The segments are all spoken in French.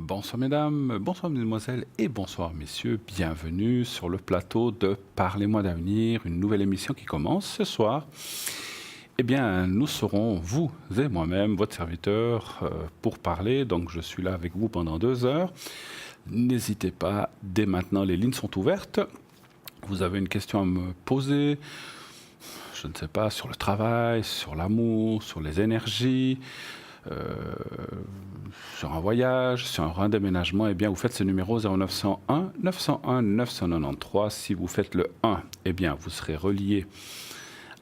Bonsoir mesdames, bonsoir mesdemoiselles et bonsoir messieurs. Bienvenue sur le plateau de Parlez-moi d'avenir, une nouvelle émission qui commence ce soir. Eh bien, nous serons, vous et moi-même, votre serviteur, pour parler. Donc, je suis là avec vous pendant 2 heures. N'hésitez pas, dès maintenant, les lignes sont ouvertes. Vous avez une question à me poser, je ne sais pas, sur le travail, sur l'amour, sur les énergies, sur un voyage, sur un déménagement, eh bien, vous faites ce numéro 0901 901 993. Si vous faites le 1, eh bien, vous serez relié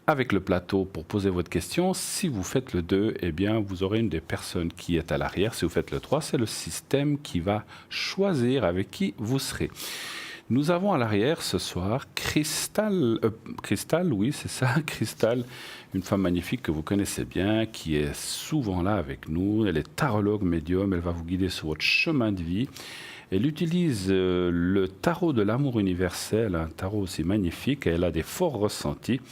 avec le plateau pour poser votre question. Si vous faites le 2, eh bien, vous aurez une des personnes qui est à l'arrière. Si vous faites le 3, c'est le système qui va choisir avec qui vous serez. Nous avons à l'arrière ce soir Cristal, oui, c'est ça, Cristal, une femme magnifique que vous connaissez bien, qui est souvent là avec nous. Elle est tarologue médium, elle va vous guider sur votre chemin de vie. Elle utilise le tarot de l'amour universel, un tarot aussi magnifique, et elle a des forts ressentis.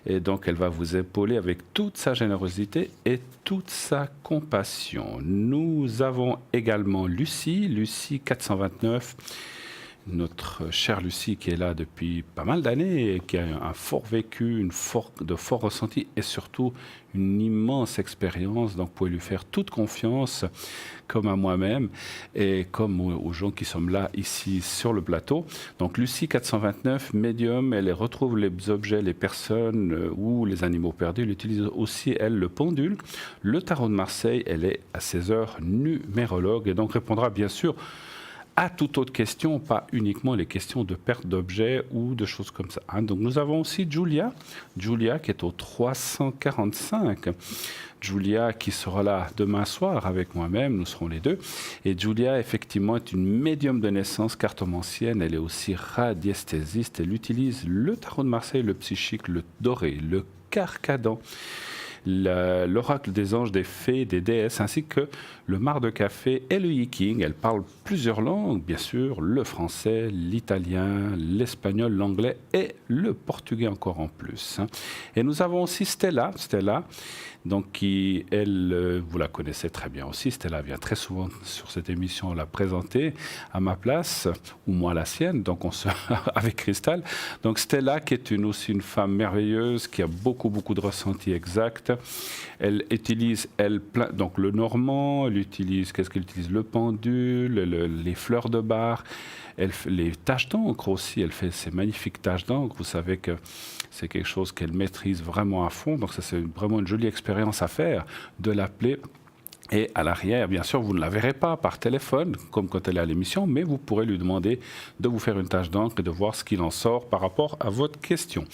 Et donc, elle va vous épauler avec toute sa générosité et toute sa compassion. Nous avons également Lucie 429, notre chère Lucie qui est là depuis pas mal d'années et qui a un fort vécu, de forts ressentis et surtout une immense expérience. Donc, vous pouvez lui faire toute confiance, comme à moi-même et comme aux gens qui sont là ici sur le plateau. Donc, Lucie 429, médium, elle retrouve les objets, les personnes ou les animaux perdus. Elle utilise aussi, elle, le pendule. Le tarot de Marseille, elle est à 16h numérologue et donc répondra bien sûr à toute autre question, pas uniquement les questions de perte d'objets ou de choses comme ça. Donc nous avons aussi Julia qui est au 345. Julia qui sera là demain soir avec moi-même, nous serons les deux. Et Julia, effectivement, est une médium de naissance cartomancienne. Elle est aussi radiesthésiste. Elle utilise le tarot de Marseille, le psychique, le doré, le carcadon, l'oracle des anges, des fées, des déesses, ainsi que le mar de café et le yiking. Elle parle plusieurs langues, bien sûr, le français, l'italien, l'espagnol, l'anglais et le portugais encore en plus. Et nous avons aussi Stella, donc qui, elle, vous la connaissez très bien aussi. Stella vient très souvent sur cette émission la présenter à ma place, ou moi la sienne, donc avec Cristal. Donc Stella, qui est aussi une femme merveilleuse, qui a beaucoup de ressentis exacts. Elle utilise, donc le normand, elle utilise, qu'est-ce qu'elle utilise? Le pendule, les fleurs de bar, les taches d'encre aussi, elle fait ces magnifiques taches d'encre. Vous savez que c'est quelque chose qu'elle maîtrise vraiment à fond, donc ça c'est vraiment une jolie expérience à faire, de l'appeler. Et à l'arrière, bien sûr, vous ne la verrez pas par téléphone, comme quand elle est à l'émission, mais vous pourrez lui demander de vous faire une tache d'encre et de voir ce qu'il en sort par rapport à votre question.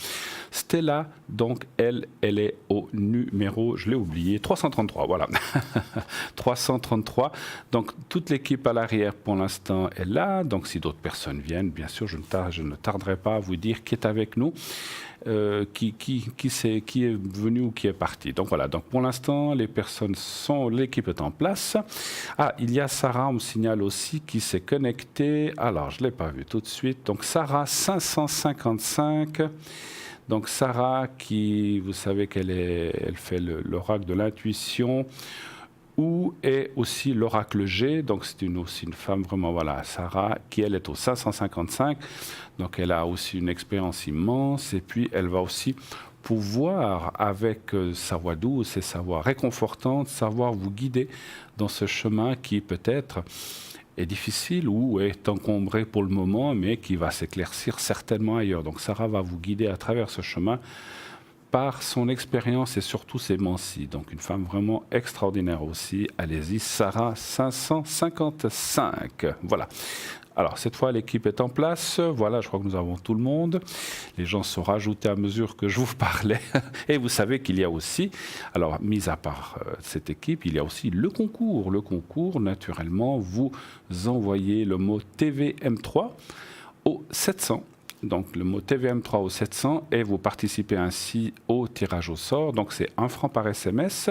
Stella, donc, elle est au numéro, je l'ai oublié, 333, voilà. 333. Donc, toute l'équipe à l'arrière, pour l'instant, est là. Donc, si d'autres personnes viennent, bien sûr, je ne tarderai pas à vous dire qui est avec nous. Qui est venu ou qui est parti. Donc voilà, donc pour l'instant, les personnes l'équipe est en place. Ah, il y a Sarah, on me signale aussi, qui s'est connectée. Alors, je ne l'ai pas vu tout de suite. Donc Sarah 555. Donc Sarah, qui, vous savez elle fait l'oracle de l'intuition, ou est aussi l'oracle G, donc c'est aussi une femme vraiment, voilà, Sarah, qui elle est au 555, donc elle a aussi une expérience immense, et puis elle va aussi pouvoir, avec sa voix douce et sa voix réconfortante, savoir vous guider dans ce chemin qui peut-être est difficile ou est encombré pour le moment, mais qui va s'éclaircir certainement ailleurs. Donc Sarah va vous guider à travers ce chemin par son expérience et surtout ses mencies. Donc une femme vraiment extraordinaire aussi. Allez-y, Sarah 555. Voilà. Alors cette fois, l'équipe est en place. Voilà, je crois que nous avons tout le monde. Les gens sont rajoutés à mesure que je vous parlais. Et vous savez qu'il y a aussi, alors mis à part cette équipe, il y a aussi le concours. Le concours, naturellement, vous envoyez le mot TVM3 au 700. Donc le mot TVM3 au 700 et vous participez ainsi au tirage au sort. Donc c'est 1 franc par SMS.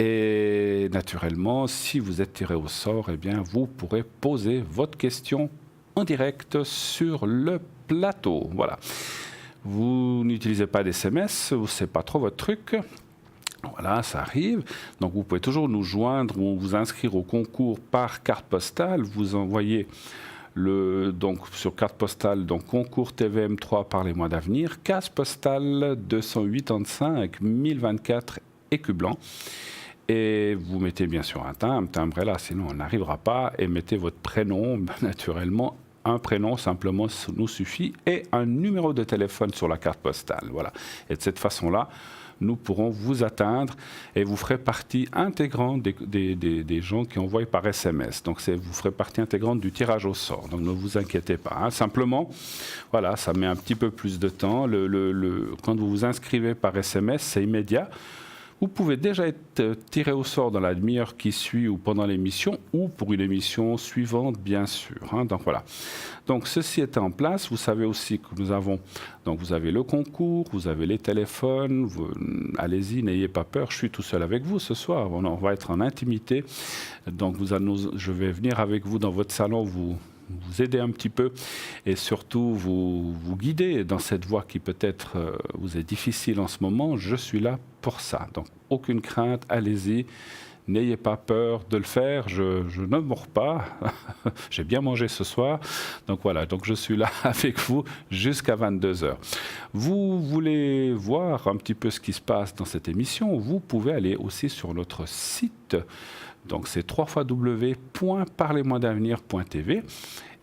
Et naturellement, si vous êtes tiré au sort, eh bien, vous pourrez poser votre question en direct sur le plateau. Voilà. Vous n'utilisez pas d'SMS, ce n'est pas trop votre truc. Voilà, ça arrive. Donc vous pouvez toujours nous joindre ou vous inscrire au concours par carte postale. Vous envoyez donc sur carte postale, donc concours TVM3 par les mois d'avenir, case postale 285 1024 écus blancs. Et vous mettez bien sûr un timbre là, sinon on n'arrivera pas. Et mettez votre prénom, naturellement. Un prénom simplement nous suffit et un numéro de téléphone sur la carte postale. Voilà. Et de cette façon-là, nous pourrons vous atteindre et vous ferez partie intégrante des gens qui envoient par SMS. Donc vous ferez partie intégrante du tirage au sort. Donc ne vous inquiétez pas. Hein. Simplement, voilà, ça met un petit peu plus de temps. Quand vous vous inscrivez par SMS, c'est immédiat. Vous pouvez déjà être tiré au sort dans la demi-heure qui suit ou pendant l'émission ou pour une émission suivante, bien sûr. Hein. Donc voilà. Donc ceci est en place. Vous savez aussi que nous avons, donc vous avez le concours, vous avez les téléphones. Allez-y, n'ayez pas peur. Je suis tout seul avec vous ce soir. On va être en intimité. Donc je vais venir avec vous dans votre salon. Vous aider un petit peu et surtout vous guider dans cette voie qui peut-être vous est difficile en ce moment. Je suis là pour ça. Donc, aucune crainte, allez-y. N'ayez pas peur de le faire. Je ne mords pas. J'ai bien mangé ce soir. Donc voilà, donc je suis là avec vous jusqu'à 22h. Vous voulez voir un petit peu ce qui se passe dans cette émission, vous pouvez aller aussi sur notre site. Donc c'est www.parlez-moi-d'avenir.tv.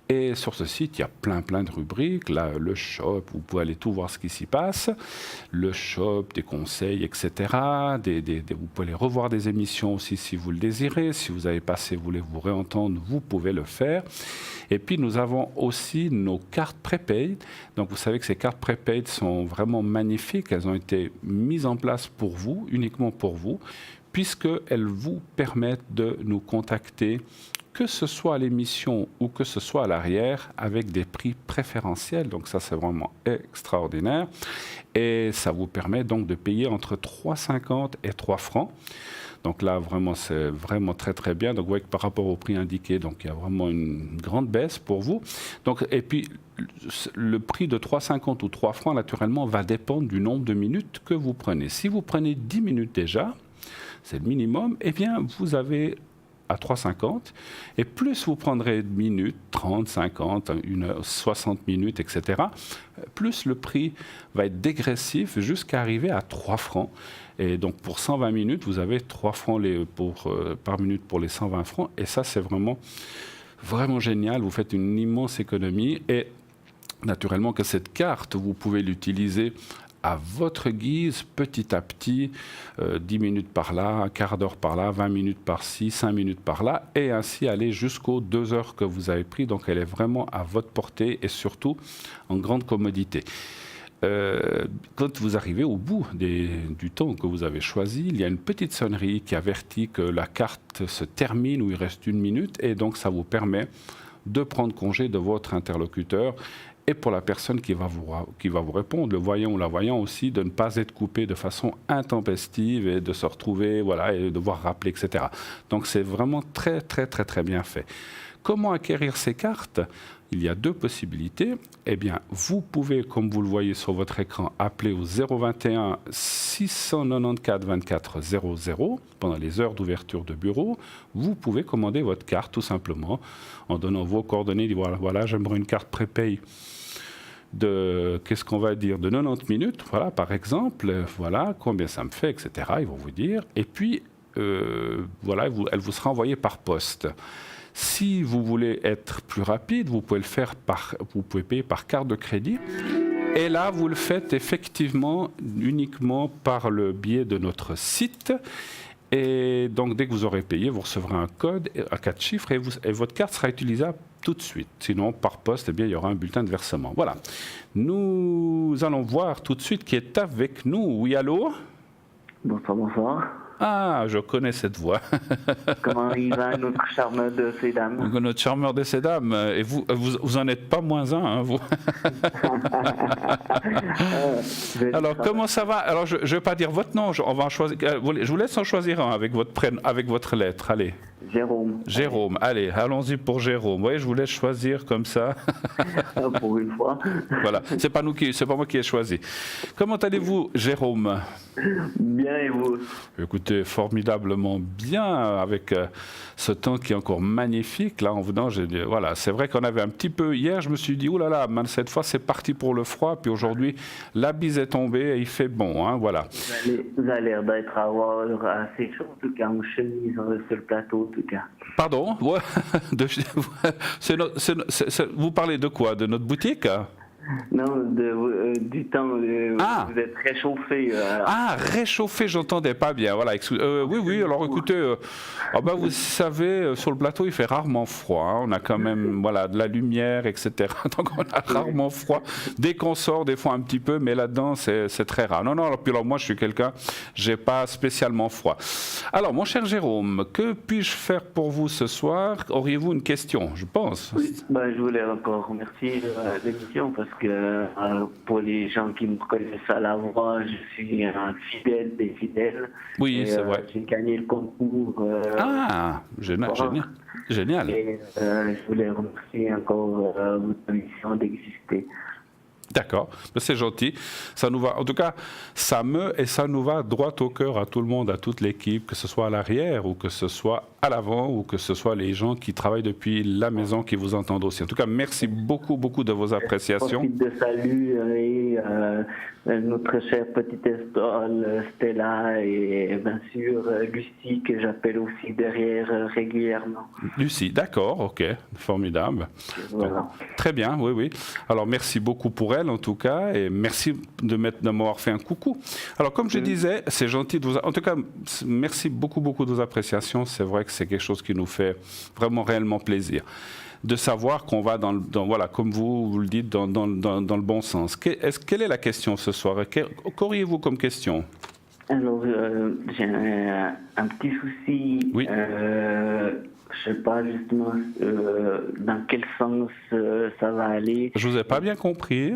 Et sur ce site, il y a plein de rubriques. Là, le shop, vous pouvez aller tout voir ce qui s'y passe. Le shop, des conseils, etc. Vous pouvez aller revoir des émissions aussi si vous le désirez. Si vous avez passé, vous voulez vous réentendre, vous pouvez le faire. Et puis, nous avons aussi nos cartes prépaid. Donc, vous savez que ces cartes prépaid sont vraiment magnifiques. Elles ont été mises en place pour vous, uniquement pour vous, puisqu'elles vous permettent de nous contacter, que ce soit à l'émission ou que ce soit à l'arrière, avec des prix préférentiels. Donc ça, c'est vraiment extraordinaire. Et ça vous permet donc de payer entre 3,50 et 3 francs. Donc là, vraiment, c'est vraiment très bien. Donc vous voyez que par rapport au prix indiqué, donc il y a vraiment une grande baisse pour vous. Donc, et puis, le prix de 3,50 ou 3 francs, naturellement, va dépendre du nombre de minutes que vous prenez. Si vous prenez 10 minutes déjà, c'est le minimum, eh bien, vous avez à 3,50 et plus vous prendrez de minutes, 30, 50, 1 heure, 60 minutes, etc., plus le prix va être dégressif jusqu'à arriver à 3 francs. Et donc pour 120 minutes, vous avez 3 francs par minute pour les 120 francs. Et ça, c'est vraiment génial. Vous faites une immense économie. Et naturellement que cette carte, vous pouvez l'utiliser à votre guise, petit à petit, 10 minutes par là, un quart d'heure par là, 20 minutes par-ci, 5 minutes par là, et ainsi aller jusqu'aux 2 heures que vous avez pris. Donc elle est vraiment à votre portée et surtout en grande commodité. Quand vous arrivez au bout du temps que vous avez choisi, il y a une petite sonnerie qui avertit que la carte se termine ou il reste 1 minute, et donc ça vous permet de prendre congé de votre interlocuteur. Et pour la personne qui va vous répondre, le voyant ou la voyant aussi, de ne pas être coupé de façon intempestive et de se retrouver, voilà, et devoir rappeler, etc. Donc c'est vraiment très bien fait. Comment acquérir ces cartes ? Il y a 2 possibilités. Eh bien, vous pouvez, comme vous le voyez sur votre écran, appeler au 021 694 24 00 pendant les heures d'ouverture de bureau. Vous pouvez commander votre carte tout simplement en donnant vos coordonnées. Voilà, j'aimerais une carte prépay de, qu'est-ce qu'on va dire, de 90 minutes, voilà, par exemple, voilà, combien ça me fait, etc. Ils vont vous dire. Et puis, voilà, elle vous sera envoyée par poste. Si vous voulez être plus rapide, vous pouvez payer par carte de crédit. Et là, vous le faites effectivement uniquement par le biais de notre site. Et donc, dès que vous aurez payé, vous recevrez un code à 4 chiffres et votre carte sera utilisable tout de suite. Sinon, par poste, eh bien, il y aura un bulletin de versement. Voilà. Nous allons voir tout de suite qui est avec nous. Oui, allô ? Bonsoir. Ah, je connais cette voix. Comment il va, notre charmeur de ces dames ? Notre charmeur de ces dames. Et vous en êtes pas moins un, hein, vous. Alors, comment ça va ? Alors, je ne vais pas dire votre nom. On va en choisir. Je vous laisse en choisir un avec votre lettre. Allez. Jérôme. Jérôme, allez, allons-y pour Jérôme. Oui, je vous laisse choisir comme ça. Pour une fois. Voilà, c'est pas moi qui ai choisi. Comment allez-vous, Jérôme? Bien, et vous? Écoutez, formidablement bien, avec ce temps qui est encore magnifique. Là, en venant, voilà, c'est vrai qu'on avait un petit peu... Hier, je me suis dit, oh là là, cette fois, c'est parti pour le froid. Puis aujourd'hui, la bise est tombée et il fait bon, hein, voilà. Vous avez l'air d'être assez chaud, en tout cas, en chemise sur le plateau, en tout cas. Pardon? Ouais. Vous parlez de quoi? De notre boutique? Non, du temps, vous êtes réchauffé. Ah, réchauffé, j'entendais pas bien. Voilà. Oui, alors écoutez, vous savez, sur le plateau, il fait rarement froid. Hein. On a quand même de la lumière, etc. Donc on a rarement froid. Dès qu'on sort, des fois un petit peu, mais là-dedans, c'est très rare. Non, puis alors moi, je suis quelqu'un, j'ai pas spécialement froid. Alors, mon cher Jérôme, que puis-je faire pour vous ce soir? Auriez-vous une question, je pense? Oui, je voulais encore remercier l'émission parce que pour les gens qui me connaissent à la voix, je suis un fidèle des fidèles. Oui, et, c'est vrai. J'ai gagné le concours. Génial. Et je voulais remercier encore votre émission d'exister. D'accord, c'est gentil. Ça nous va, en tout cas, ça nous va droit au cœur à tout le monde, à toute l'équipe, que ce soit à l'arrière ou que ce soit à l'avant ou que ce soit les gens qui travaillent depuis la maison qui vous entendent aussi. En tout cas, merci beaucoup de vos appréciations. Je profite de saluer notre chère petite Stella et bien sûr Lucie que j'appelle aussi derrière régulièrement. Lucie, d'accord, ok, formidable. Voilà. Donc, très bien, oui. Alors merci beaucoup pour elle en tout cas et merci de m'avoir fait un coucou. Alors comme je disais, c'est gentil de vous... En tout cas, merci beaucoup de vos appréciations. C'est vrai que c'est quelque chose qui nous fait vraiment réellement plaisir de savoir qu'on va voilà, comme vous le dites, dans le bon sens. Quelle est la question ce soir? Qu'auriez-vous comme question? Alors, j'ai un petit souci. Oui. Je sais pas justement dans quel sens ça va aller. Je vous ai pas bien compris.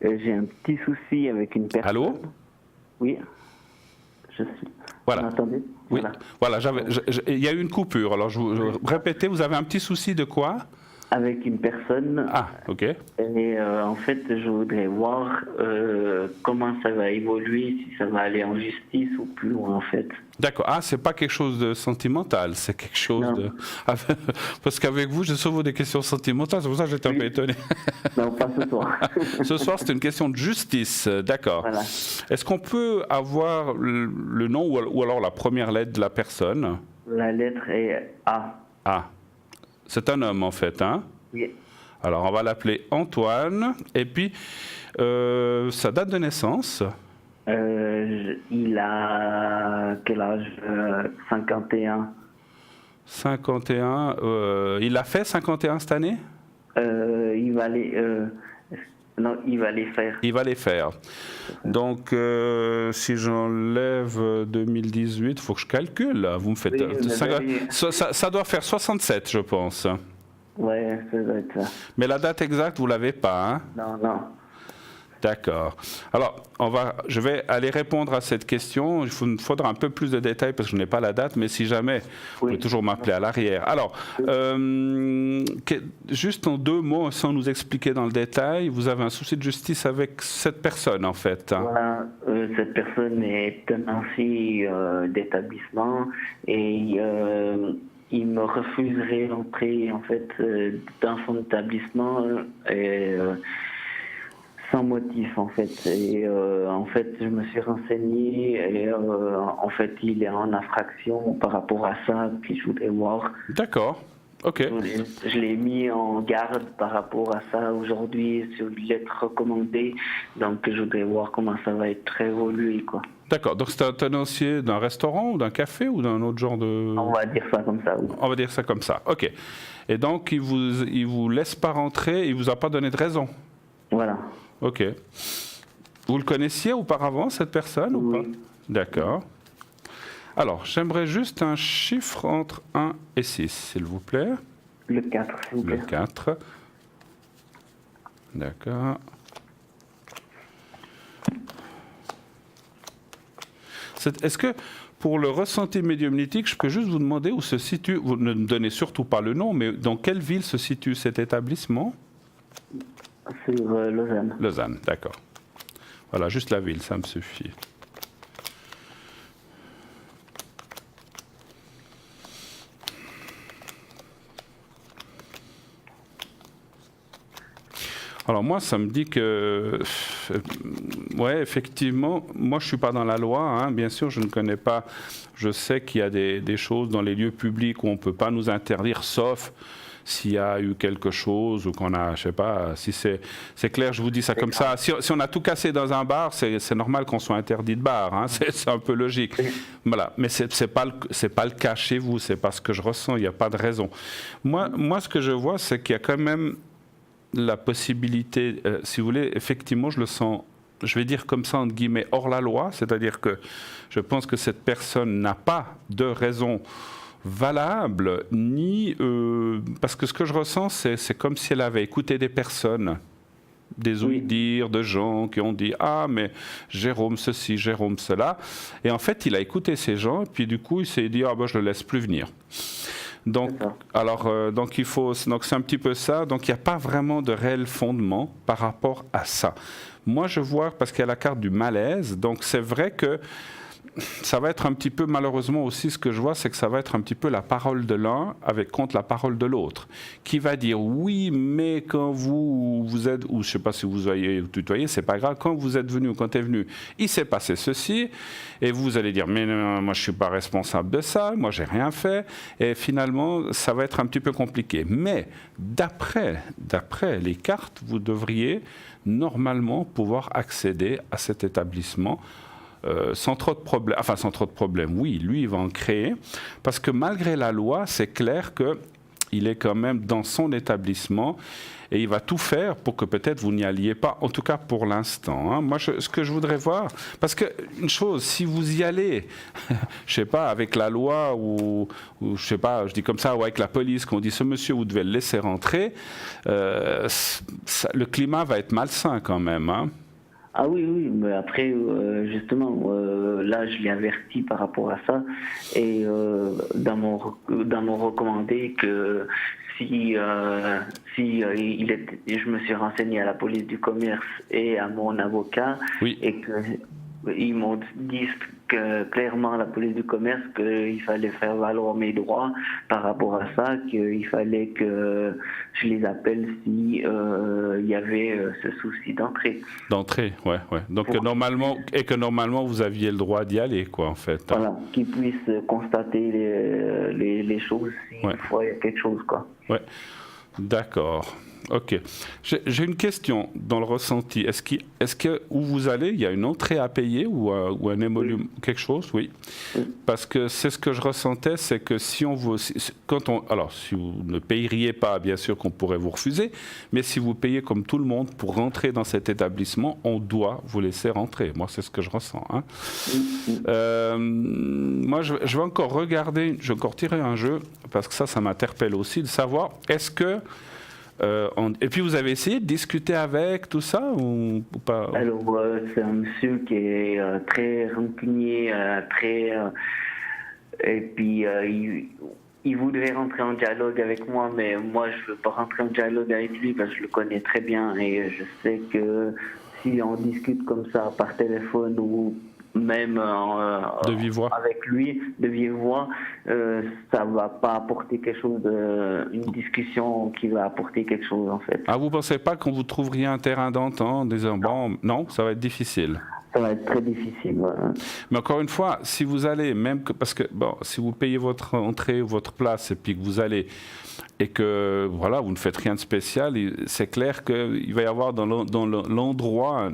J'ai un petit souci avec une personne. Allô? Oui. Je suis. Voilà. Vous m'entendez? Oui. Voilà. Il y a eu une coupure. Alors, répétez, vous avez un petit souci de quoi? Avec une personne. Ah, ok. Et en fait, je voudrais voir comment ça va évoluer, si ça va aller en justice ou plus loin, en fait. D'accord. Ah, c'est pas quelque chose de sentimental, c'est quelque chose de... Parce qu'avec vous, j'ai souvent des questions sentimentales, c'est pour ça que j'étais un peu étonné. Non, pas ce soir. Ce soir, c'est une question de justice, d'accord. Voilà. Est-ce qu'on peut avoir le nom ou alors la première lettre de la personne? La lettre est A. Ah. C'est un homme, en fait, hein? Oui. Alors, on va l'appeler Antoine. Et puis, sa date de naissance? Il a quel âge? 51. 51. Il a fait 51 cette année? Il va les... non, il va les faire. Il va les faire. Donc, si j'enlève 2018, il faut que je calcule. Là. Vous me faites... Oui, ça doit faire 67, je pense. Ouais, ça doit être ça. Mais la date exacte, vous ne l'avez pas, hein? Non. D'accord. Alors, je vais aller répondre à cette question. Il me faudra un peu plus de détails parce que je n'ai pas la date, mais si jamais, vous pouvez toujours m'appeler à l'arrière. Alors, juste en 2 mots, sans nous expliquer dans le détail, vous avez un souci de justice avec cette personne, en fait. Hein. Voilà, cette personne est tenancier d'établissement et il me refuserait l'entrée, en fait, dans son établissement sans motif, en fait. Et en fait, je me suis renseigné et en fait, il est en infraction par rapport à ça, puis je voudrais voir. D'accord. Ok. Je l'ai mis en garde par rapport à ça aujourd'hui sur une lettre recommandée, donc je voudrais voir comment ça va être évolué, quoi. D'accord. Donc c'est un tenancier d'un restaurant ou d'un café ou d'un autre genre de... On va dire ça comme ça, oui. On va dire ça comme ça. Ok. Et donc il vous laisse pas rentrer, il vous a pas donné de raison. Voilà. Ok. Vous le connaissiez auparavant, cette personne, ou pas? D'accord. Alors, j'aimerais juste un chiffre entre 1 et 6, s'il vous plaît. Le 4, s'il vous plaît. Le 4. D'accord. Est-ce que pour le ressenti médiumnitique, je peux juste vous demander où se situe, vous ne me donnez surtout pas le nom, mais dans quelle ville se situe cet établissement? Sur Lausanne. Lausanne, d'accord. Voilà, juste la ville, ça me suffit. Alors moi, ça me dit que, ouais, effectivement, moi je ne suis pas dans la loi, hein, bien sûr, je ne connais pas, je sais qu'il y a des choses dans les lieux publics où on ne peut pas nous interdire, sauf s'il y a eu quelque chose ou qu'on a, je sais pas, si c'est clair, je vous dis ça comme ça, si on a tout cassé dans un bar, c'est normal qu'on soit interdit de bar, hein, c'est un peu logique. Voilà, mais c'est pas le cas chez vous, c'est pas ce que je ressens, il n'y a pas de raison. Moi, ce que je vois, c'est qu'il y a quand même la possibilité, si vous voulez, effectivement, je le sens, je vais dire comme ça, entre guillemets, hors la loi, c'est-à-dire que je pense que cette personne n'a pas de raison valable, ni... parce que ce que je ressens, c'est comme si elle avait écouté des personnes, des ouï-dire de gens qui ont dit « Ah, mais Jérôme ceci, Jérôme cela ». Et en fait, il a écouté ces gens, et puis du coup, il s'est dit « Ah, ben, je le laisse plus venir ». Donc, donc c'est un petit peu ça. Donc, il n'y a pas vraiment de réel fondement par rapport à ça. Moi, je vois, parce qu'il y a la carte du malaise, donc c'est vrai que ça va être un petit peu, malheureusement aussi, ce que je vois, c'est que ça va être un petit peu la parole de l'un contre la parole de l'autre, qui va dire oui, mais quand vous êtes, ou je ne sais pas si vous voyez ou tutoyez, c'est pas grave, quand vous êtes venu ou quand tu es venu, il s'est passé ceci, et vous allez dire mais non, moi je ne suis pas responsable de ça, moi j'ai rien fait, et finalement ça va être un petit peu compliqué. Mais d'après les cartes, vous devriez normalement pouvoir accéder à cet établissement sans trop de problèmes, enfin sans trop de problèmes, oui, lui il va en créer, parce que malgré la loi, c'est clair qu'il est quand même dans son établissement et il va tout faire pour que peut-être vous n'y alliez pas, en tout cas pour l'instant. Hein. Moi, ce que je voudrais voir, parce qu'une chose, si vous y allez, je sais pas, avec la loi ou je sais pas, je dis comme ça, ou avec la police, qu'on dit ce monsieur, vous devez le laisser rentrer, le climat va être malsain quand même, hein. Ah oui, mais après, justement, là, je l'ai averti par rapport à ça, et dans mon recommandé que si je me suis renseigné à la police du commerce et à mon avocat, et que ils m'ont dit clairement, la police du commerce, qu'il fallait faire valoir mes droits par rapport à ça, qu'il fallait que je les appelle si il y avait ce souci d'entrée. D'entrée, ouais. Donc normalement vous aviez le droit d'y aller, quoi, en fait. Voilà, qu'ils puissent constater les choses si une fois il y a quelque chose, quoi. Ouais, d'accord. Ok. J'ai une question dans le ressenti. Est-ce que où vous allez, il y a une entrée à payer ou un émolument, quelque chose? Oui. Parce que c'est ce que je ressentais, c'est que si on vous, alors si vous ne payeriez pas, bien sûr qu'on pourrait vous refuser, mais si vous payez comme tout le monde pour rentrer dans cet établissement, on doit vous laisser rentrer. Moi, c'est ce que je ressens. Hein. Moi, je vais encore regarder, je vais encore tirer un jeu parce que ça m'interpelle aussi de savoir est-ce que et puis vous avez essayé de discuter avec tout ça ou pas? Alors c'est un monsieur qui est très rancunier, et puis il voudrait rentrer en dialogue avec moi, mais moi je veux pas rentrer en dialogue avec lui parce que je le connais très bien et je sais que si on discute comme ça par téléphone ou même de vive voix avec lui, de vive voix, ça va pas apporter quelque chose, une discussion qui va apporter quelque chose en fait. Ah, vous pensez pas qu'on vous trouverait un terrain d'entente en disant bon, non, ça va être difficile? Ça va être très difficile. Ouais. Mais encore une fois, si vous allez, parce que bon, si vous payez votre entrée ou votre place et puis que vous allez et que voilà, vous ne faites rien de spécial, c'est clair qu'il va y avoir dans l'endroit,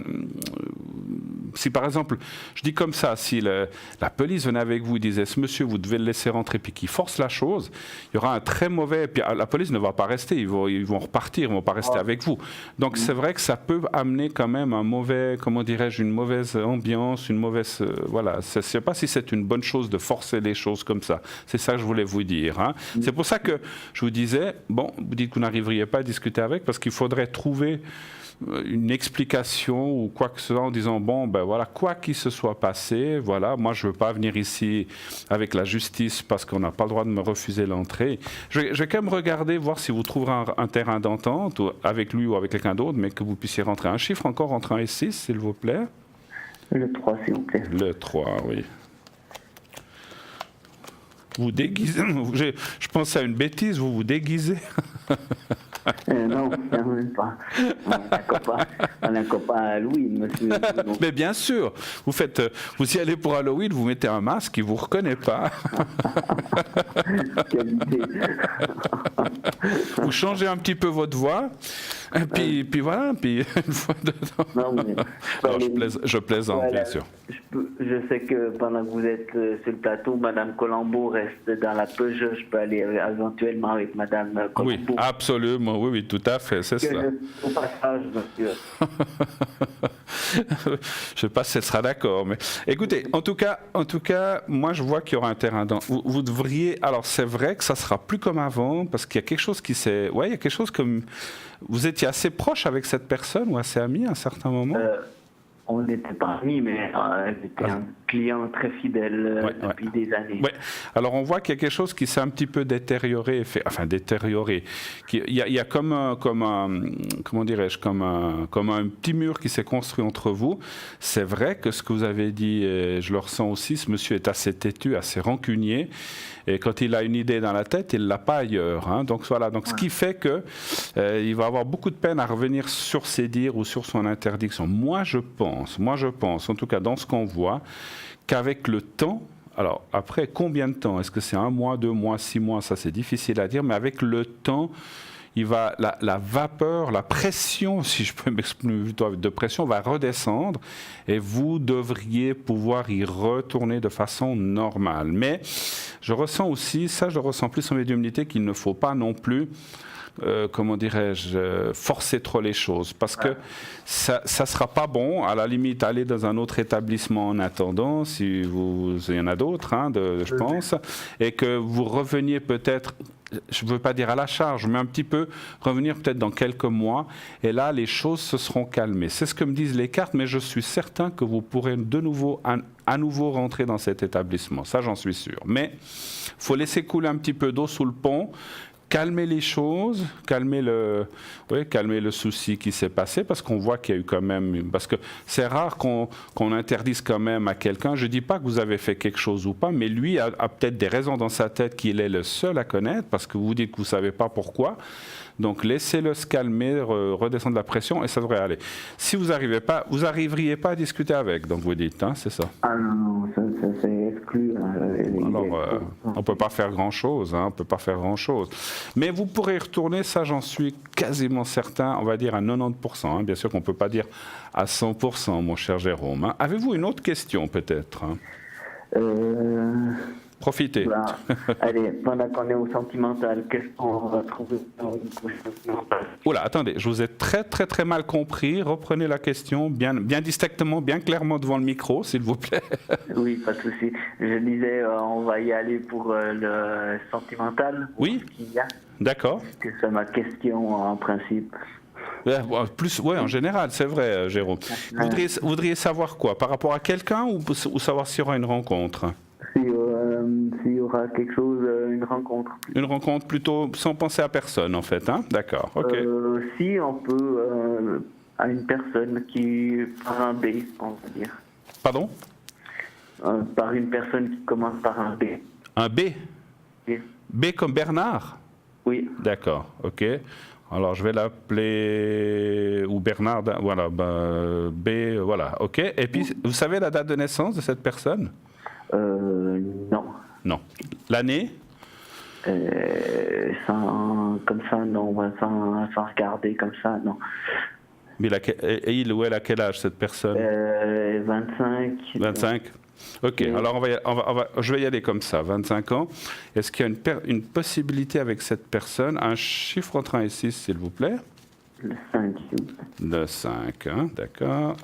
si par exemple, je dis comme ça, si la police venait avec vous et disait ce monsieur, vous devez le laisser rentrer, puis qu'il force la chose, il y aura un très mauvais, puis la police ne va pas rester, ils vont repartir, ils ne vont pas rester avec vous. Donc c'est vrai que ça peut amener quand même un mauvais, comment dirais-je, une mauvaise ambiance, une mauvaise, voilà, je ne sais pas si c'est une bonne chose de forcer les choses comme ça. C'est ça que je voulais vous dire. Hein. C'est pour ça que je vous disais, bon, vous dites que vous n'arriveriez pas à discuter avec, parce qu'il faudrait trouver une explication ou quoi que ce soit en disant bon ben voilà, quoi qu'il se soit passé, voilà, moi je veux pas venir ici avec la justice parce qu'on n'a pas le droit de me refuser l'entrée. Je vais quand même regarder, voir si vous trouverez un terrain d'entente avec lui ou avec quelqu'un d'autre, mais que vous puissiez rentrer un chiffre encore entre 1 et 6, s'il vous plaît. Le 3, s'il vous plaît. Le 3, oui. Vous déguisez, je pensais à une bêtise, vous vous déguisez. Non, même pas. On a un copain à Halloween, monsieur. Donc. Mais bien sûr, vous y allez pour Halloween, vous mettez un masque, il ne vous reconnaît pas. Quelle idée. Vous changez un petit peu votre voix, et puis voilà, puis une fois dedans. Non, mais, je plaisante, voilà, bien sûr. Je sais que pendant que vous êtes sur le plateau, Madame Colombo reste dans la peuge. Je peux aller éventuellement avec Madame Colombo. Oui, absolument, oui, tout à fait, c'est ça. Au passage, monsieur. Je ne sais pas si elle sera d'accord, mais écoutez, en tout cas, moi je vois qu'il y aura un terrain d'entente. Vous devriez, alors c'est vrai que ça sera plus comme avant, parce qu'il y a quelque chose qui s'est, ouais, il y a quelque chose comme, vous étiez assez proche avec cette personne ou assez ami à un certain moment. On n'était pas amis, mais elle était un client très fidèle depuis des années. Ouais. Alors on voit qu'il y a quelque chose qui s'est un petit peu détérioré, détérioré. Il y a comme un petit mur qui s'est construit entre vous. C'est vrai que ce que vous avez dit, et je le ressens aussi, ce monsieur est assez têtu, assez rancunier. Et quand il a une idée dans la tête, il ne l'a pas ailleurs. Hein. Donc voilà. Donc ce qui fait que il va avoir beaucoup de peine à revenir sur ses dires ou sur son interdiction. Moi je pense, en tout cas dans ce qu'on voit, qu'avec le temps, alors après combien de temps? Est-ce que c'est 1 mois, 2 mois, 6 mois? Ça c'est difficile à dire, mais avec le temps, la vapeur, la pression, si je peux m'exprimer de pression, va redescendre et vous devriez pouvoir y retourner de façon normale. Mais je ressens aussi, je ressens plus en médiumnité, qu'il ne faut pas non plus forcer trop les choses, parce que ça sera pas bon. À la limite, aller dans un autre établissement en attendant, si il y en a d'autres, je pense, et que vous reveniez peut-être, je ne veux pas dire à la charge, mais un petit peu revenir peut-être dans quelques mois, et là les choses se seront calmées. C'est ce que me disent les cartes, mais je suis certain que vous pourrez de nouveau à nouveau rentrer dans cet établissement, ça j'en suis sûr. Mais il faut laisser couler un petit peu d'eau sous le pont, calmer les choses, calmer le souci qui s'est passé, parce qu'on voit qu'il y a eu quand même... Parce que c'est rare qu'on interdise quand même à quelqu'un. Je ne dis pas que vous avez fait quelque chose ou pas, mais lui a peut-être des raisons dans sa tête qu'il est le seul à connaître, parce que vous dites que vous ne savez pas pourquoi. Donc laissez-le se calmer, redescendre la pression, et ça devrait aller. Si vous n'arriveriez pas à discuter avec, donc vous dites, c'est ça? Ah non, ça c'est exclu. Alors, on ne peut pas faire grand-chose, Mais vous pourrez y retourner, ça j'en suis quasiment certain, on va dire à 90%. Bien sûr qu'on ne peut pas dire à 100%, mon cher Jérôme. Avez-vous une autre question peut-être? Profitez. Voilà. Allez, pendant qu'on est au sentimental, qu'est-ce qu'on va trouver dans une prochaine? Oula, attendez, je vous ai très très très mal compris. Reprenez la question bien distinctement, bien clairement devant le micro, s'il vous plaît. Oui, pas de souci. Je disais, on va y aller pour le sentimental. Oui. D'accord. C'est ma question en principe. En général, c'est vrai, Jérôme. Vous voudriez savoir quoi? Par rapport à quelqu'un ou savoir s'il y aura une rencontre? S'il y aura quelque chose, une rencontre. Une rencontre plutôt sans penser à personne, en fait, D'accord, ok. Si on peut, à une personne qui par un B, on va dire. Pardon? Par une personne qui commence par un B. Un B? Oui. B comme Bernard? Oui. D'accord, ok. Alors, je vais l'appeler, ou Bernard, voilà, B, voilà, ok. Et puis, vous savez la date de naissance de cette personne? Non. Non. L'année? Comme ça, non. Sans regarder comme ça, non. Mais il ou elle a quel âge, cette personne? 25. 25? Ok, alors je vais y aller comme ça, 25 ans. Est-ce qu'il y a une possibilité avec cette personne? Un chiffre entre 1 et 6, s'il vous plaît? Le 5. Le 5, d'accord.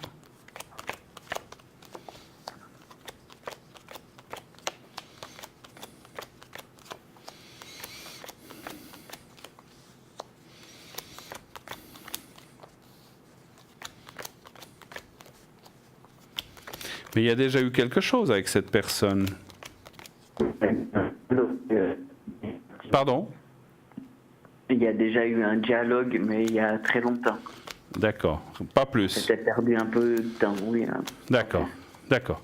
Mais il y a déjà eu quelque chose avec cette personne. Pardon? Il y a déjà eu un dialogue, mais il y a très longtemps. D'accord, pas plus. J'ai perdu un peu de temps, oui. Hein. D'accord, d'accord.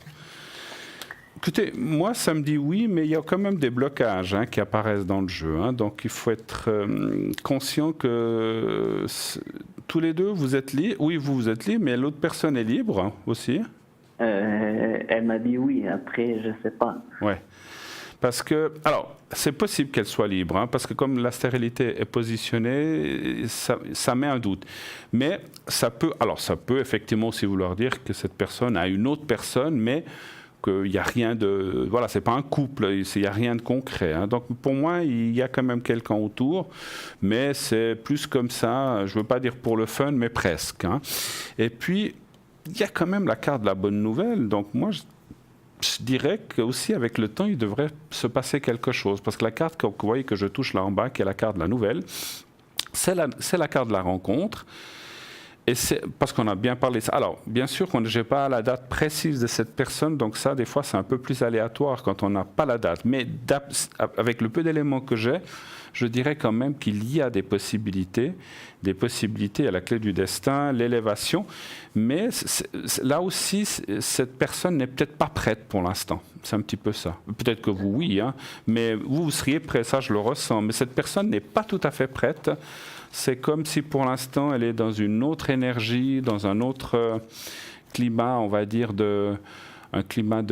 Écoutez, moi ça me dit oui, mais il y a quand même des blocages qui apparaissent dans le jeu. Donc il faut être conscient que tous les deux, vous êtes libres. Oui, vous êtes libres, mais l'autre personne est libre aussi. Elle m'a dit oui, après je sais pas. Ouais. Parce que, alors, c'est possible qu'elle soit libre, parce que comme la stérilité est positionnée, ça met un doute. Mais ça peut effectivement aussi vouloir dire que cette personne a une autre personne, mais qu'il n'y a rien de... Voilà, c'est pas un couple, il n'y a rien de concret. Donc pour moi, il y a quand même quelqu'un autour, mais c'est plus comme ça, je ne veux pas dire pour le fun, mais presque. Et puis, il y a quand même la carte de la bonne nouvelle, donc moi, je dirais qu'aussi avec le temps, il devrait se passer quelque chose. Parce que la carte que vous voyez que je touche là en bas, qui est la carte de la nouvelle, c'est la carte de la rencontre. Et c'est parce qu'on a bien parlé de ça. Alors, bien sûr, je n'ai pas la date précise de cette personne, donc ça, des fois, c'est un peu plus aléatoire quand on n'a pas la date. Mais avec le peu d'éléments que j'ai, je dirais quand même qu'il y a des possibilités à la clé du destin, l'élévation. Mais là aussi, cette personne n'est peut-être pas prête pour l'instant. C'est un petit peu ça. Peut-être que vous, oui, mais vous seriez prêt, ça je le ressens. Mais cette personne n'est pas tout à fait prête. C'est comme si pour l'instant elle est dans une autre énergie, dans un autre climat, on va dire, un climat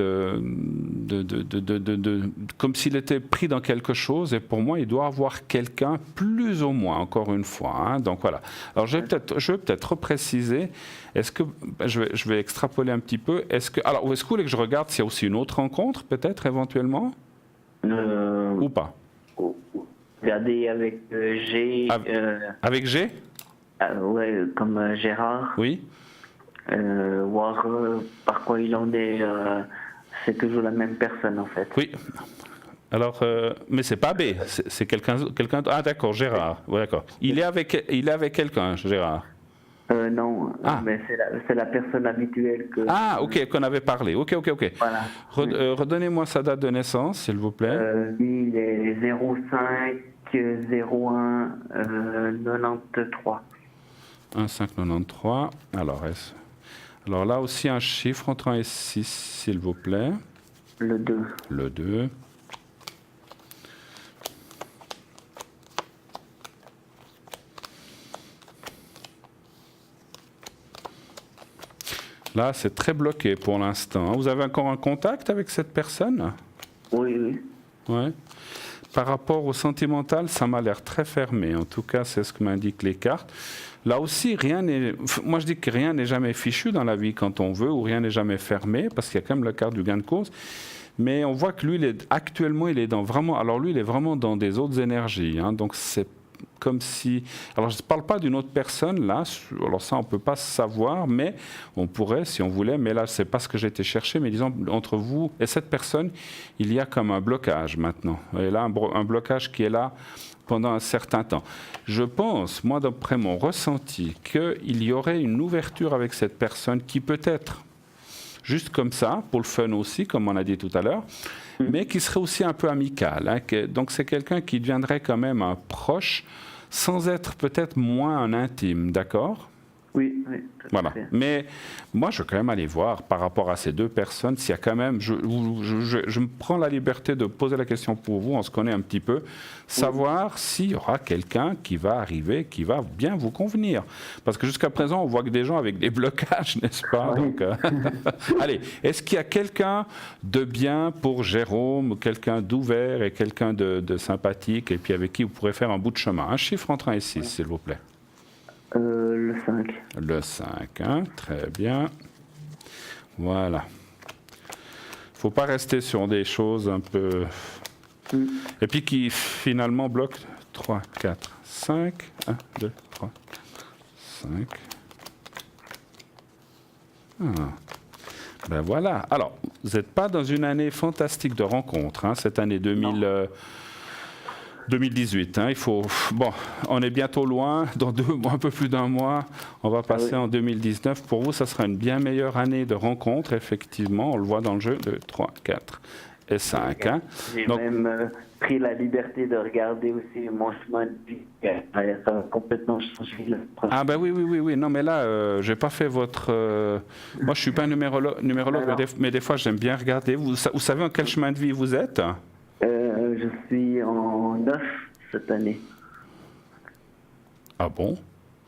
comme s'il était pris dans quelque chose. Et pour moi, il doit avoir quelqu'un, plus ou moins, encore une fois. Donc voilà. Alors je vais peut-être repréciser. Est-ce que je vais extrapoler un petit peu. Est-ce que vous voulez que je regarde s'il y a aussi une autre rencontre, peut-être éventuellement, ou pas? Regardez avec G. Avec G? Ouais, comme Gérard. Oui. Voir par quoi il en est. C'est toujours la même personne en fait. Oui. Alors, mais c'est pas B, c'est quelqu'un. Ah d'accord, Gérard. Ouais, d'accord. Il est avec quelqu'un, Gérard. Non, mais c'est la personne habituelle que... Ah, ok, qu'on avait parlé. Ok. Voilà. Redonnez-moi sa date de naissance, s'il vous plaît. Lui, il est 05-01 93. 1593. Alors là aussi, un chiffre entre 1 et 6, s'il vous plaît. Le 2. Le 2. Là, c'est très bloqué pour l'instant. Vous avez encore un contact avec cette personne? Oui. Ouais. Par rapport au sentimental, ça m'a l'air très fermé. En tout cas, c'est ce que m'indiquent les cartes. Là aussi, moi je dis que rien n'est jamais fichu dans la vie quand on veut, ou rien n'est jamais fermé, parce qu'il y a quand même la carte du gain de cause. Mais on voit que lui, actuellement, il est vraiment dans des autres énergies. Donc c'est comme si... Alors je ne parle pas d'une autre personne, là, alors ça on ne peut pas savoir, mais on pourrait si on voulait, mais là ce n'est pas ce que j'ai été chercher, mais disons entre vous et cette personne, il y a comme un blocage maintenant. Et là, un blocage qui est là pendant un certain temps. Je pense, moi d'après mon ressenti, qu'il y aurait une ouverture avec cette personne qui peut-être, juste comme ça, pour le fun aussi, comme on a dit tout à l'heure, mais qui serait aussi un peu amical. Donc c'est quelqu'un qui deviendrait quand même un proche, sans être peut-être moins un intime, d'accord ? Oui. Voilà. Mais moi, je veux quand même aller voir par rapport à ces deux personnes, s'il y a quand même... Je me prends la liberté de poser la question pour vous, on se connaît un petit peu, savoir s'il y aura quelqu'un qui va arriver, qui va bien vous convenir. Parce que jusqu'à présent, on voit que des gens avec des blocages, n'est-ce pas ? Oui. Donc, allez, est-ce qu'il y a quelqu'un de bien pour Jérôme, quelqu'un d'ouvert et quelqu'un de sympathique, et puis avec qui vous pourrez faire un bout de chemin ? Un chiffre entre 1 et 6, s'il vous plaît. Le 5. Le 5, très bien. Voilà. Il ne faut pas rester sur des choses un peu... Et puis qui finalement bloquent 3, 4, 5. 1, 2, 3, 5. Ben voilà. Alors, vous n'êtes pas dans une année fantastique de rencontres, cette année 2000... 2018, hein, il faut... Bon, on est bientôt loin, dans un peu plus d'un mois, on va passer en 2019. Pour vous, ça sera une bien meilleure année de rencontres, effectivement, on le voit dans le jeu, 2, 3, 4 et 5. Hein. J'ai même pris la liberté de regarder aussi mon chemin de vie. Ça a complètement changé. Ah ben oui. Non, mais là, j'ai pas fait votre... Moi, je suis pas un numérologue, mais des fois, j'aime bien regarder. Vous savez en quel chemin de vie vous êtes? Je suis en 9 cette année. Ah bon?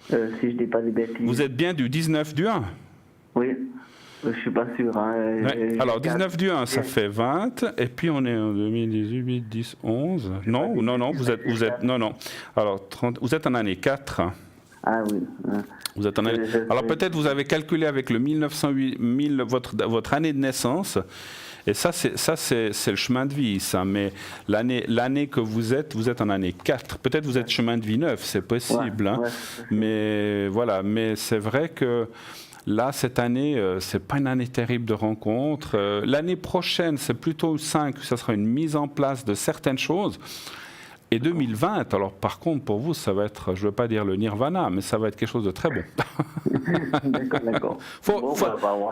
Si je dis pas des bêtises. Vous êtes bien du 19 du 1? Oui. Je suis pas sûr. Hein. Ouais. Alors, 19 du 1, ça fait 20. Et puis, on est en 2018, 10, 11. Non, vous êtes... Non. Alors, 30, vous êtes en année 4. Ah oui. Vous êtes en année... Alors, peut-être vous avez calculé avec le 1908, votre année de naissance. Et ça, c'est le chemin de vie, ça. Mais l'année que vous êtes en année 4. Peut-être vous êtes chemin de vie 9, c'est possible. Hein. Mais voilà, mais c'est vrai que... Là, cette année, ce n'est pas une année terrible de rencontres. L'année prochaine, c'est plutôt 5, ça sera une mise en place de certaines choses. Et 2020, alors par contre, pour vous, ça va être, je ne veux pas dire le nirvana, mais ça va être quelque chose de très bon. D'accord.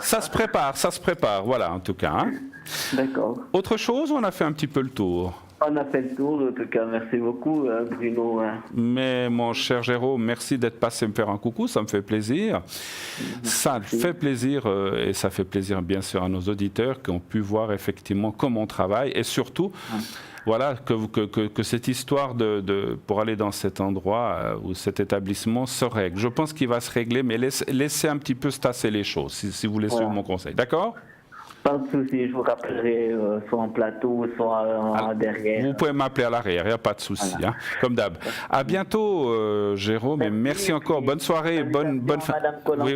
Ça se prépare, voilà, en tout cas. Hein. D'accord. Autre chose, on a fait un petit peu le tour. On a fait le tour, en tout cas. Merci beaucoup, Bruno. Mais mon cher Jérôme, merci d'être passé me faire un coucou, ça me fait plaisir. Ça fait plaisir et ça fait plaisir bien sûr à nos auditeurs qui ont pu voir effectivement comment on travaille et surtout, voilà, que cette histoire pour aller dans cet endroit ou cet établissement se règle. Je pense qu'il va se régler, mais laissez un petit peu se tasser les choses, si vous voulez suivre mon conseil. D'accord ? Pas de souci, je vous rappellerai soit en plateau, soit derrière. Vous pouvez m'appeler à l'arrière, il n'y a pas de souci, voilà. Hein, comme d'hab. À bientôt, Jérôme, et merci encore. Bonne soirée, bonne fin. Oui,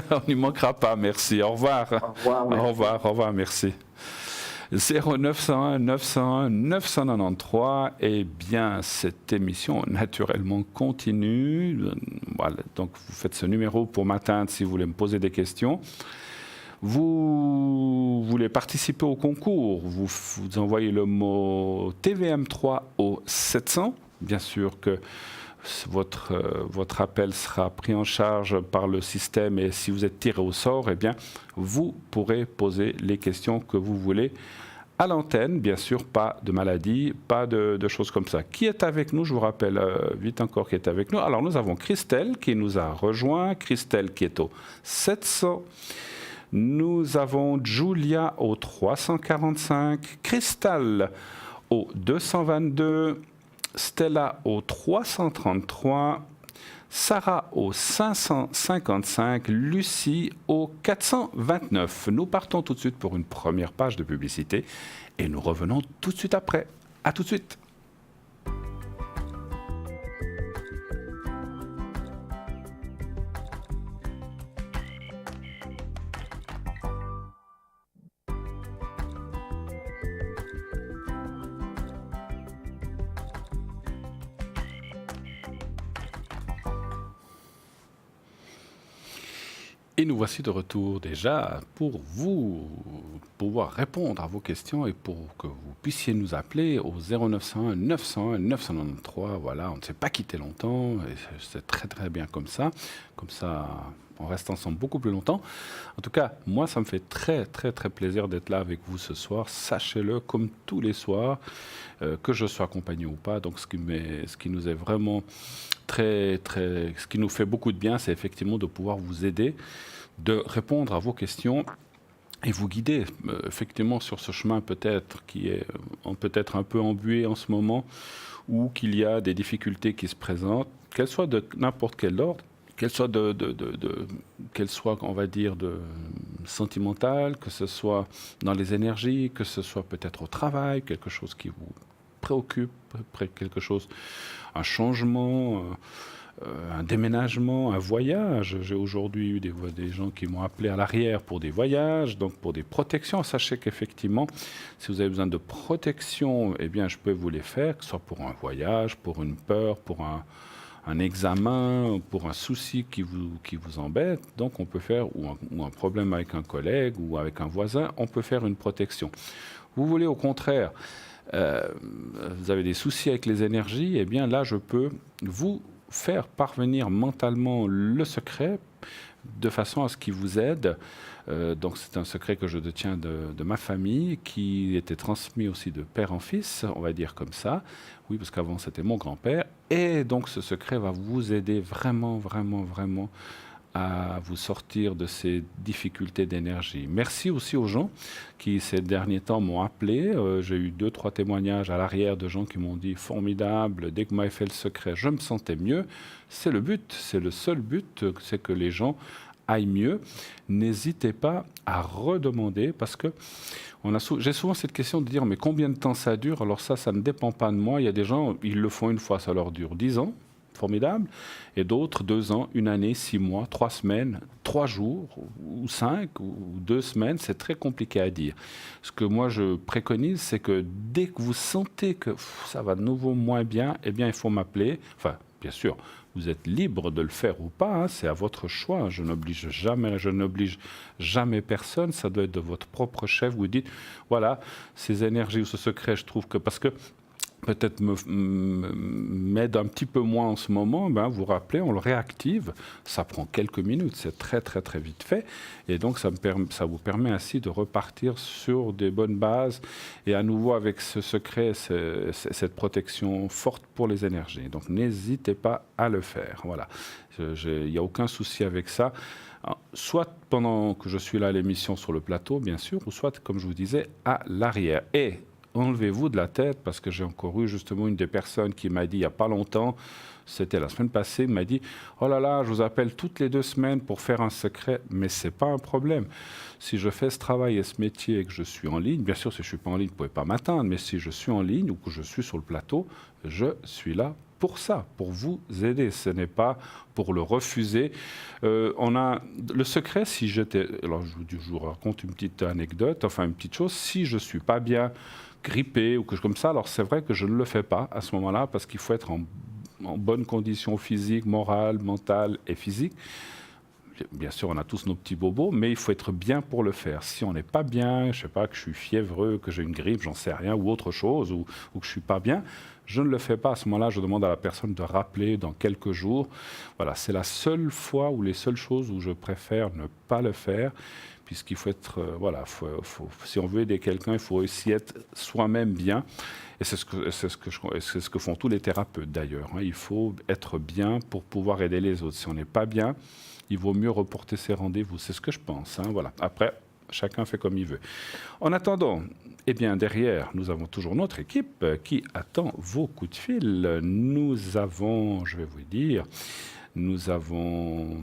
on n'y manquera pas, merci. Au revoir. Au revoir, merci. 0901 901 993, eh bien cette émission naturellement continue. Voilà, donc vous faites ce numéro pour m'atteindre si vous voulez me poser des questions. Vous voulez participer au concours, vous envoyez le mot TVM3 au 700. Bien sûr que votre appel sera pris en charge par le système et si vous êtes tiré au sort, eh bien, vous pourrez poser les questions que vous voulez à l'antenne. Bien sûr, pas de maladie, pas de choses comme ça. Qui est avec nous? Je vous rappelle vite encore qui est avec nous. Alors, nous avons Christelle qui nous a rejoint. Christelle qui est au 700. Nous avons Julia au 345, Cristal au 222, Stella au 333, Sarah au 555, Lucie au 429. Nous partons tout de suite pour une première page de publicité et nous revenons tout de suite après. À tout de suite. Et nous voici de retour déjà pour vous pouvoir répondre à vos questions et pour que vous puissiez nous appeler au 0901 901 993. Voilà, on ne s'est pas quitté longtemps et c'est très très bien comme ça. Comme ça, on reste ensemble beaucoup plus longtemps. En tout cas, moi, ça me fait très très très plaisir d'être là avec vous ce soir. Sachez-le, comme tous les soirs, que je sois accompagné ou pas. Donc, ce qui nous est vraiment ce qui nous fait beaucoup de bien, c'est effectivement de pouvoir vous aider, de répondre à vos questions et vous guider effectivement sur ce chemin peut-être qui est peut-être un peu embué en ce moment ou qu'il y a des difficultés qui se présentent, qu'elles soient de n'importe quel ordre, qu'elles soient qu'elles soient, on va dire, sentimentales, que ce soit dans les énergies, que ce soit peut-être au travail, quelque chose qui vous préoccupe, quelque chose, un changement, un déménagement, un voyage. J'ai aujourd'hui eu des gens qui m'ont appelé à l'arrière pour des voyages, donc pour des protections. Sachez qu'effectivement, si vous avez besoin de protection, eh bien, je peux vous les faire, que ce soit pour un voyage, pour une peur, pour un examen, pour un souci qui vous embête. Donc, on peut faire, ou un problème avec un collègue ou avec un voisin, on peut faire une protection. Vous voulez au contraire vous avez des soucis avec les énergies, eh bien là, je peux vous faire parvenir mentalement le secret de façon à ce qu'il vous aide. Donc c'est un secret que je détiens de ma famille, qui était transmis aussi de père en fils, on va dire comme ça. Oui, parce qu'avant c'était mon grand-père. Et donc ce secret va vous aider vraiment, vraiment, vraiment à vous sortir de ces difficultés d'énergie. Merci aussi aux gens qui, ces derniers temps, m'ont appelé. J'ai eu 2-3 témoignages à l'arrière de gens qui m'ont dit « Formidable, dès que vous m'avez fait le secret, je me sentais mieux ». C'est le but, c'est le seul but, c'est que les gens aille mieux. N'hésitez pas à redemander parce que j'ai souvent cette question de dire mais combien de temps ça dure? Alors ça ne dépend pas de moi. Il y a des gens, ils le font une fois, ça leur dure 10 ans, formidable. Et d'autres, 2 ans, 1 année, 6 mois, 3 semaines, 3 jours, ou 5, ou 2 semaines. C'est très compliqué à dire. Ce que moi je préconise, c'est que dès que vous sentez que ça va de nouveau moins bien, eh bien il faut m'appeler. Enfin, bien sûr, vous êtes libre de le faire ou pas, hein, c'est à votre choix. Je n'oblige jamais personne. Ça doit être de votre propre chef. Vous dites, voilà, ces énergies ou ce secret, je trouve que parce que peut-être m'aide un petit peu moins en ce moment, ben vous rappelez, on le réactive. Ça prend quelques minutes, c'est très très très vite fait. Et donc ça vous permet ainsi de repartir sur des bonnes bases et à nouveau avec ce secret, cette protection forte pour les énergies. Donc n'hésitez pas à le faire. Voilà, il n'y a aucun souci avec ça. Soit pendant que je suis là à l'émission sur le plateau, bien sûr, ou soit, comme je vous disais, à l'arrière. Et enlevez-vous de la tête, parce que j'ai encore eu justement une des personnes qui m'a dit il n'y a pas longtemps, c'était la semaine passée, m'a dit « Oh là là, je vous appelle toutes les 2 semaines pour faire un secret. » Mais ce n'est pas un problème. Si je fais ce travail et ce métier et que je suis en ligne, bien sûr, si je ne suis pas en ligne, vous ne pouvez pas m'atteindre, mais si je suis en ligne ou que je suis sur le plateau, je suis là pour ça, pour vous aider. Ce n'est pas pour le refuser. On a le secret, si j'étais... Alors, je vous raconte une petite anecdote, enfin une petite chose. Si je ne suis pas bien grippé ou quelque chose comme ça, alors c'est vrai que je ne le fais pas à ce moment-là parce qu'il faut être en bonne condition physique, morale, mentale et physique. Bien sûr, on a tous nos petits bobos, mais il faut être bien pour le faire. Si on n'est pas bien, je ne sais pas, que je suis fiévreux, que j'ai une grippe, j'en sais rien, ou autre chose, ou que je ne suis pas bien, je ne le fais pas. À ce moment-là, je demande à la personne de rappeler dans quelques jours. Voilà, c'est la seule fois ou les seules choses où je préfère ne pas le faire, puisqu'il faut être, si on veut aider quelqu'un, il faut aussi être soi-même bien. Et c'est ce que font tous les thérapeutes d'ailleurs. Hein. Il faut être bien pour pouvoir aider les autres. Si on n'est pas bien, il vaut mieux reporter ses rendez-vous. C'est ce que je pense. Hein. Voilà. Après, chacun fait comme il veut. En attendant, eh bien, derrière, nous avons toujours notre équipe qui attend vos coups de fil. Nous avons, je vais vous dire... Nous avons,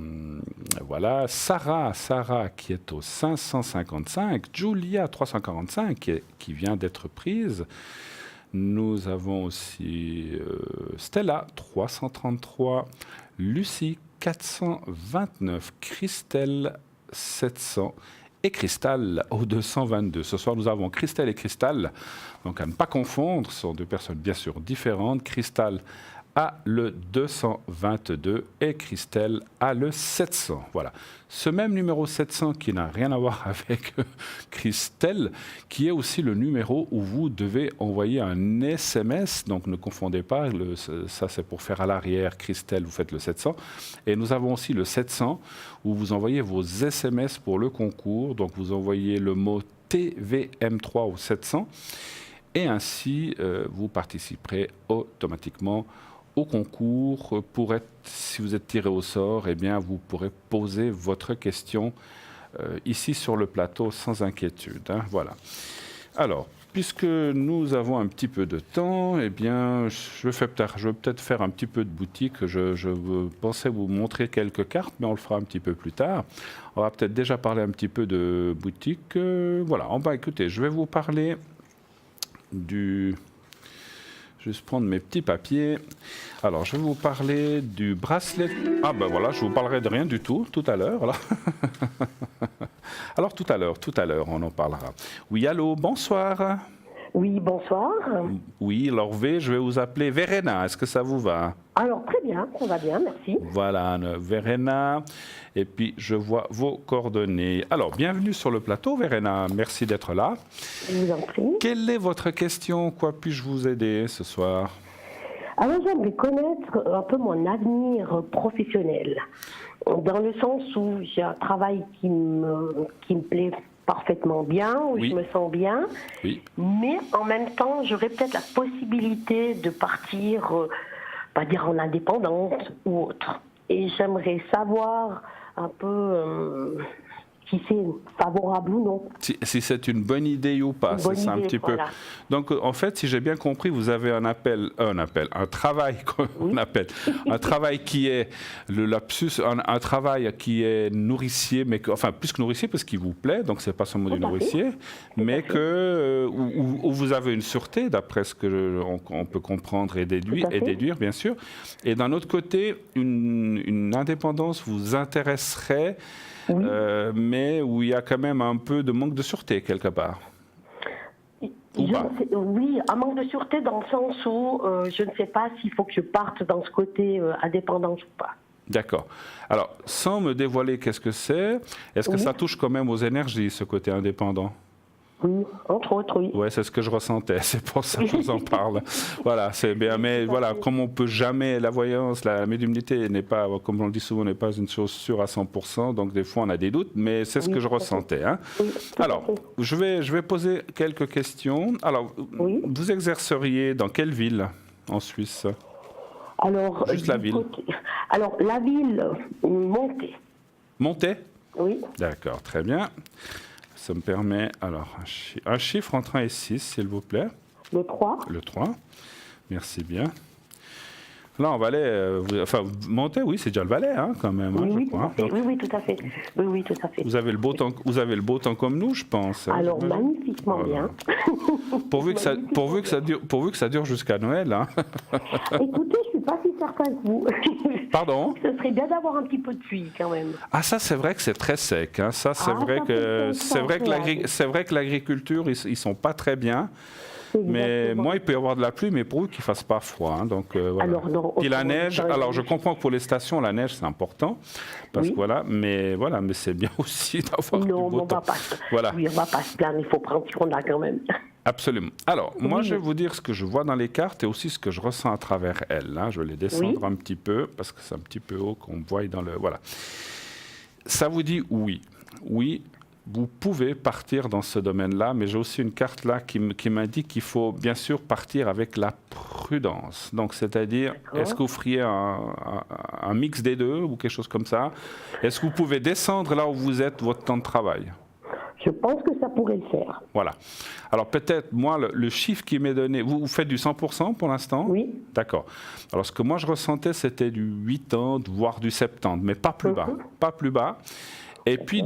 voilà, Sarah qui est au 555, Julia 345 qui vient d'être prise. Nous avons aussi Stella 333, Lucie 429, Christelle 700 et Cristal au 222. Ce soir, nous avons Christelle et Cristal, donc à ne pas confondre, ce sont 2 personnes bien sûr différentes. Cristal a le 222 et Christelle a le 700. Voilà. Ce même numéro 700 qui n'a rien à voir avec Christelle, qui est aussi le numéro où vous devez envoyer un SMS. Donc ne confondez pas, ça c'est pour faire à l'arrière Christelle, vous faites le 700. Et nous avons aussi le 700 où vous envoyez vos SMS pour le concours. Donc vous envoyez le mot TVM3 au 700 et ainsi vous participerez automatiquement au concours. Si vous êtes tiré au sort, eh bien, vous pourrez poser votre question ici sur le plateau sans inquiétude. Hein, voilà. Alors, puisque nous avons un petit peu de temps, eh bien, je vais peut-être faire un petit peu de boutique. Je pensais vous montrer quelques cartes, mais on le fera un petit peu plus tard. On va peut-être déjà parler un petit peu de boutique. Voilà. Écoutez, je vais vous parler du... Juste prendre mes petits papiers. Alors, je vais vous parler du bracelet. Ah ben voilà, je vous parlerai de rien du tout à l'heure. Alors tout à l'heure, on en parlera. Oui, allô, bonsoir. Oui, bonsoir. Oui, alors je vais vous appeler Verena. Est-ce que ça vous va? Alors, très bien, ça va bien, merci. Voilà, Verena. Et puis, je vois vos coordonnées. Alors, bienvenue sur le plateau, Verena. Merci d'être là. Je vous en prie. Quelle est votre question? Quoi puis-je vous aider ce soir? Alors, j'aimerais connaître un peu mon avenir professionnel. Dans le sens où j'ai un travail qui me plaît parfaitement bien, où Oui. je me sens bien, Oui. mais en même temps, j'aurais peut-être la possibilité de partir, pas dire en indépendante ou autre. Et j'aimerais savoir un peu si c'est favorable ou non. Si c'est une bonne idée ou pas, c'est ça un petit peu. Donc, en fait, si j'ai bien compris, vous avez un travail, on appelle, un travail qui est le lapsus, un travail qui est nourricier, mais enfin plus que nourricier parce qu'il vous plaît, donc c'est pas seulement du nourricier, mais où vous avez une sûreté, d'après ce que on peut comprendre et déduire, bien sûr. Et d'un autre côté, une indépendance vous intéresserait. Oui. Mais où il y a quand même un peu de manque de sûreté quelque part. Oui, un manque de sûreté dans le sens où je ne sais pas s'il faut que je parte dans ce côté indépendance ou pas. D'accord. Alors, sans me dévoiler qu'est-ce que c'est, est-ce que ça touche quand même aux énergies, ce côté indépendant? Oui, entre autres, oui. Oui, c'est ce que je ressentais, c'est pour ça que je vous en parle. Voilà, c'est bien, mais voilà, comme on peut jamais, la voyance, la médiumnité n'est pas, comme on le dit souvent, n'est pas une chose sûre à 100%, donc des fois on a des doutes, mais c'est ce que je ressentais. Hein. Oui, alors, je vais poser quelques questions. Alors, vous exerceriez dans quelle ville en Suisse? Alors, juste la ville. Alors, la ville, Monté. Monté? Oui. D'accord, très bien. Ça me permet, alors, un chiffre entre 1 et 6, s'il vous plaît. Le 3. Le 3. Merci bien. Là, en Valais, Monté, oui, c'est déjà le Valais, hein, quand même, oui, je crois. Donc, oui, tout à fait. Oui, tout à fait. Vous avez le beau temps comme nous, je pense. Alors, magnifiquement bien. Pourvu que ça dure jusqu'à Noël. Hein. Écoutez, je ne suis pas si certain que vous. Pardon? Ce serait bien d'avoir un petit peu de pluie, quand même. Ah, ça, c'est vrai que c'est très sec. Hein. Ça, c'est vrai que l'agriculture, ils ne sont pas très bien. Mais moi, il peut y avoir de la pluie, mais pour eux, qu'il ne fasse pas froid. Hein, donc, voilà. Alors, non, puis la neige, alors je comprends que pour les stations, la neige, c'est important. Parce que mais c'est bien aussi d'avoir du beau temps. On ne va pas se plaindre, il faut prendre ce qu'on a quand même. Absolument. Alors, moi, je vais vous dire ce que je vois dans les cartes et aussi ce que je ressens à travers elles. Hein. Je vais les descendre un petit peu, parce que c'est un petit peu haut qu'on voit dans le... Voilà. Ça vous dit oui. Oui. Vous pouvez partir dans ce domaine-là, mais j'ai aussi une carte là qui m'indique qu'il faut bien sûr partir avec la prudence. Donc, c'est-à-dire, est-ce que vous feriez un mix des deux ou quelque chose comme ça? Est-ce que vous pouvez descendre là où vous êtes votre temps de travail? Je pense que ça pourrait le faire. Voilà. Alors peut-être, moi, le chiffre qui m'est donné, vous faites du 100% pour l'instant? Oui. D'accord. Alors ce que moi je ressentais, c'était du 80, voire du 70, mais pas plus bas. Pas plus bas. Et puis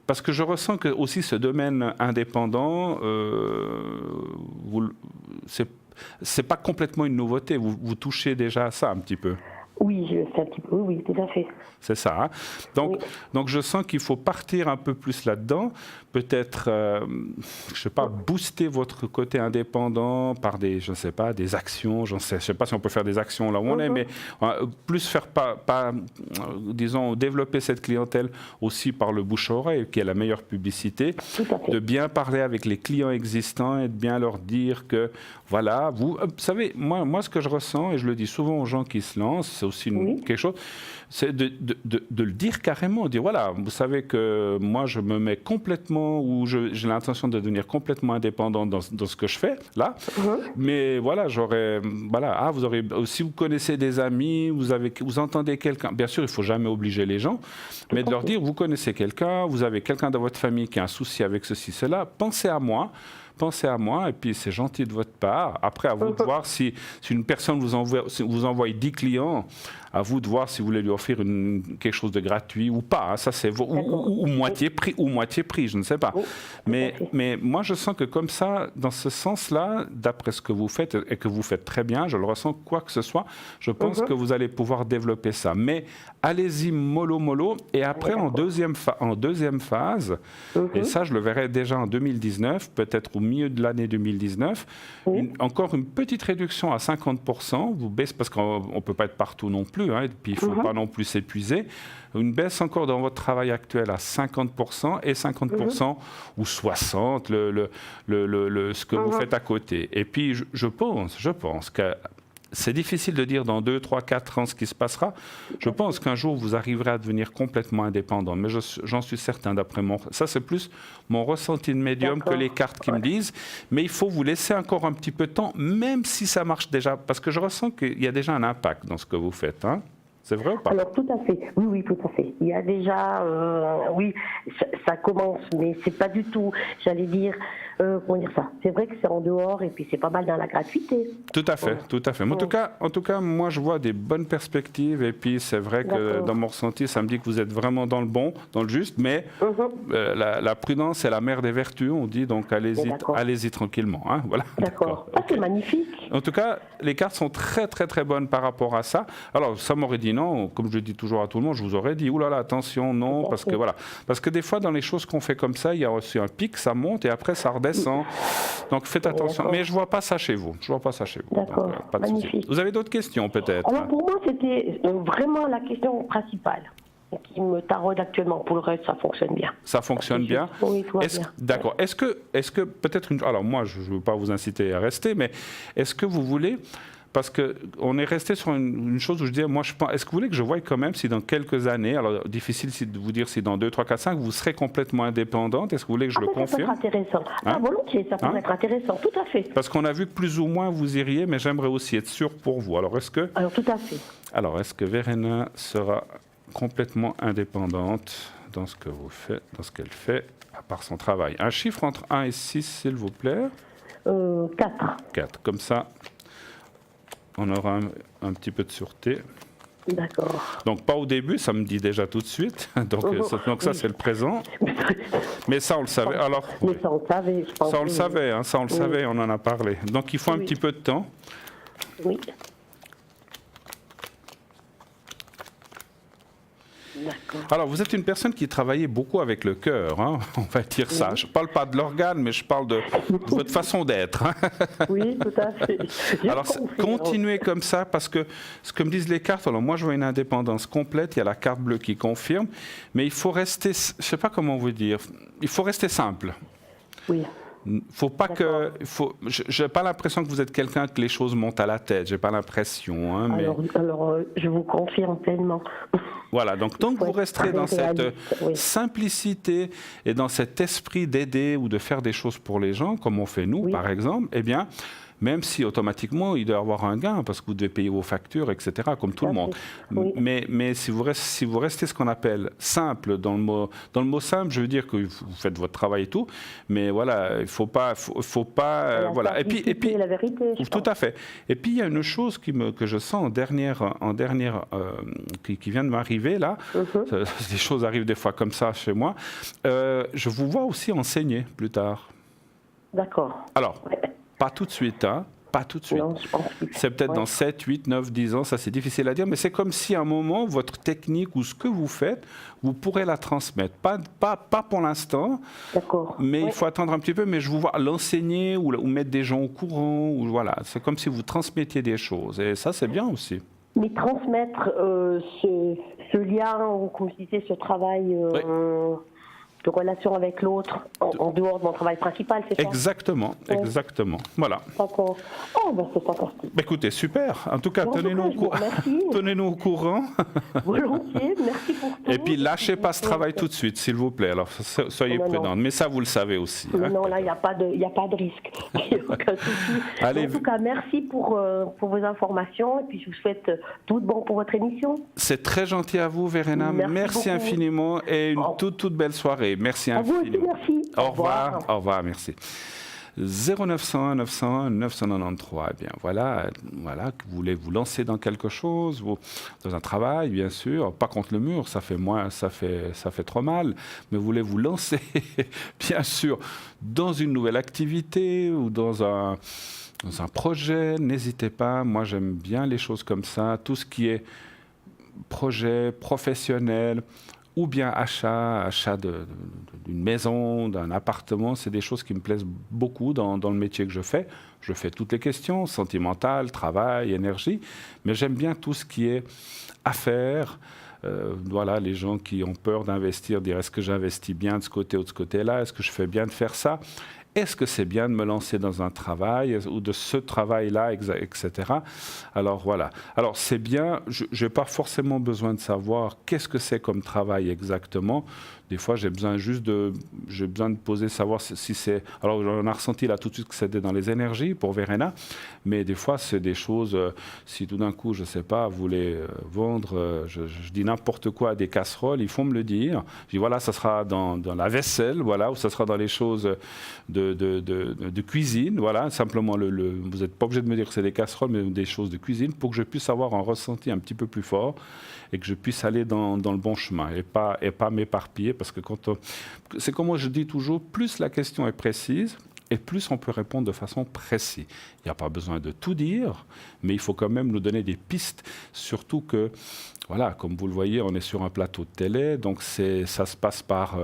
parce que je ressens que aussi ce domaine indépendant, c'est pas complètement une nouveauté. Vous touchez déjà à ça un petit peu. Oui, je fais un petit peu, oui, tout à fait. C'est ça. Hein? Donc, je sens qu'il faut partir un peu plus là-dedans. Peut-être, je sais pas, booster votre côté indépendant par des, je sais pas, des actions. Je sais pas si on peut faire des actions là où on est, mais plus faire disons, développer cette clientèle aussi par le bouche-oreille, qui est la meilleure publicité. De bien parler avec les clients existants et de bien leur dire que, voilà, vous savez, moi, ce que je ressens, et je le dis souvent aux gens qui se lancent, c'est aussi quelque chose, c'est de le dire carrément, dire voilà, vous savez que moi je me mets complètement, ou j'ai l'intention de devenir complètement indépendant dans ce que je fais là, mais voilà, vous aurez, si vous connaissez des amis, vous entendez quelqu'un, bien sûr il ne faut jamais obliger les gens, mais de leur dire vous connaissez quelqu'un, vous avez quelqu'un dans votre famille qui a un souci avec ceci, cela, pensez à moi, et puis c'est gentil de votre part. Après, à vous de voir si une personne vous envoie 10 clients, à vous de voir si vous voulez lui offrir quelque chose de gratuit ou pas. Hein. Ça, c'est ou moitié prix, je ne sais pas. Mais moi, je sens que comme ça, dans ce sens-là, d'après ce que vous faites, et que vous faites très bien, je le ressens, quoi que ce soit, je pense que vous allez pouvoir développer ça. Mais allez-y mollo, et après, en deuxième phase, et ça, je le verrai déjà en 2019, peut-être au milieu de l'année 2019. Encore une petite réduction à 50%. Vous baissez parce qu'on ne peut pas être partout non plus, hein, et puis il ne faut pas non plus s'épuiser. Une baisse encore dans votre travail actuel à 50% et 50% ou 60% ce que vous faites à côté. Et puis je pense que c'est difficile de dire dans 2, 3, 4 ans ce qui se passera. Je pense qu'un jour, vous arriverez à devenir complètement indépendant. Mais j'en suis certain d'après mon... Ça, c'est plus mon ressenti de médium que les cartes qui me disent. Mais il faut vous laisser encore un petit peu de temps, même si ça marche déjà. Parce que je ressens qu'il y a déjà un impact dans ce que vous faites. Hein. C'est vrai ou pas? Alors, tout à fait. Oui, tout à fait. Il y a déjà... oui, ça commence, mais c'est pas du tout... J'allais dire... comment dire ça? C'est vrai que c'est en dehors et puis c'est pas mal dans la gratuité. Tout à fait, tout à fait. Mais en tout cas, moi je vois des bonnes perspectives et puis c'est vrai que dans mon ressenti, ça me dit que vous êtes vraiment dans le bon, dans le juste, mais la prudence est la mère des vertus, on dit, donc allez-y tranquillement. Hein, voilà. D'accord. Ah, c'est magnifique. En tout cas, les cartes sont très très très bonnes par rapport à ça. Alors ça m'aurait dit non, comme je dis toujours à tout le monde, je vous aurais dit, oulala, attention, non, parce que voilà. Parce que des fois dans les choses qu'on fait comme ça, il y a aussi un pic, ça monte et après ça redescend. Donc faites attention. Mais je ne vois pas ça chez vous. D'accord, magnifique. Vous avez d'autres questions peut-être? Alors pour moi, c'était vraiment la question principale qui me taraude actuellement. Pour le reste, ça fonctionne bien. Ça fonctionne bien? Oui, tout va bien. D'accord. Est-ce que peut-être Alors moi, je ne veux pas vous inciter à rester, mais est-ce que vous voulez... Parce qu'on est resté sur une chose où je disais, moi, est-ce que vous voulez que je voie quand même si dans quelques années, alors difficile de vous dire si dans 2, 3, 4, 5, vous serez complètement indépendante? Est-ce que vous voulez que je le confirme? Ça peut être intéressant. Volontiers, ça peut être intéressant, tout à fait. Parce qu'on a vu que plus ou moins vous iriez, mais j'aimerais aussi être sûr pour vous. Alors, tout à fait. Alors, est-ce que Verena sera complètement indépendante dans ce que vous faites, dans ce qu'elle fait, à part son travail? Un chiffre entre 1 et 6, s'il vous plaît. 4. 4, comme ça. On aura un petit peu de sûreté. D'accord. Donc pas au début, ça me dit déjà tout de suite. Donc ça c'est le présent. Mais ça on le savait. Alors, mais ça on le savait. Ça on le savait, hein, ça on le savait, on en a parlé. Donc il faut un petit peu de temps. Oui. D'accord. Alors, vous êtes une personne qui travaillait beaucoup avec le cœur, hein, on va dire ça. Je ne parle pas de l'organe, mais je parle de votre façon d'être. Oui, tout à fait. Alors, continuez comme ça, parce que ce que me disent les cartes, alors moi je vois une indépendance complète, il y a la carte bleue qui confirme, mais il faut rester, je ne sais pas comment vous dire, il faut rester simple. Oui. Faut pas que, j'ai pas l'impression que vous êtes quelqu'un que les choses montent à la tête. J'ai pas l'impression. Hein, mais... alors, je vous confirme pleinement. Voilà. Donc tant que vous resterez dans cette simplicité et dans cet esprit d'aider ou de faire des choses pour les gens, comme on fait nous, par exemple, eh bien. Même si automatiquement il doit y avoir un gain parce que vous devez payer vos factures, etc., comme tout le monde. Oui. Mais si vous restez ce qu'on appelle simple, dans le mot simple, je veux dire que vous faites votre travail et tout, mais voilà, il faut pas voilà. Et puis la vérité. Tout à fait. Et puis il y a une chose que je sens en dernière qui vient de m'arriver là. Des choses arrivent des fois comme ça chez moi. Je vous vois aussi enseigner plus tard. D'accord. Alors. Pas tout de suite, hein. Pas tout de suite. C'est peut-être dans 7, 8, 9, 10 ans, ça c'est difficile à dire, mais c'est comme si à un moment, votre technique ou ce que vous faites, vous pourrez la transmettre. Pas pour l'instant, mais il faut attendre un petit peu, mais je vous vois l'enseigner ou mettre des gens au courant, ou voilà. C'est comme si vous transmettiez des choses, et ça c'est bien aussi. Mais transmettre ce lien, ou comme je disais, ce travail... de relation avec l'autre en dehors de mon travail principal, c'est ça? Exactement, exactement. Voilà. D'accord. Oh, ben c'est fantastique. Écoutez, super. En tout cas, tenez-nous au courant. Volontiers, merci pour tout. Et puis, lâchez pas ce travail tout de suite, s'il vous plaît. Alors, soyez prudente. Mais ça, vous le savez aussi. Hein? Non, là, il n'y a pas de risque. Il n'y a aucun souci. Allez, en tout cas, merci pour vos informations. Et puis, je vous souhaite tout de bon pour votre émission. C'est très gentil à vous, Verena. Merci infiniment et une toute belle soirée. Merci infiniment. À vous aussi, merci. Au revoir, merci. 0901 901 993. Eh bien, voilà, que vous voulez vous lancer dans quelque chose, dans un travail, bien sûr, pas contre le mur, ça fait trop mal, mais vous voulez vous lancer, bien sûr, dans une nouvelle activité ou dans un projet, n'hésitez pas. Moi, j'aime bien les choses comme ça, tout ce qui est projet professionnel ou bien achat d'une maison, d'un appartement. C'est des choses qui me plaisent beaucoup dans le métier que je fais. Je fais toutes les questions, sentimentales, travail, énergie, mais j'aime bien tout ce qui est affaires. Voilà, les gens qui ont peur d'investir, dire est-ce que j'investis bien de ce côté ou de ce côté-là, est-ce que je fais bien de faire ça, est-ce que c'est bien de me lancer dans un travail ou de ce travail-là, etc. Alors voilà. Alors c'est bien, je n'ai pas forcément besoin de savoir qu'est-ce que c'est comme travail exactement. Des fois, j'ai besoin de poser, savoir si c'est... Alors, on a ressenti là tout de suite que c'était dans les énergies pour Verena, mais des fois, c'est des choses... si tout d'un coup, je ne sais pas, vous voulez vendre, je dis n'importe quoi, des casseroles, il faut me le dire. Je dis, voilà, ça sera dans la vaisselle, voilà, ou ça sera dans les choses de cuisine, voilà. Simplement, vous n'êtes pas obligé de me dire que c'est des casseroles, mais des choses de cuisine, pour que je puisse avoir un ressenti un petit peu plus fort et que je puisse aller dans le bon chemin et pas m'éparpiller. Parce que c'est comme moi je dis toujours, plus la question est précise et plus on peut répondre de façon précise. Il n'y a pas besoin de tout dire, mais il faut quand même nous donner des pistes. Surtout que, voilà, comme vous le voyez, on est sur un plateau de télé, donc ça se passe par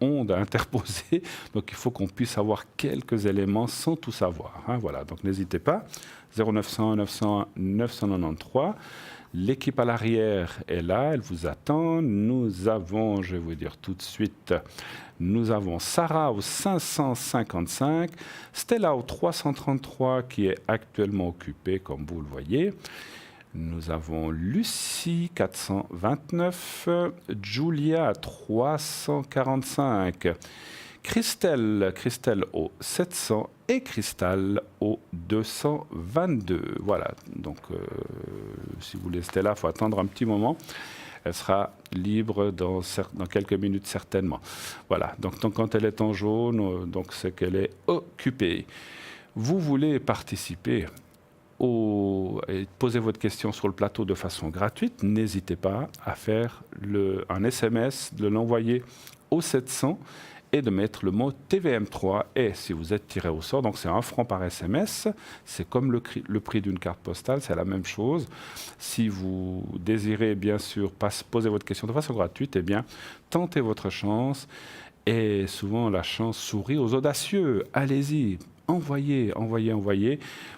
ondes interposées. Donc il faut qu'on puisse avoir quelques éléments sans tout savoir. Hein, voilà, donc n'hésitez pas. 0901 901 993. L'équipe à l'arrière est là, elle vous attend. Nous avons, je vais vous dire tout de suite, nous avons Sarah au 555, Stella au 333 qui est actuellement occupée, comme vous le voyez. Nous avons Lucie 429, Julia 345. Christelle au 700 et Cristal au 222. Voilà, donc si vous voulez Stella, il faut attendre un petit moment. Elle sera libre dans quelques minutes certainement. Voilà, donc quand elle est en jaune, donc c'est qu'elle est occupée. Vous voulez participer et poser votre question sur le plateau de façon gratuite, n'hésitez pas à faire un SMS, de l'envoyer au 700 et de mettre le mot TVM3. Et si vous êtes tiré au sort, donc c'est 1 franc par SMS, c'est comme le prix d'une carte postale, c'est la même chose. Si vous désirez bien sûr poser votre question de façon gratuite, eh bien tentez votre chance. Et souvent la chance sourit aux audacieux. Allez-y, envoyez.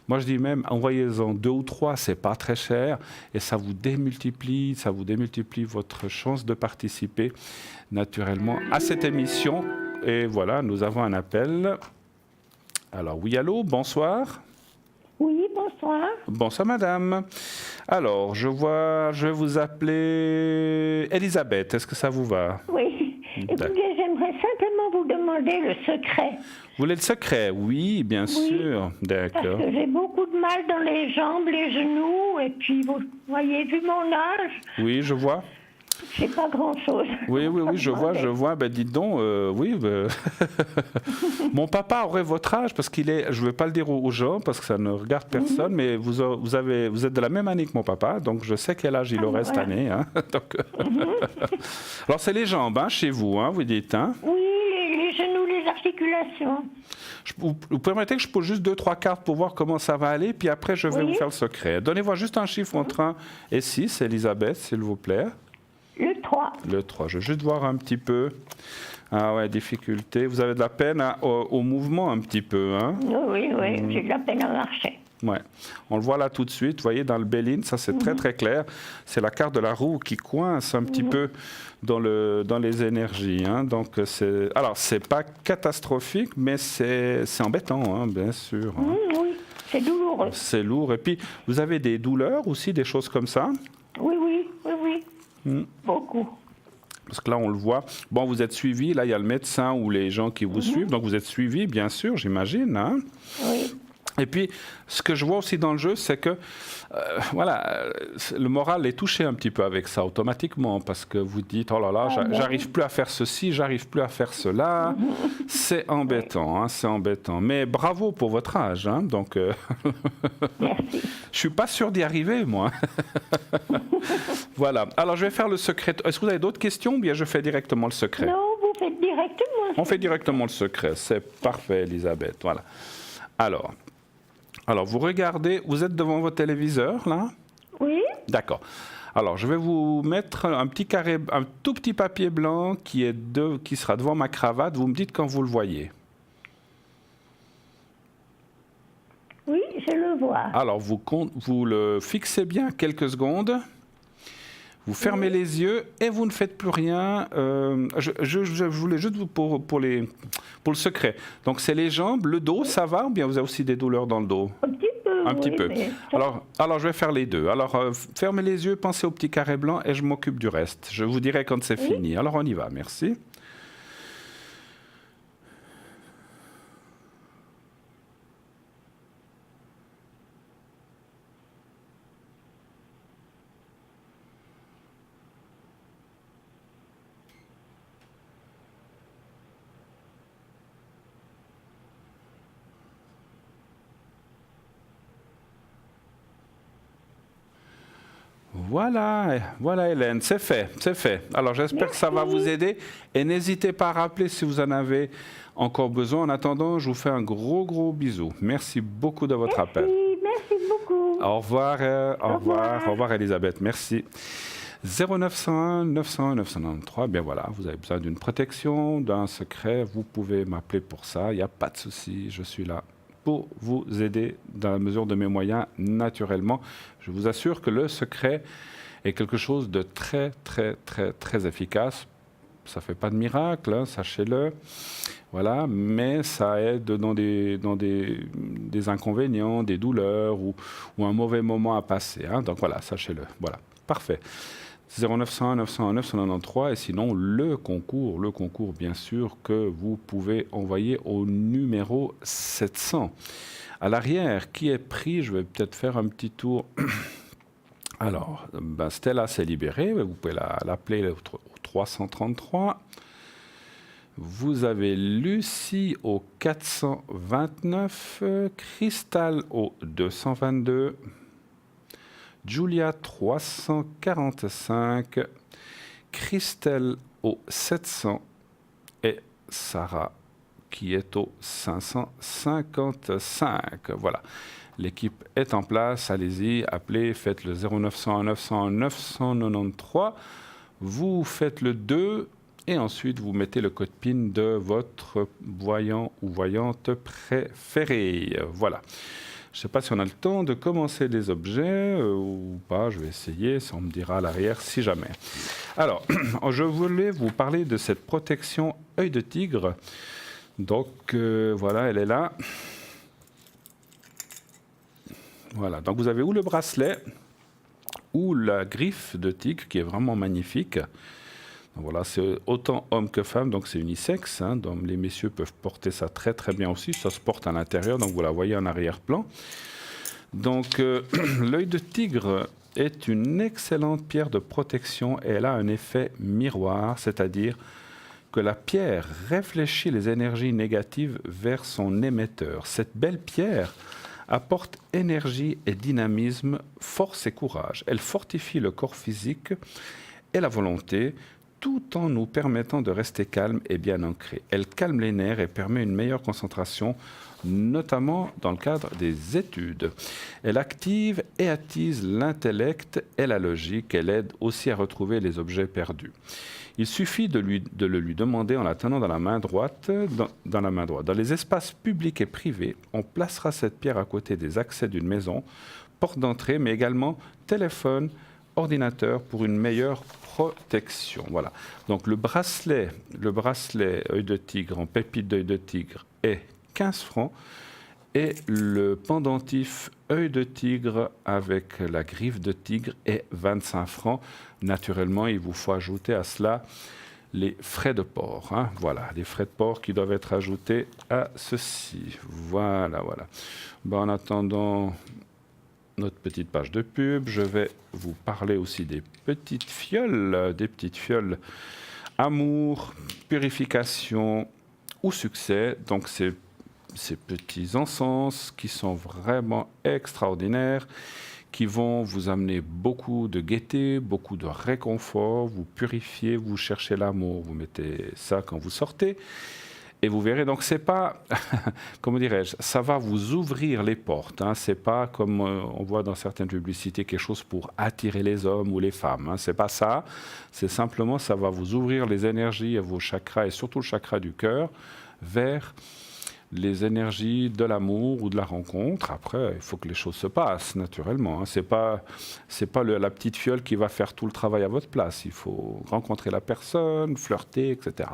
Moi je dis même, envoyez-en 2 ou 3, c'est pas très cher et ça vous démultiplie votre chance de participer naturellement à cette émission. Et voilà, nous avons un appel. Alors oui, allô, bonsoir. Oui, bonsoir. Bonsoir madame. Alors, je vais vous appeler Elisabeth, est-ce que ça vous va? Oui. Écoutez, j'aimerais simplement vous demander le secret. Vous voulez le secret? Oui, bien sûr. D'accord. Parce que j'ai beaucoup de mal dans les jambes, les genoux, et puis vous voyez, vu mon âge... Oui, je vois. C'est pas grand-chose. Oui, je vois. Ben, dites donc, oui. Mon papa aurait votre âge, parce qu'il est, je ne vais pas le dire aux gens, parce que ça ne regarde personne, mais vous êtes de la même année que mon papa, donc je sais quel âge il aurait cette année. Hein, donc, alors, c'est les jambes, hein, chez vous, hein, vous dites. Hein. Oui, les genoux, les articulations. Vous permettez que je pose juste 2-3 cartes pour voir comment ça va aller, puis après, je vais vous faire le secret. Donnez-moi juste un chiffre entre 1 et 6, Elisabeth, s'il vous plaît. Le 3. Le 3. Je vais juste voir un petit peu. Ah ouais, difficulté. Vous avez de la peine au mouvement un petit peu, hein? Oui, j'ai de la peine à marcher. Ouais. On le voit là tout de suite. Vous voyez, dans le Béline, ça c'est très très clair. C'est la carte de la roue qui coince un petit peu dans les énergies. Hein. Donc alors, c'est pas catastrophique, mais c'est embêtant, hein, bien sûr. Hein. Oui, c'est douloureux. C'est lourd. Et puis, vous avez des douleurs aussi, des choses comme ça? Oui. Beaucoup. Parce que là, on le voit. Bon, vous êtes suivi. Là, il y a le médecin ou les gens qui vous suivent. Donc, vous êtes suivi, bien sûr, j'imagine. Hein? Oui. Et puis, ce que je vois aussi dans le jeu, c'est que, voilà, le moral est touché un petit peu avec ça automatiquement, parce que vous dites, oh là là, j'arrive plus à faire ceci, j'arrive plus à faire cela. C'est embêtant, hein, c'est embêtant. Mais bravo pour votre âge, hein, donc... Merci. Je suis pas sûr d'y arriver, moi. Voilà. Alors, je vais faire le secret. Est-ce que vous avez d'autres questions ou bien je fais directement le secret? Non, vous faites directement. On fait directement le secret. C'est parfait, Elisabeth. Voilà. Alors, vous regardez, vous êtes devant votre téléviseur, là? Oui. D'accord. Alors, je vais vous mettre un petit carré, un tout petit papier blanc qui sera devant ma cravate. Vous me dites quand vous le voyez. Oui, je le vois. Alors, vous le fixez bien quelques secondes. Vous fermez les yeux et vous ne faites plus rien. Je voulais juste pour le secret. Donc, c'est les jambes, le dos, ça va ou bien vous avez aussi des douleurs dans le dos? Un petit peu. Un petit peu. Mais... Alors, je vais faire les deux. Alors, fermez les yeux, pensez au petit carré blanc et je m'occupe du reste. Je vous dirai quand c'est fini. Alors, on y va. Merci. Voilà Hélène, c'est fait. Alors j'espère que ça va vous aider et n'hésitez pas à rappeler si vous en avez encore besoin. En attendant, je vous fais un gros bisou. Merci beaucoup de votre appel. Merci beaucoup. Au revoir Elisabeth, merci. 0901 901 993, bien voilà, vous avez besoin d'une protection, d'un secret, vous pouvez m'appeler pour ça, il n'y a pas de souci, je suis là pour vous aider dans la mesure de mes moyens, naturellement. Je vous assure que le secret est quelque chose de très efficace. Ça ne fait pas de miracle, hein, sachez-le. Voilà, mais ça aide dans des inconvénients, des douleurs ou un mauvais moment à passer. Hein. Donc voilà, sachez-le. Voilà, parfait. 0901 901 993 et sinon le concours bien sûr que vous pouvez envoyer au numéro 700. À l'arrière, qui est pris? Je vais peut-être faire un petit tour. Alors, Stella s'est libérée, vous pouvez l'appeler au 333. Vous avez Lucie au 429, Cristal au 222, Julia 345, Christelle au 700 et Sarah qui est au 555. Voilà, l'équipe est en place, allez-y, appelez, faites le 0901 901 993, vous faites le 2 et ensuite vous mettez le code PIN de votre voyant ou voyante préféré. Voilà. Je ne sais pas si on a le temps de commencer les objets ou pas, je vais essayer, ça on me dira à l'arrière si jamais. Alors, je voulais vous parler de cette protection œil de tigre. Donc voilà, elle est là. Voilà, donc vous avez ou le bracelet ou la griffe de tigre qui est vraiment magnifique. Voilà, c'est autant homme que femme, donc c'est unisexe. Hein, donc les messieurs peuvent porter ça très bien aussi. Ça se porte à l'intérieur, donc vous la voyez en arrière-plan. Donc l'œil de tigre est une excellente pierre de protection et elle a un effet miroir, c'est-à-dire que la pierre réfléchit les énergies négatives vers son émetteur. Cette belle pierre apporte énergie et dynamisme, force et courage. Elle fortifie le corps physique et la volonté, tout en nous permettant de rester calme et bien ancré. Elle calme les nerfs et permet une meilleure concentration, notamment dans le cadre des études. Elle active et attise l'intellect et la logique. Elle aide aussi à retrouver les objets perdus. Il suffit de le lui demander en la tenant dans la main droite. Dans les espaces publics et privés, on placera cette pierre à côté des accès d'une maison, porte d'entrée, mais également téléphone, ordinateur pour une meilleure protection. Voilà. Donc le bracelet œil de tigre en pépite d'œil de tigre est 15 francs et le pendentif œil de tigre avec la griffe de tigre est 25 francs. Naturellement, il vous faut ajouter à cela les frais de port. Hein. Voilà, les frais de port qui doivent être ajoutés à ceci. Voilà. En attendant notre petite page de pub, je vais vous parler aussi des petites fioles amour, purification ou succès. Donc ces petits encens qui sont vraiment extraordinaires, qui vont vous amener beaucoup de gaieté, beaucoup de réconfort, vous purifiez, vous cherchez l'amour, vous mettez ça quand vous sortez. Et vous verrez, donc c'est pas, comment dirais-je, ça va vous ouvrir les portes. Hein, c'est pas comme on voit dans certaines publicités quelque chose pour attirer les hommes ou les femmes. Hein, c'est pas ça. C'est simplement, ça va vous ouvrir les énergies à vos chakras et surtout le chakra du cœur vers les énergies de l'amour ou de la rencontre. Après, il faut que les choses se passent naturellement. Hein. C'est pas la petite fiole qui va faire tout le travail à votre place. Il faut rencontrer la personne, flirter, etc.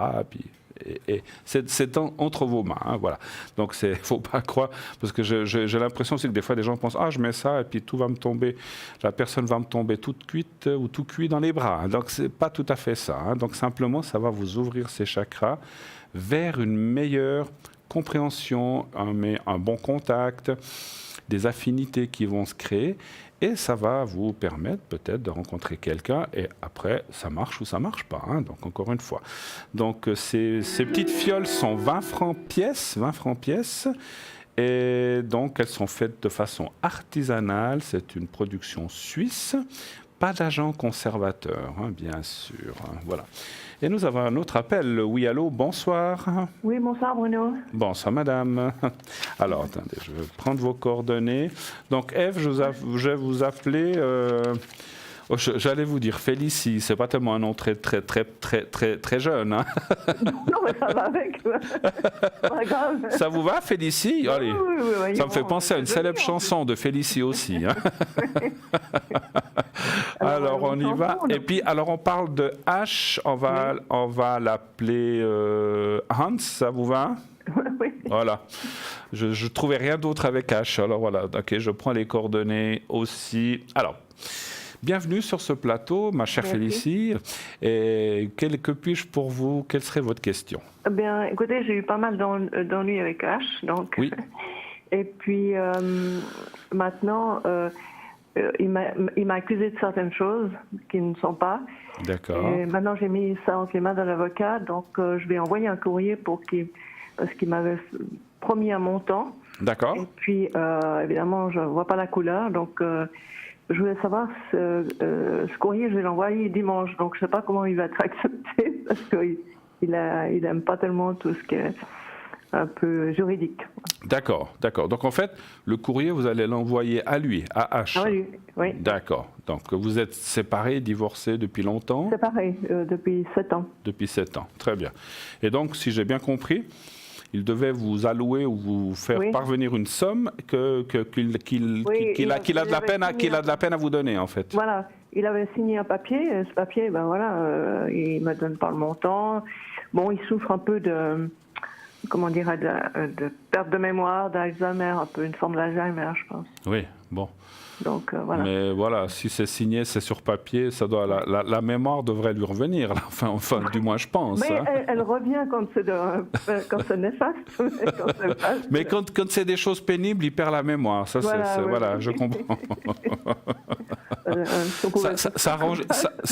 Et c'est entre vos mains. Hein, voilà. Donc, il ne faut pas croire, parce que j'ai l'impression aussi que des fois, des gens pensent « Ah, je mets ça et puis tout va me tomber, la personne va me tomber toute cuite ou tout cuit dans les bras. Hein. » Donc, ce n'est pas tout à fait ça. Hein. Donc, simplement, ça va vous ouvrir ces chakras vers une meilleure compréhension, un bon contact, des affinités qui vont se créer et ça va vous permettre peut-être de rencontrer quelqu'un et après ça marche ou ça marche pas, hein, donc encore une fois. Donc ces petites fioles sont 20 francs pièce et donc elles sont faites de façon artisanale, c'est une production suisse. Pas d'agent conservateur, hein, bien sûr. Hein, voilà. Et nous avons un autre appel. Oui, allô, bonsoir. Oui, bonsoir Bruno. Bonsoir madame. Alors, attendez, je vais prendre vos coordonnées. Donc, Ève, je vais vous appeler... j'allais vous dire Félicie, c'est pas tellement un nom très jeune. Hein. Non, mais ça va avec. Pas grave. Ça vous va, Félicie? Allez, oui, ça me fait penser à une célèbre chanson de Félicie aussi. Hein. Alors, on y va. Et puis, alors, on parle de H. On va l'appeler Hans, ça vous va? Oui. Voilà. Je ne trouvais rien d'autre avec H. Alors, voilà. OK, je prends les coordonnées aussi. Alors... Bienvenue sur ce plateau, ma chère Félicie. Et que puis-je pour vous? Quelle serait votre question? Eh bien, écoutez, j'ai eu pas mal d'ennuis avec H, donc. Oui. Et puis maintenant, il m'a accusé de certaines choses qui ne sont pas. D'accord. Et maintenant, j'ai mis ça entre les mains de l'avocat, donc je vais envoyer un courrier parce qu'il m'avait promis un montant. D'accord. Et puis, évidemment, je ne vois pas la couleur, donc. Je voulais savoir, ce courrier, je vais l'envoyer dimanche, donc je ne sais pas comment il va être accepté, parce qu'il n'aime pas tellement tout ce qui est un peu juridique. D'accord. Donc en fait, le courrier, vous allez l'envoyer à lui, à H. Ah oui. D'accord. Donc vous êtes séparés, divorcés depuis longtemps? Séparés, depuis 7 ans. Depuis 7 ans, très bien. Et donc, si j'ai bien compris, il devait vous allouer ou vous faire parvenir une somme qu'il a de la peine à vous donner, en fait. Voilà, il avait signé un papier, ce papier, il ne me donne pas le montant. Bon, il souffre un peu de perte de mémoire, d'Alzheimer, un peu une forme d'Alzheimer, je pense. Oui, bon. Donc, voilà. Mais voilà, si c'est signé, c'est sur papier, ça doit, la mémoire devrait lui revenir, là. Enfin, du moins je pense. Mais hein. elle revient quand c'est néfaste. Mais quand c'est des choses pénibles, il perd la mémoire. Ça, voilà, je comprends. Ça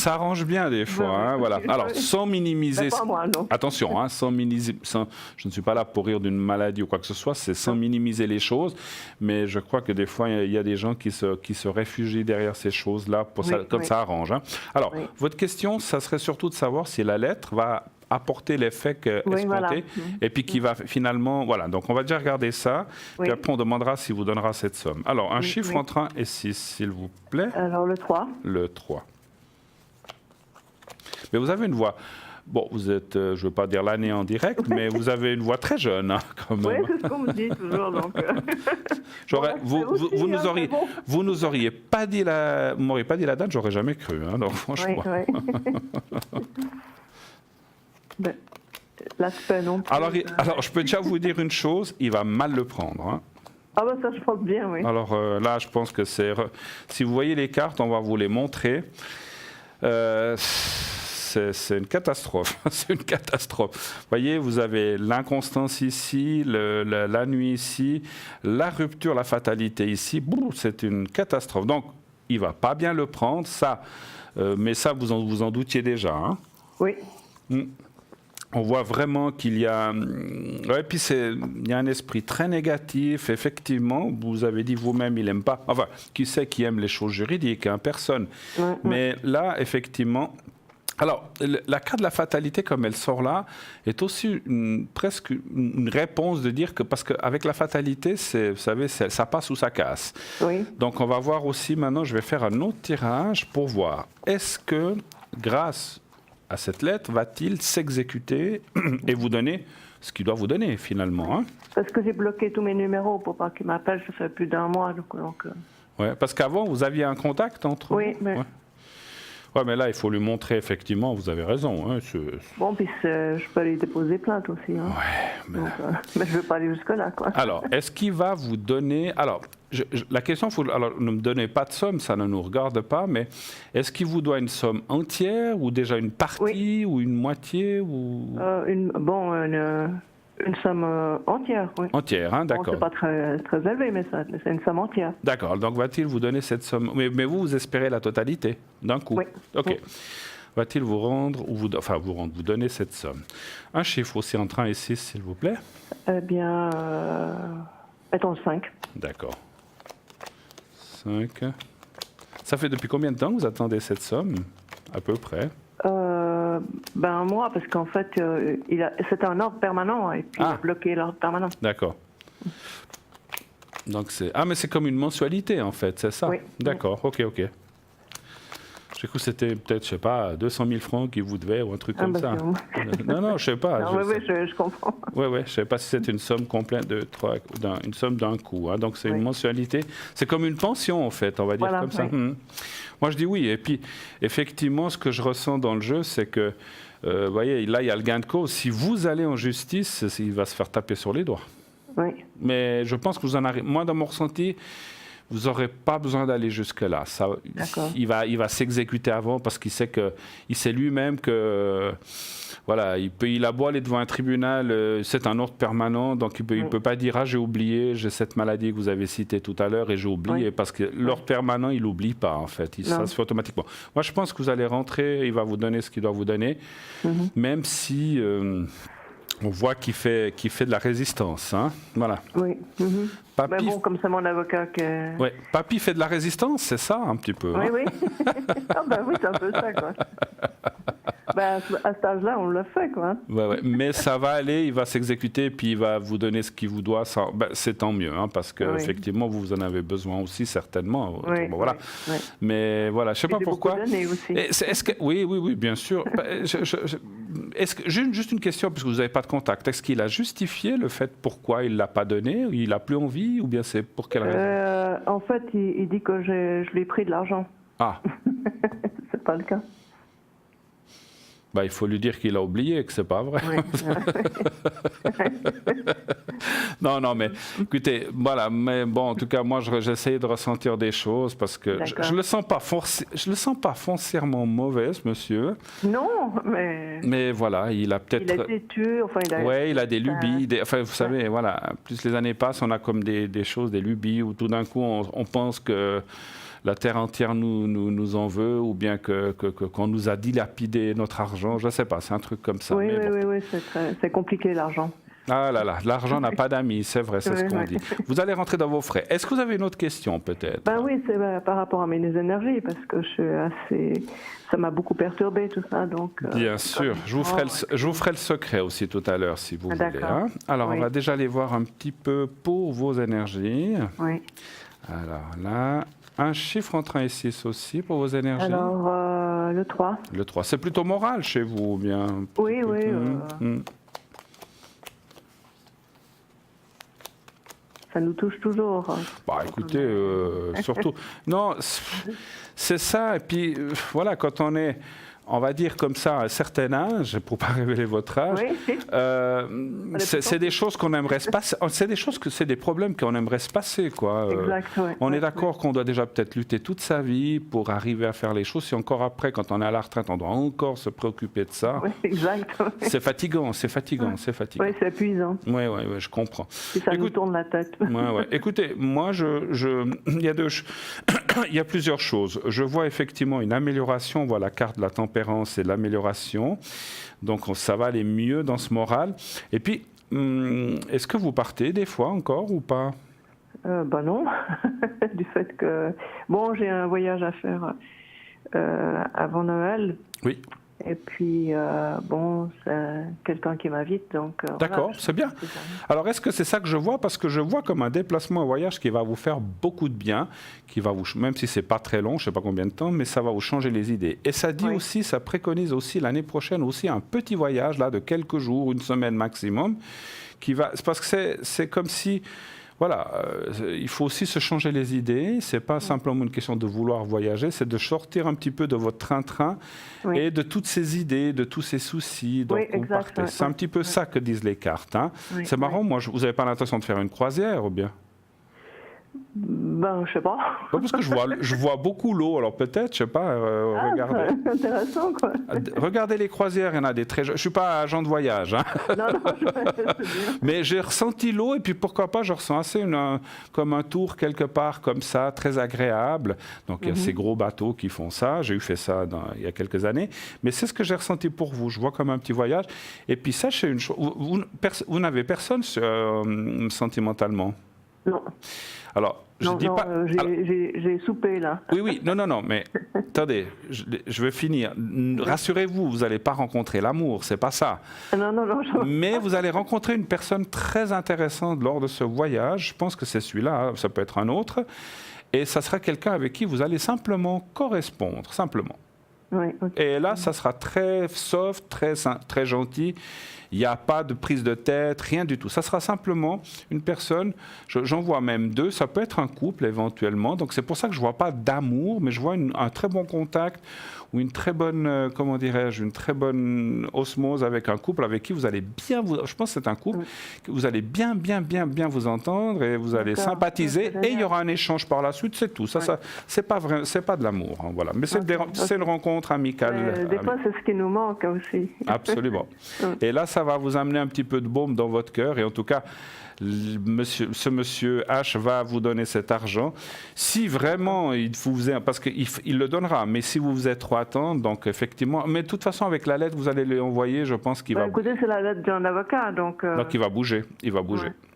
arrange bien des fois. Hein, voilà. Alors, sans minimiser... Pas moi, non. Attention, hein, je ne suis pas là pour rire d'une maladie ou quoi que ce soit, c'est sans minimiser les choses, mais je crois que des fois, il y a des gens qui se réfugient derrière ces choses-là, ça arrange. Hein. Alors, votre question, ça serait surtout de savoir si la lettre va apporter l'effet escompté, voilà. Et puis qui va finalement... Voilà, donc on va déjà regarder ça, puis après on demandera s'il vous donnera cette somme. Alors, un chiffre entre 1 et 6, s'il vous plaît. Alors, le 3. Le 3. Mais vous avez une voix... Bon, vous êtes, je ne veux pas dire l'année en direct, mais vous avez une voix très jeune, hein, quand même. Oui, c'est ce qu'on me dit toujours. Donc, vous nous auriez pas dit m'auriez pas dit la date, j'aurais jamais cru. Hein, donc franchement. Oui. L'aspect non plus. Alors, je peux déjà vous dire une chose, il va mal le prendre. Hein. Ah ben ça, je pense bien, oui. Alors là, je pense que c'est... Si vous voyez les cartes, on va vous les montrer. C'est une catastrophe. C'est une catastrophe. Vous voyez, vous avez l'inconstance ici, la nuit ici, la rupture, la fatalité ici. C'est une catastrophe. Donc, il ne va pas bien le prendre, ça. Mais ça, vous en doutiez déjà. Hein. Oui. On voit vraiment qu'il y a... Ouais, puis il y a un esprit très négatif, effectivement. Vous avez dit vous-même, il n'aime pas... Enfin, qui sait qui aime les choses juridiques, hein, personne. Mais là, effectivement... Alors, la carte de la fatalité, comme elle sort là, est aussi presque une réponse de dire que, parce qu'avec la fatalité, vous savez, ça passe ou ça casse. Oui. Donc, on va voir aussi maintenant, je vais faire un autre tirage pour voir, est-ce que, grâce à cette lettre, va-t-il s'exécuter et vous donner ce qu'il doit vous donner, finalement, hein? Parce que j'ai bloqué tous mes numéros pour pas qu'ils m'appellent, ça fait plus d'1 mois. Donc, Ouais, parce qu'avant, vous aviez un contact entre Oui, vous? mais... Ouais. Ouais, mais là, il faut lui montrer, effectivement, vous avez raison. Hein, Bon, puis je peux aller déposer plainte aussi. Hein. Ouais, mais... Donc, mais je ne veux pas aller jusque-là, quoi. Alors, est-ce qu'il va vous donner... Alors, la question, alors, ne me donnez pas de somme, ça ne nous regarde pas, mais est-ce qu'il vous doit une somme entière, ou déjà une partie, ou une moitié, ou... Une somme entière, oui. Entière, hein, d'accord. Bon, c'est pas très, très élevé, mais c'est une somme entière. D'accord, donc va-t-il vous donner cette somme? Mais vous espérez la totalité, d'un coup? Oui. Ok. Oui. Va-t-il vous rendre, ou vous donner cette somme? Un chiffre aussi entre 1 et 6, s'il vous plaît. Eh bien, mettons 5. D'accord. 5. Ça fait depuis combien de temps que vous attendez cette somme, à peu près? Un mois, parce qu'en fait, c'était un ordre permanent, et puis il a bloqué l'ordre permanent. D'accord. Donc mais c'est comme une mensualité, en fait, c'est ça? Oui. D'accord, ok. J'ai cru que c'était peut-être, je sais pas, 200 000 francs qu'il vous devait, ou un truc comme ça. Non, je sais pas. Je comprends. Oui, je sais pas si c'est une somme complète une somme d'un coup. Hein. Donc c'est une mensualité. C'est comme une pension, en fait, on va dire comme ça. Moi, je dis oui. Et puis, effectivement, ce que je ressens dans le jeu, c'est que, vous voyez, là, il y a le gain de cause. Si vous allez en justice, il va se faire taper sur les doigts. Oui. Mais je pense que vous en arrivez. Moi, dans mon ressenti, vous n'aurez pas besoin d'aller jusque-là. Il va s'exécuter avant parce qu'il sait lui-même que voilà, il a beau aller devant un tribunal, c'est un ordre permanent, donc il peut pas dire j'ai oublié, j'ai cette maladie que vous avez citée tout à l'heure et j'ai oublié, parce que l'ordre permanent, il n'oublie pas en fait, ça se fait automatiquement. Moi, je pense que vous allez rentrer, il va vous donner ce qu'il doit vous donner, même si... on voit qu'il fait de la résistance, hein. Voilà. Oui. Papy... Mais bon, comme c'est mon avocat que... Ouais. Papy fait de la résistance, c'est ça, un petit peu. Oui, hein. oui. Oui, c'est un peu ça, quoi. À cet âge-là, on le fait, quoi. Ouais. Mais ça va aller, il va s'exécuter, puis il va vous donner ce qu'il vous doit. C'est tant mieux, hein, parce que effectivement, vous en avez besoin aussi, certainement. Voilà. Oui. Mais voilà, je sais pas pourquoi. Aussi. Oui, bien sûr. J'ai juste une question, parce que vous n'avez pas de contact. Est-ce qu'il a justifié le fait pourquoi il l'a pas donné? Il n'a plus envie, ou bien c'est pour quelle raison? En fait, il dit que je lui ai pris de l'argent. Ah. C'est pas le cas. Il faut lui dire qu'il a oublié, que c'est pas vrai. Oui. Non, mais écoutez, voilà. Mais bon, en tout cas, moi, j'essaie de ressentir des choses parce que je le sens pas foncièrement mauvais, ce monsieur. Non, mais. Mais voilà, il a peut-être. Il a été tué. Enfin, il a des lubies. Vous savez, voilà. Plus les années passent, on a comme des choses, des lubies où tout d'un coup, on pense que la terre entière nous en veut, ou bien qu'on nous a dilapidé notre argent, je ne sais pas, c'est un truc comme ça. Oui, c'est compliqué l'argent. Ah là là, l'argent n'a pas d'amis, c'est vrai, c'est ce qu'on dit. Vous allez rentrer dans vos frais. Est-ce que vous avez une autre question, peut-être? Oui, c'est par rapport à mes énergies, parce que ça m'a beaucoup perturbé, tout ça. Donc, bien sûr, je vous ferai le secret aussi tout à l'heure, si vous voulez. Hein. Alors, on va déjà aller voir un petit peu pour vos énergies. Oui. Alors là... Un chiffre entre 1 et 6 aussi pour vos énergies? Alors, le 3. Le 3. C'est plutôt moral chez vous, ou bien? Oui. Ça nous touche toujours. Écoutez, surtout... Non, c'est ça. Et puis, voilà, quand on est... On va dire comme ça, à un certain âge, pour ne pas révéler votre âge, c'est des choses qu'on aimerait se passer. C'est des problèmes qu'on aimerait se passer, quoi. Exact, on est d'accord qu'on doit déjà peut-être lutter toute sa vie pour arriver à faire les choses. Si encore après, quand on est à la retraite, on doit encore se préoccuper de ça. Oui, exact. C'est fatigant. Oui, c'est épuisant. Oui, je comprends. Et ça nous tourne la tête. Écoutez, moi, il y a plusieurs choses. Je vois effectivement une amélioration. On voit la carte de la tempérance et l'amélioration. Donc, ça va aller mieux dans ce moral. Et puis, est-ce que vous partez des fois encore ou pas? Non. Du fait que... Bon, j'ai un voyage à faire avant Noël. Oui. Et puis, bon, c'est quelqu'un qui m'invite, donc... D'accord, voilà, c'est bien. Alors, est-ce que c'est ça que je vois? Parce que je vois comme un déplacement, un voyage qui va vous faire beaucoup de bien, qui va vous, même si c'est pas très long, je sais pas combien de temps, mais ça va vous changer les idées. Et ça dit aussi, ça préconise aussi l'année prochaine aussi un petit voyage, là, de quelques jours, une semaine maximum, qui va... C'est parce que c'est comme si... Voilà, il faut aussi se changer les idées. C'est pas simplement une question de vouloir voyager, c'est de sortir un petit peu de votre train-train et de toutes ces idées, de tous ces soucis. Donc c'est un petit peu ça que disent les cartes. Hein. C'est marrant, moi, vous n'avez pas l'intention de faire une croisière ou bien? Ben, je sais pas. Parce que je vois beaucoup l'eau, alors peut-être, je sais pas, regardez. C'est intéressant, quoi. Regardez les croisières, il y en a des très... Je suis pas agent de voyage, hein. Non, c'est bien. Mais j'ai ressenti l'eau, et puis pourquoi pas, je ressens assez comme un tour quelque part, comme ça, très agréable. Donc il y a ces gros bateaux qui font ça, j'ai eu fait ça il y a quelques années, mais c'est ce que j'ai ressenti pour vous, je vois comme un petit voyage. Et puis sachez une chose, vous n'avez personne sentimentalement? Non. Alors, j'ai soupé là. Oui, non, mais attendez, je vais finir. Rassurez-vous, vous n'allez pas rencontrer l'amour, c'est pas ça. Non. Mais vous allez rencontrer une personne très intéressante lors de ce voyage. Je pense que c'est celui-là, hein, ça peut être un autre. Et ça sera quelqu'un avec qui vous allez simplement correspondre, simplement. Oui, okay. Et là, ça sera très soft, très gentil. Il n'y a pas de prise de tête, rien du tout. Ça sera simplement une personne, j'en vois même deux, ça peut être un couple éventuellement. Donc c'est pour ça que je ne vois pas d'amour, mais je vois un très bon contact ou une très bonne, comment dirais-je, une très bonne osmose avec un couple avec qui vous allez bien je pense que c'est un couple que vous allez bien vous entendre et vous allez sympathiser et il y aura un échange par la suite, c'est tout. Ça c'est pas vrai, c'est pas de l'amour, hein, voilà. Mais c'est une rencontre amicale. Des fois, c'est ce qui nous manque aussi. Absolument. Et là, ça va vous amener un petit peu de baume dans votre cœur et en tout cas, ce monsieur H va vous donner cet argent. Si vraiment il vous est, parce qu'il le donnera, mais si vous êtes trop attendre, donc effectivement, mais de toute façon avec la lettre vous allez lui envoyer, je pense qu'il va. Écoutez, c'est la lettre d'un avocat, donc. Donc il va bouger,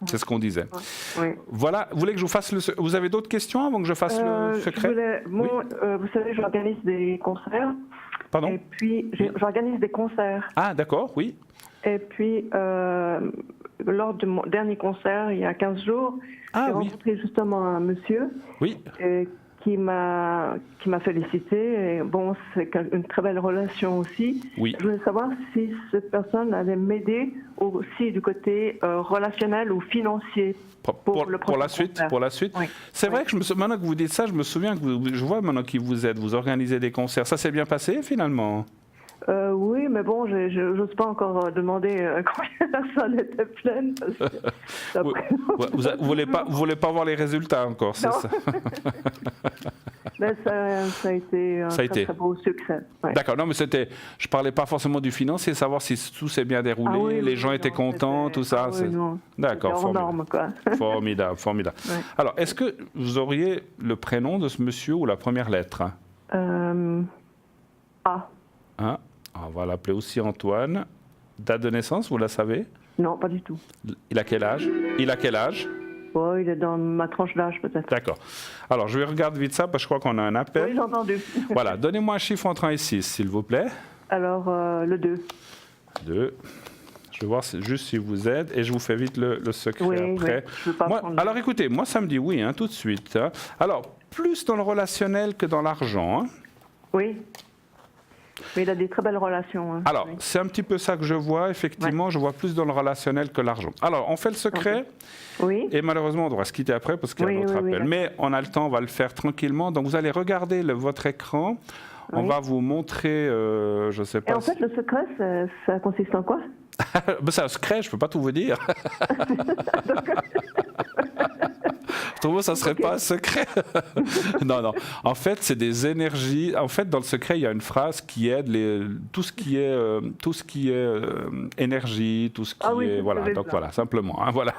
C'est ce qu'on disait. Voilà. Vous voulez que je vous fasse vous avez d'autres questions avant que je fasse le secret? Vous savez, j'organise des concerts. Pardon? Et puis j'organise des concerts. Ah d'accord, oui. Et puis, lors de mon dernier concert, il y a 15 jours, j'ai rencontré justement un monsieur qui m'a félicité. Et bon, c'est une très belle relation aussi. Oui. Je voulais savoir si cette personne allait m'aider aussi du côté relationnel ou financier. Pour la suite, Oui. C'est vrai que maintenant que vous dites ça, je me souviens je vois maintenant qui vous êtes. Vous organisez des concerts. Ça s'est bien passé finalement? Oui, mais bon, je n'ose pas encore demander combien la salle était pleine. Vous voulez pas voir les résultats encore, c'est ça? Mais ça a été un très beau succès. Ouais. D'accord, non, mais je parlais pas forcément du financier, savoir si tout s'est bien déroulé, les gens étaient contents, tout ça. D'accord, formidable. Formidable. Ouais. Alors, est-ce que vous auriez le prénom de ce monsieur ou la première lettre? A. Hein? On va l'appeler aussi Antoine. Date de naissance, vous la savez? Non, pas du tout. Il a quel âge? Oh, il est dans ma tranche d'âge peut-être. D'accord. Alors, je vais regarder vite ça parce que je crois qu'on a un appel. Oui, j'ai entendu. Voilà, donnez-moi un chiffre entre 1 et 6, s'il vous plaît. Alors, le 2. 2. Je vais voir juste si vous aide et je vous fais vite le secret après. Oui, je veux pas alors écoutez, moi ça me dit oui, hein, tout de suite. Hein. Alors, plus dans le relationnel que dans l'argent. Hein. Oui. Mais il a des très belles relations. Hein. Alors, c'est un petit peu ça que je vois, effectivement. Je vois plus dans le relationnel que l'argent. Alors, on fait le secret. Oui. Et malheureusement, on devra se quitter après parce qu'il y a d'autres appels. Mais on a le temps, on va le faire tranquillement. Donc, vous allez regarder votre écran. On va vous montrer, je ne sais pas. Et en fait, le secret, ça consiste en quoi? C'est un secret, je ne peux pas tout vous dire. Autrement, ça ne serait pas un secret. Non. En fait, c'est des énergies. En fait, dans le secret, il y a une phrase qui aide tout ce qui est énergie, tout ce qui est... Voilà, donc voilà, simplement. Hein, voilà.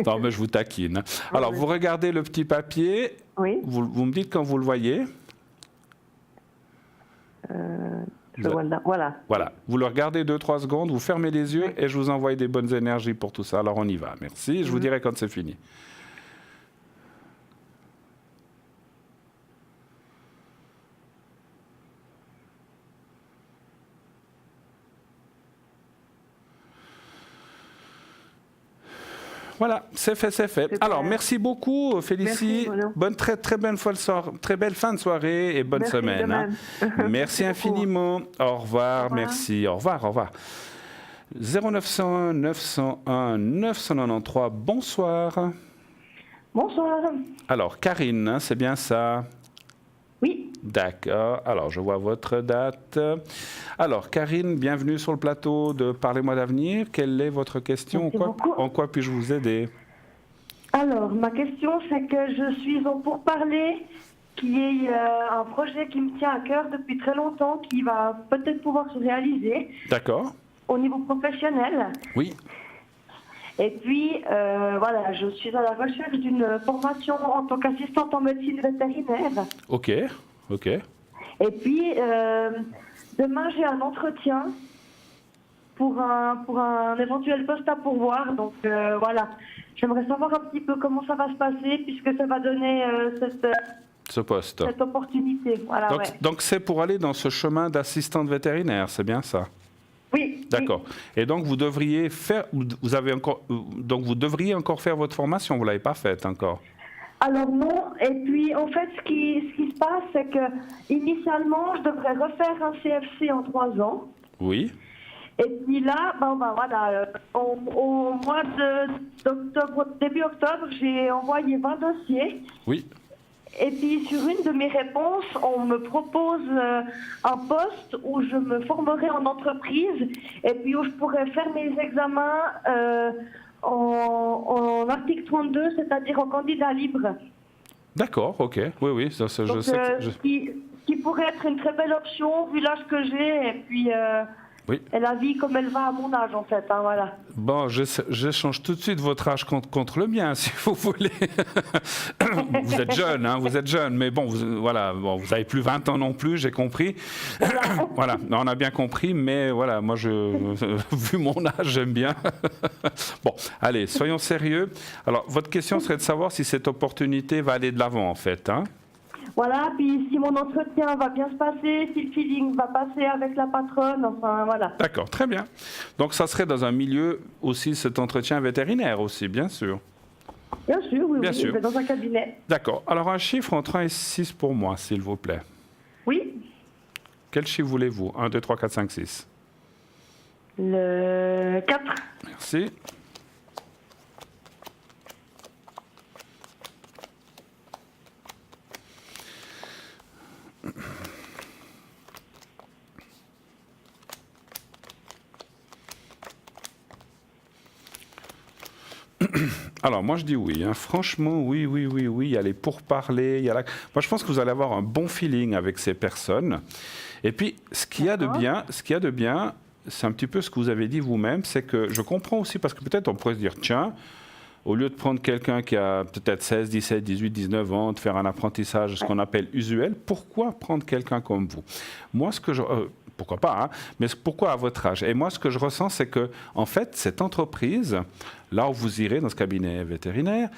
Non, mais je vous taquine. Alors, vous regardez le petit papier. Oui. Vous me dites quand vous le voyez. Voilà. Vous le regardez 2-3 secondes, vous fermez les yeux et je vous envoie des bonnes énergies pour tout ça. Alors, on y va. Merci. Je vous dirai quand c'est fini. voilà, c'est fait, c'est fait. Super. Alors, merci beaucoup, Félicie. Merci, très belle fin de soirée et bonne semaine. Hein. Merci infiniment. Au revoir, merci. Au revoir, au revoir. 0901 901 993, bonsoir. Bonsoir. Alors, Karine, hein, c'est bien ça? Oui. D'accord. Alors, je vois votre date. Alors, Karine, bienvenue sur le plateau de Parlez-moi d'avenir. Quelle est votre question? En quoi puis-je vous aider? Alors, ma question, c'est que je suis en pourparlers, qui est un projet qui me tient à cœur depuis très longtemps, qui va peut-être pouvoir se réaliser. D'accord. Au niveau professionnel. Oui. Et puis, voilà, je suis à la recherche d'une formation en tant qu'assistante en médecine vétérinaire. Ok, ok. Et puis, demain, j'ai un entretien pour un éventuel poste à pourvoir. Donc, voilà, j'aimerais savoir un petit peu comment ça va se passer, puisque ça va donner ce poste. Cette opportunité. Voilà, donc, c'est pour aller dans ce chemin d'assistante vétérinaire, c'est bien ça? Oui. D'accord. Oui. Et donc vous devriez faire, vous devriez encore faire votre formation. Vous l'avez pas faite encore. Alors non. Et puis en fait, ce qui se passe, c'est que initialement, je devrais refaire un CFC en 3 ans. Oui. Et puis là, voilà, au mois d'octobre, début octobre, j'ai envoyé 20 dossiers. Oui. Et puis, sur une de mes réponses, on me propose un poste où je me formerai en entreprise et puis où je pourrais faire mes examens en article 32, c'est-à-dire en candidat libre. D'accord, ok. Oui, oui. Ça, donc, je sais qui pourrait être une très belle option vu l'âge que j'ai et puis oui. et la vie comme elle va à mon âge en fait. Hein, voilà. Bon, j'échange tout de suite votre âge contre le mien, si vous voulez. Vous êtes jeune, hein, vous êtes jeune, mais bon, vous n'avez plus 20 ans non plus, j'ai compris. Voilà, on a bien compris, mais voilà, moi, vu mon âge, j'aime bien. Bon, allez, soyons sérieux. Alors, votre question serait de savoir si cette opportunité va aller de l'avant, en fait, hein? Voilà, puis si mon entretien va bien se passer, si le feeling va passer avec la patronne, enfin voilà. D'accord, très bien. Donc ça serait dans un milieu aussi, cet entretien vétérinaire aussi, bien sûr. Bien sûr, oui, bien sûr. Dans un cabinet. D'accord. Alors un chiffre entre 1 et 6 pour moi, s'il vous plaît. Oui. Quel chiffre voulez-vous? 1, 2, 3, 4, 5, 6. Le 4. Merci. Alors, moi, je dis oui. Hein. Franchement, oui. Il y a les pourparlers. Moi, je pense que vous allez avoir un bon feeling avec ces personnes. Et puis, ce qu'il y a de bien, c'est un petit peu ce que vous avez dit vous-même, c'est que je comprends aussi, parce que peut-être on pourrait se dire, tiens, au lieu de prendre quelqu'un qui a peut-être 16, 17, 18, 19 ans, de faire un apprentissage, ce qu'on appelle usuel, pourquoi prendre quelqu'un comme vous? Moi, pourquoi pas, hein, mais pourquoi à votre âge? Et moi, ce que je ressens, c'est que, en fait, cette entreprise, là où vous irez dans ce cabinet vétérinaire,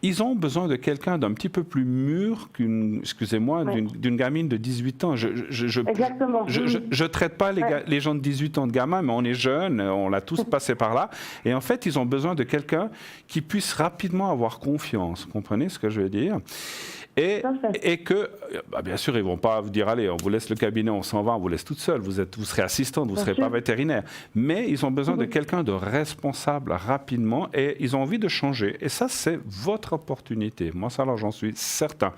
ils ont besoin de quelqu'un d'un petit peu plus mûr d'une gamine de 18 ans. Exactement. Je traite pas les gens de 18 ans de gamins, mais on est jeunes, on l'a tous passé par là. Et en fait, ils ont besoin de quelqu'un qui puisse rapidement avoir confiance. Vous comprenez ce que je veux dire? Et que, bien sûr, ils ne vont pas vous dire, allez, on vous laisse le cabinet, on s'en va, on vous laisse toute seule, vous serez assistante, vous ne serez pas vétérinaire. Mais ils ont besoin de quelqu'un de responsable rapidement et ils ont envie de changer. Et ça, c'est votre opportunité. Moi, ça, alors, j'en suis certain.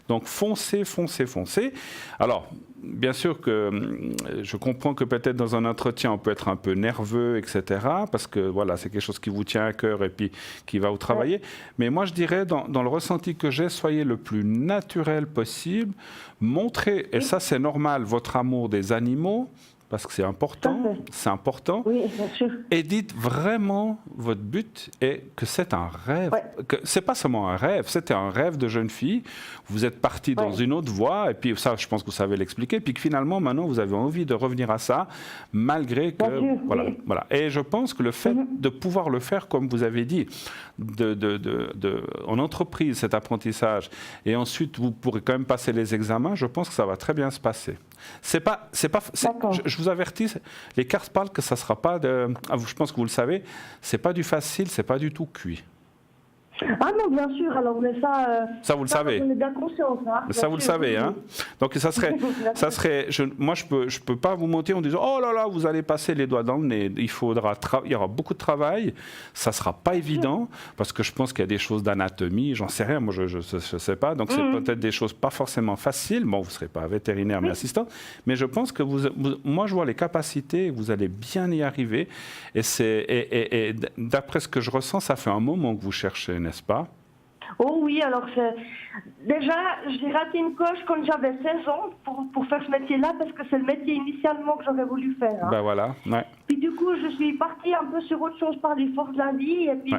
Donc, foncez. Alors, bien sûr que je comprends que peut-être dans un entretien, on peut être un peu nerveux, etc. Parce que, voilà, c'est quelque chose qui vous tient à cœur et puis qui va vous travailler. Ouais. Mais moi, je dirais, dans le ressenti que j'ai, soyez le plus naturel possible. Montrez, et ça, c'est normal, votre amour des animaux. Parce que c'est important. Oui, bien sûr. Et dites vraiment votre but est que c'est un rêve. Ouais. Que c'est pas seulement un rêve, c'était un rêve de jeune fille. Vous êtes parti dans une autre voie, et puis ça, je pense que vous savez l'expliquer. Puis que finalement, maintenant, vous avez envie de revenir à ça, malgré que voilà. Et je pense que le fait de pouvoir le faire, comme vous avez dit, en entreprise, cet apprentissage, et ensuite vous pourrez quand même passer les examens. Je pense que ça va très bien se passer. Je vous avertis, les cartes parlent que ça ne sera pas je pense que vous le savez, c'est pas du facile, c'est pas du tout cuit. Ah non, bien sûr, alors mais ça vous le savez. On est bien conscients, hein, ça vous le savez, hein. Donc ça serait, moi je peux pas vous mentir en disant oh là là, vous allez passer les doigts dans le nez. Il y aura beaucoup de travail, ça sera pas évident parce que je pense qu'il y a des choses d'anatomie, j'en sais rien, moi je sais pas. Donc c'est peut-être des choses pas forcément faciles. Bon, vous serez pas vétérinaire mais assistant, mais je pense que moi je vois les capacités, vous allez bien y arriver. Et d'après ce que je ressens, ça fait un moment que vous cherchez, n'est-ce pas? Oh oui, alors déjà, j'ai raté une coche quand j'avais 16 ans pour faire ce métier-là, parce que c'est le métier initialement que j'aurais voulu faire. Hein. Ben voilà, ouais. Puis du coup, je suis partie un peu sur autre chose par les forces de la vie, et puis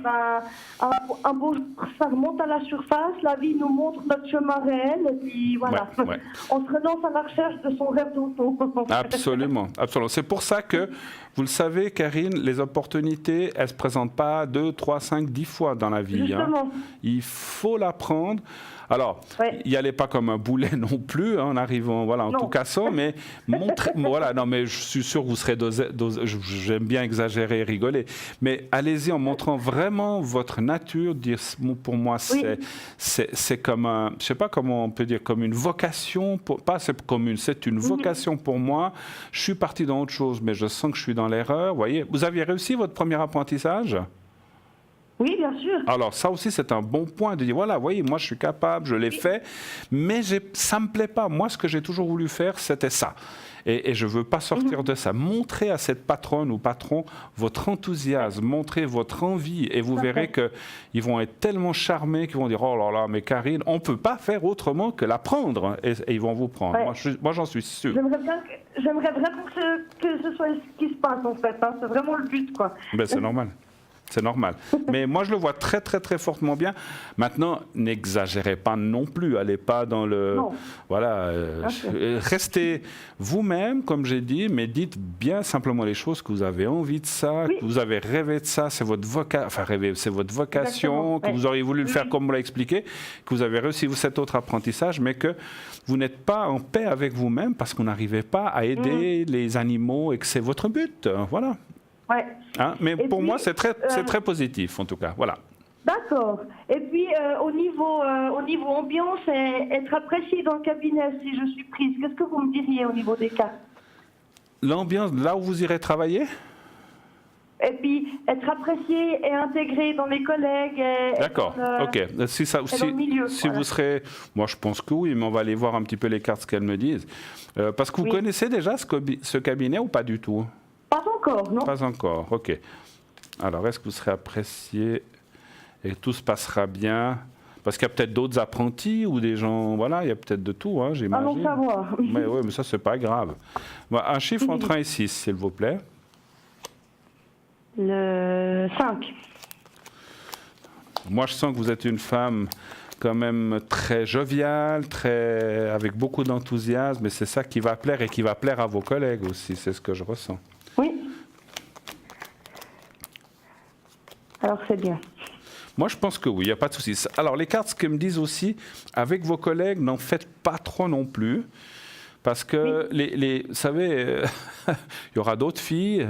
un beau jour, ça remonte à la surface, la vie nous montre notre chemin réel, et puis voilà, on se relance à la recherche de son rêve d'auto. Absolument, absolument. C'est pour ça que, vous le savez, Karine, les opportunités, elles ne se présentent pas 2, 3, 5, 10 fois dans la vie. Justement. Hein. Il faut l'apprendre. Alors, n'y allez pas comme un boulet non plus, hein, en arrivant, voilà, en tout cassant, mais montrez, voilà, non, mais je suis sûr que vous serez j'aime bien exagérer et rigoler, mais allez-y en montrant vraiment votre nature, dire, pour moi, c'est comme un, je sais pas comment on peut dire, comme une vocation, c'est une vocation pour moi. Je suis parti dans autre chose, mais je sens que je suis dans l'erreur, voyez. Vous aviez réussi votre premier apprentissage ? Oui, bien sûr. Alors ça aussi, c'est un bon point de dire, voilà, voyez, moi je suis capable, je l'ai fait, mais ça ne me plaît pas. Moi, ce que j'ai toujours voulu faire, c'était ça. Et je ne veux pas sortir de ça. Montrez à cette patronne ou patron votre enthousiasme, montrez votre envie, et vous verrez qu'ils vont être tellement charmés qu'ils vont dire, oh là là, mais Karine, on ne peut pas faire autrement que la prendre, et ils vont vous prendre. Ouais. Moi, j'en suis sûr. J'aimerais vraiment que ce soit ce qui se passe, en fait. Hein. C'est vraiment le but, quoi. Ben, c'est normal. C'est normal. Mais moi, je le vois très, très, très fortement bien. Maintenant, n'exagérez pas non plus. Allez pas dans le... Non. Voilà. Restez vous-même, comme j'ai dit, mais dites bien simplement les choses, que vous avez envie de ça, que vous avez rêvé de ça, c'est votre c'est votre vocation, exactement. Que vous auriez voulu le faire comme on l'a expliqué, que vous avez réussi cet autre apprentissage, mais que vous n'êtes pas en paix avec vous-même parce qu'on n'arrivait pas à aider les animaux et que c'est votre but. Voilà. Ouais. Hein, mais et pour moi, c'est très positif, en tout cas. Voilà. D'accord. Et puis, au niveau ambiance, être apprécié dans le cabinet, si je suis prise, qu'est-ce que vous me diriez au niveau des cas? L'ambiance, là où vous irez travailler? Et puis, être apprécié et intégré dans les collègues. D'accord, ok. Si vous serez... Moi, je pense que oui, mais on va aller voir un petit peu les cartes, ce qu'elles me disent. Parce que vous connaissez déjà ce cabinet ou pas du tout? Pas encore, non. Pas encore, ok. Alors, est-ce que vous serez apprécié et tout se passera bien? Parce qu'il y a peut-être d'autres apprentis ou des gens... Voilà, il y a peut-être de tout, hein, j'imagine. Allons savoir. Mais oui, mais ça, c'est pas grave. Bon, un chiffre entre 1 et 6, s'il vous plaît. Le 5. Moi, je sens que vous êtes une femme quand même très joviale, avec beaucoup d'enthousiasme, et c'est ça qui va plaire et qui va plaire à vos collègues aussi, c'est ce que je ressens. Oui. Alors c'est bien. Moi, je pense que oui, il n'y a pas de souci. Alors, les cartes, ce qu'elles me disent aussi, avec vos collègues, n'en faites pas trop non plus. Parce que, vous savez, il y aura d'autres filles,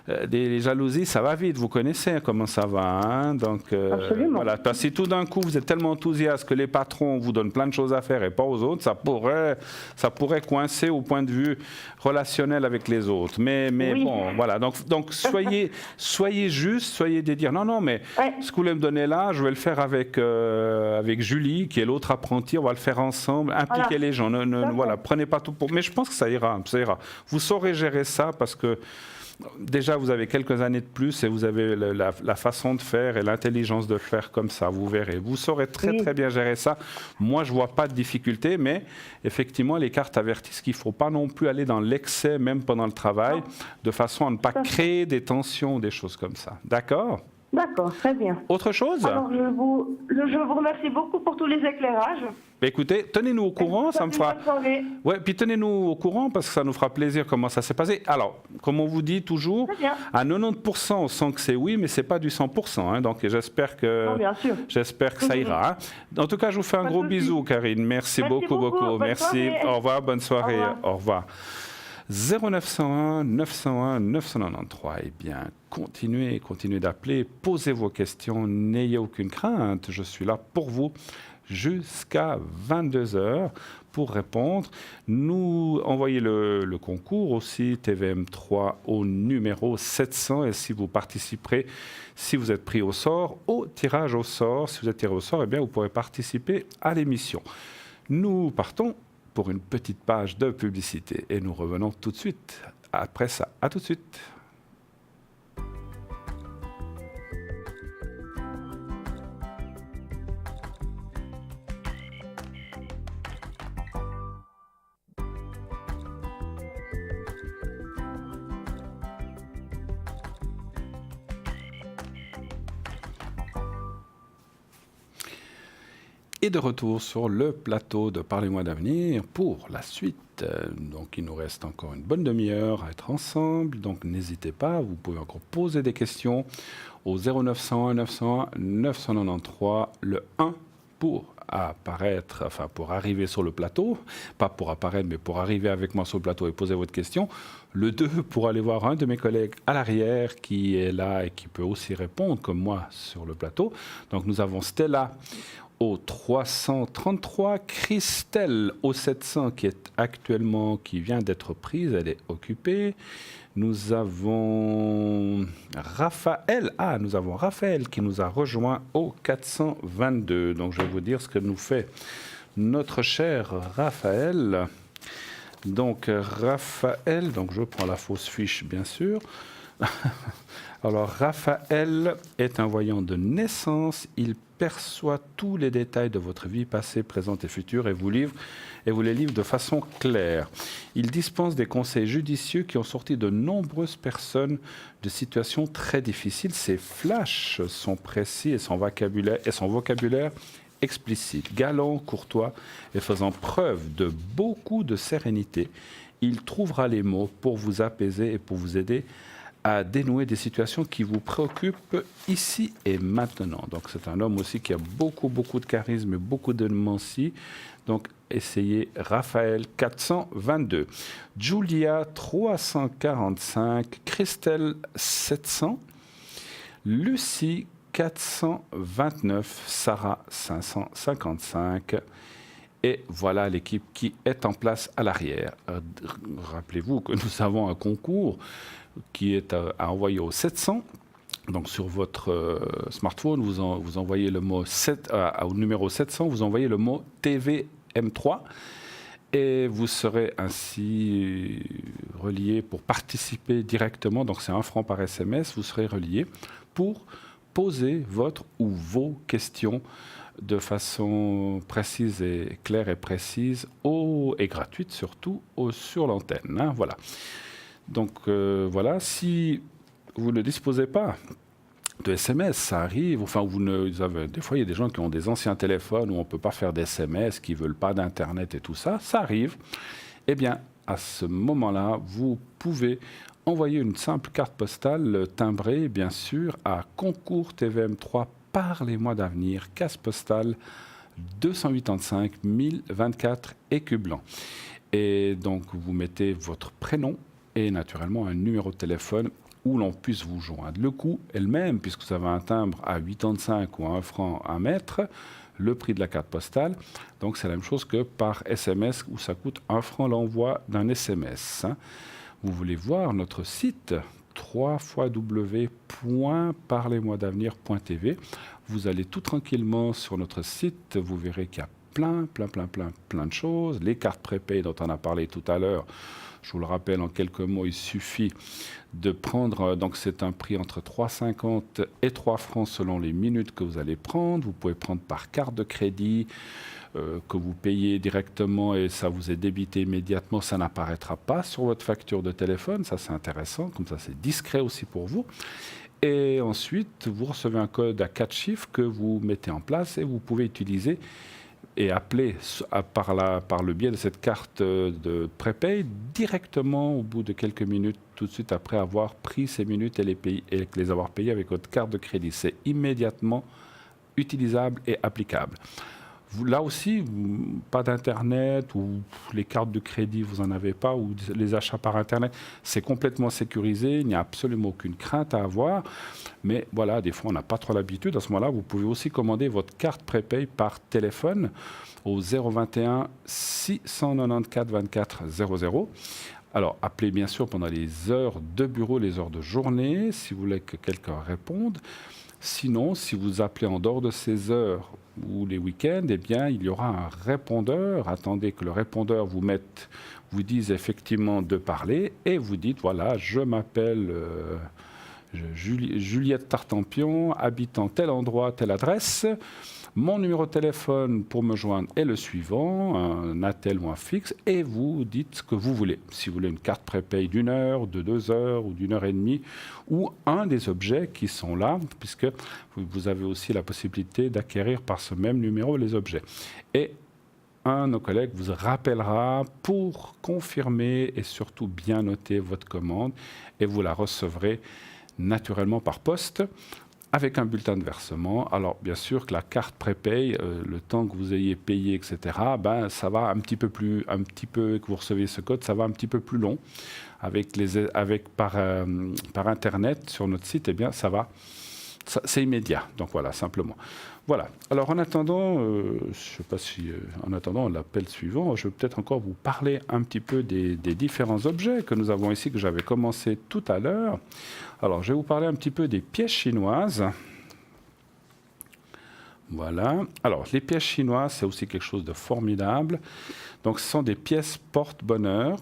les jalousies, ça va vite, vous connaissez comment ça va. Hein, donc, voilà. Parce que si tout d'un coup, vous êtes tellement enthousiaste que les patrons vous donnent plein de choses à faire et pas aux autres, ça pourrait coincer au point de vue relationnel avec les autres. Mais bon, voilà. Donc soyez juste, soyez des dire, non, mais ce que vous voulez me donner là, je vais le faire avec Julie, qui est l'autre apprenti, on va le faire ensemble, impliquez les gens. Voilà, prenez pas tout mais je pense que ça ira. Vous saurez gérer ça parce que déjà vous avez quelques années de plus et vous avez la façon de faire et l'intelligence de faire comme ça, vous verrez. Vous saurez très bien gérer ça. Moi, je ne vois pas de difficulté, mais effectivement, les cartes avertissent qu'il ne faut pas non plus aller dans l'excès, même pendant le travail, de façon à ne pas créer des tensions, des choses comme ça. D'accord ? D'accord, très bien. Autre chose? Alors, je vous remercie beaucoup pour tous les éclairages. Écoutez, tenez-nous au courant, ça me fera... Ouais, puis tenez-nous au courant parce que ça nous fera plaisir comment ça s'est passé. Alors, comme on vous dit toujours, à 90%, on sent que c'est oui, mais c'est pas du 100%. Hein, donc, j'espère que ça ira. Hein. En tout cas, je vous fais un gros bisou, Karine. Merci beaucoup. Merci. Au revoir, bonne soirée. Au revoir. 0901 901 993. Eh bien, continuez d'appeler, posez vos questions, n'ayez aucune crainte. Je suis là pour vous jusqu'à 22h pour répondre. Nous envoyez le concours aussi TVM3 au numéro 700 et si vous participerez, si vous êtes pris au sort, au tirage au sort, si vous êtes tiré au sort, eh bien vous pourrez participer à l'émission. Nous partons pour une petite page de publicité et nous revenons tout de suite après ça. À tout de suite. Et de retour sur le plateau de Parlez-moi d'avenir pour la suite. Donc il nous reste encore une bonne demi-heure à être ensemble. Donc n'hésitez pas, vous pouvez encore poser des questions au 0901 901 993, le 1 pour apparaître, enfin pour arriver sur le plateau, pas pour apparaître mais pour arriver avec moi sur le plateau et poser votre question. Le 2 pour aller voir un de mes collègues à l'arrière qui est là et qui peut aussi répondre comme moi sur le plateau. Donc nous avons Stella au 333, Christelle au 700 qui vient d'être prise, elle est occupée. Nous avons Raphaël, qui nous a rejoint au 422. Donc je vais vous dire ce que nous fait notre cher Raphaël. Donc Raphaël, donc je prends la fausse fiche bien sûr. Alors Raphaël est un voyant de naissance, il perçoit tous les détails de votre vie passée, présente et future et vous les livre de façon claire. Il dispense des conseils judicieux qui ont sorti de nombreuses personnes de situations très difficiles. Ses flashs sont précis et son vocabulaire explicite. Galant, courtois et faisant preuve de beaucoup de sérénité, il trouvera les mots pour vous apaiser et pour vous aider à dénouer des situations qui vous préoccupent ici et maintenant. Donc c'est un homme aussi qui a beaucoup de charisme et beaucoup de démentie. Donc essayez Raphaël 422. Julia 345, Christelle 700, Lucie 429, Sarah 555. Et voilà l'équipe qui est en place à l'arrière. Rappelez-vous que nous avons un concours qui est à envoyer au 700. Donc sur votre smartphone, vous envoyez le mot au numéro 700, vous envoyez le mot TVM3 et vous serez ainsi relié pour participer directement. Donc c'est 1 franc par SMS, vous serez relié pour poser votre ou vos questions de façon précise et claire et précise et gratuite surtout sur l'antenne. Hein, voilà. Donc voilà, si vous ne disposez pas de SMS, ça arrive. Enfin, des fois, il y a des gens qui ont des anciens téléphones où on ne peut pas faire d'SMS, qui ne veulent pas d'Internet et tout ça. Ça arrive. Eh bien, à ce moment-là, vous pouvez envoyer une simple carte postale timbrée, bien sûr, à Concours TVM3 Parlez-moi d'avenir, case postale 285 024 Écus Blancs. Et donc, vous mettez votre prénom et naturellement un numéro de téléphone où l'on puisse vous joindre. Le coût est le même, puisque vous avez un timbre à 85 ou à 1 franc à mettre, le prix de la carte postale. Donc c'est la même chose que par SMS, où ça coûte 1 franc l'envoi d'un SMS. Vous voulez voir notre site www.parlez-moi-d'avenir.tv. Vous allez tout tranquillement sur notre site, vous verrez qu'il y a plein de choses. Les cartes prépayées dont on a parlé tout à l'heure, je vous le rappelle en quelques mots, il suffit de prendre, donc c'est un prix entre 3,50 et 3 francs selon les minutes que vous allez prendre. Vous pouvez prendre par carte de crédit que vous payez directement et ça vous est débité immédiatement. Ça n'apparaîtra pas sur votre facture de téléphone, ça c'est intéressant, comme ça c'est discret aussi pour vous. Et ensuite, vous recevez un code à 4 chiffres que vous mettez en place et vous pouvez utiliser et appeler par le biais de cette carte de prépay directement au bout de quelques minutes, tout de suite après avoir pris ces minutes et les avoir payées avec votre carte de crédit. C'est immédiatement utilisable et applicable. Là aussi, pas d'Internet ou les cartes de crédit, vous n'en avez pas, ou les achats par Internet, c'est complètement sécurisé, il n'y a absolument aucune crainte à avoir. Mais voilà, des fois, on n'a pas trop l'habitude. À ce moment-là, vous pouvez aussi commander votre carte prépay par téléphone au 021 694 24 00. Alors, appelez bien sûr pendant les heures de bureau, les heures de journée, si vous voulez que quelqu'un réponde. Sinon, si vous appelez en dehors de ces heures ou les week-ends, eh bien, il y aura un répondeur. Attendez que le répondeur vous dise effectivement de parler et vous dites, voilà, je m'appelle Juliette Tartampion, habitant tel endroit, telle adresse. Mon numéro de téléphone pour me joindre est le suivant, un attel ou un fixe, et vous dites ce que vous voulez. Si vous voulez une carte prépay d'1 heure, de 2 heures ou d'1 heure et demie, ou un des objets qui sont là, puisque vous avez aussi la possibilité d'acquérir par ce même numéro les objets. Et un de nos collègues vous rappellera pour confirmer et surtout bien noter votre commande, et vous la recevrez naturellement par poste, avec un bulletin de versement. Alors, bien sûr que la carte prépay, le temps que vous ayez payé, etc., ben, ça va un petit peu, que vous recevez ce code, ça va un petit peu plus long. Par Internet, sur notre site, eh bien, c'est immédiat. Donc, voilà, simplement. Voilà. Alors, en attendant, je ne sais pas si, en attendant l'appel suivant, je vais peut-être encore vous parler un petit peu des différents objets que nous avons ici, que j'avais commencé tout à l'heure. Alors, je vais vous parler un petit peu des pièces chinoises. Voilà. Alors, les pièces chinoises, c'est aussi quelque chose de formidable. Donc, ce sont des pièces porte-bonheur.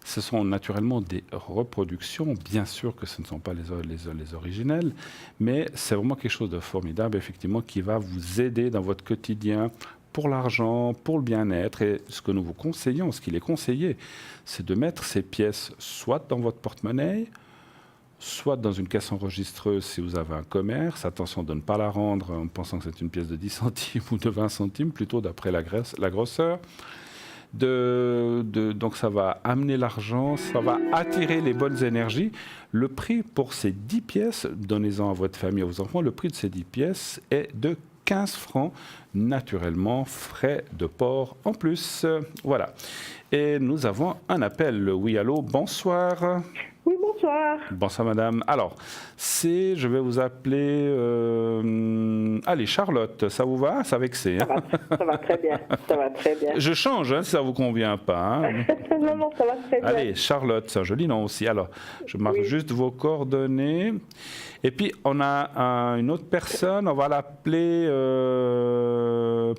Ce sont naturellement des reproductions. Bien sûr que ce ne sont pas les originelles, mais c'est vraiment quelque chose de formidable, effectivement, qui va vous aider dans votre quotidien pour l'argent, pour le bien-être. Et ce que nous vous conseillons, ce qu'il est conseillé, c'est de mettre ces pièces soit dans votre porte-monnaie, soit dans une caisse enregistreuse si vous avez un commerce. Attention de ne pas la rendre en pensant que c'est une pièce de 10 centimes ou de 20 centimes, plutôt d'après la grosseur. Donc ça va amener l'argent, ça va attirer les bonnes énergies. Le prix pour ces 10 pièces, donnez-en à votre famille, à vos enfants, le prix de ces 10 pièces est de 15 francs, naturellement, frais de port en plus. Voilà. Et nous avons un appel. Oui, allô, bonsoir. Oui, bonsoir. Bonsoir, madame. Alors, je vais vous appeler... allez, Charlotte, ça vous va? Ça va vexer. Hein? Ça va très bien. Ça va très bien. Je change, hein, si ça ne vous convient pas. Hein. Non, ça va très bien. Allez, Charlotte, c'est un joli nom aussi. Alors, je marque juste vos coordonnées. Et puis, on a une autre personne, on va l'appeler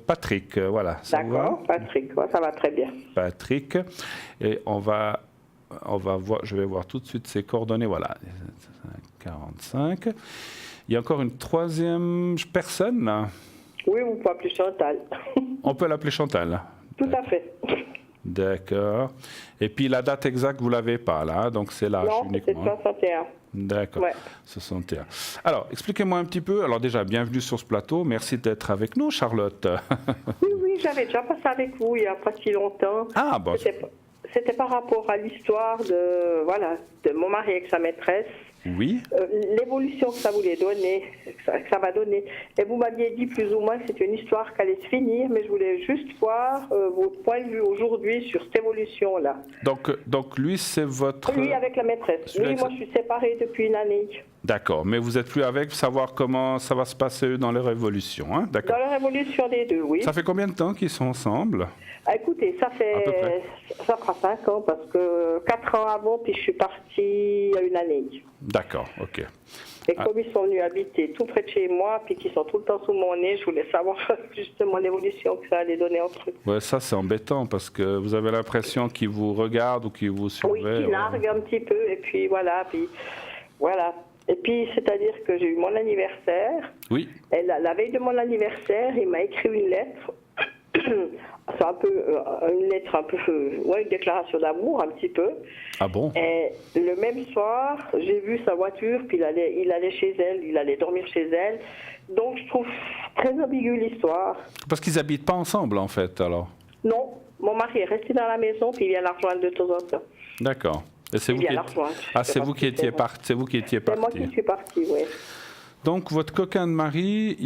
Patrick. Voilà. D'accord, Patrick, ça va très bien. Patrick. Et on va voir, je vais voir tout de suite ses coordonnées. Voilà, 45. Il y a encore une troisième personne là. Oui, on peut appeler Chantal. On peut l'appeler Chantal. Tout à fait. D'accord. Et puis la date exacte, vous ne l'avez pas là, donc c'est l'âge uniquement. Non, c'est 61. D'accord, ouais. 61. Alors, expliquez-moi un petit peu. Alors déjà, bienvenue sur ce plateau. Merci d'être avec nous, Charlotte. Oui, j'avais déjà passé avec vous il n'y a pas si longtemps. Ah, bon. C'était par rapport à l'histoire de mon mari avec sa maîtresse. Oui. L'évolution que ça voulait donner, que ça va donner. Et vous m'aviez dit plus ou moins que c'était une histoire qui allait se finir, mais je voulais juste voir votre point de vue aujourd'hui sur cette évolution-là. Donc lui, c'est votre... Lui avec la maîtresse. Oui, moi je suis séparée depuis une année. D'accord, mais vous n'êtes plus avec pour savoir comment ça va se passer dans leur évolution, hein? D'accord. Dans leur évolution des deux, oui. Ça fait combien de temps qu'ils sont ensemble? Écoutez, ça fera 5 ans, parce que 4 ans avant, puis je suis partie il y a une année. D'accord, ok. Et comme ils sont venus habiter tout près de chez moi, puis qu'ils sont tout le temps sous mon nez, je voulais savoir justement l'évolution que ça allait donner entre eux. Ouais, ça c'est embêtant, parce que vous avez l'impression qu'ils vous regardent ou qu'ils vous surveillent. Oui, qu'ils larguent un petit peu, et puis voilà. Et puis, c'est-à-dire que j'ai eu mon anniversaire. Oui. Et la veille de mon anniversaire, il m'a écrit une lettre. C'est un peu une lettre une déclaration d'amour un petit peu. Ah bon? Et le même soir, j'ai vu sa voiture, puis il allait chez elle, il allait dormir chez elle. Donc je trouve très ambiguë l'histoire. Parce qu'ils habitent pas ensemble en fait, alors? Non, mon mari est resté dans la maison, puis il vient la rejoindre de temps en temps. D'accord. Et c'est vous qui étiez parti. C'est moi qui suis partie, oui. Donc, votre coquin de mari,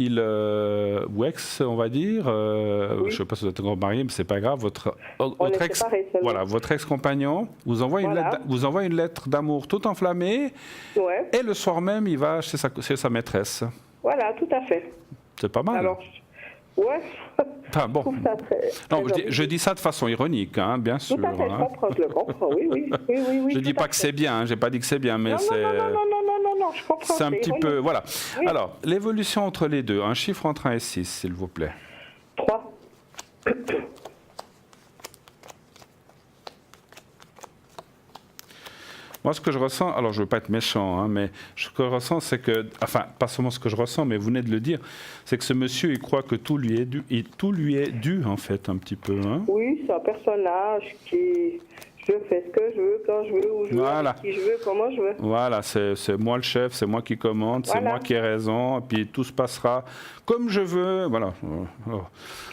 ou ex, on va dire, je ne sais pas si vous êtes encore marié, mais c'est pas grave, votre ex-compagnon vous envoie une lettre d'amour toute enflammée, et le soir même, il va chez sa maîtresse. Voilà, tout à fait. C'est pas mal. Alors, ouais. Enfin, bon. Non, je dis ça de façon ironique, hein, bien sûr. Tout à fait, je le comprends, oui. Je dis pas que c'est bien, hein, j'ai pas dit que c'est bien, mais c'est... Non, je comprends. C'est un petit peu... Voilà. Oui. Alors, l'évolution entre les deux, un chiffre entre 1 et 6, s'il vous plaît. 3. Moi, ce que je ressens, alors je ne veux pas être méchant, hein, mais ce que je ressens, c'est que, enfin, pas seulement ce que je ressens, mais vous venez de le dire, c'est que ce monsieur, il croit que tout lui est dû, en fait, un petit peu. Hein. Oui, c'est un personnage qui... Je fais ce que je veux, quand je veux, où je veux, avec qui je veux, comment je veux. Voilà, c'est moi le chef, c'est moi qui commande, c'est moi qui ai raison, et puis tout se passera comme je veux. Voilà. Vous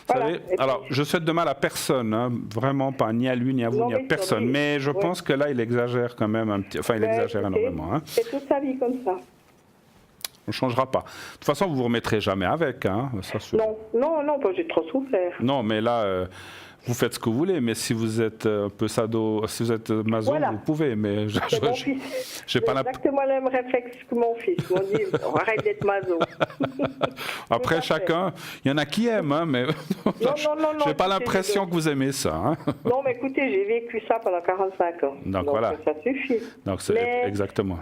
savez, alors, je souhaite de mal à personne, hein, vraiment pas, ni à lui, ni à vous, ni à personne. Mais je pense que là, il exagère quand même un petit... Enfin, il exagère énormément. Hein. C'est toute sa vie comme ça. On ne changera pas. De toute façon, vous ne vous remettrez jamais avec. Hein, ça, non, j'ai trop souffert. Non, mais là... vous faites ce que vous voulez, mais si vous êtes un peu sado, si vous êtes maso, vous pouvez. Mais j'ai pas exactement le même réflexe que mon fils. On dit, arrête d'être maso. Après, chacun, il y en a qui aiment, hein, mais je n'ai pas l'impression que vous aimez ça. Hein. Non, mais écoutez, j'ai vécu ça pendant 45 ans. Donc voilà. Ça suffit. Donc exactement.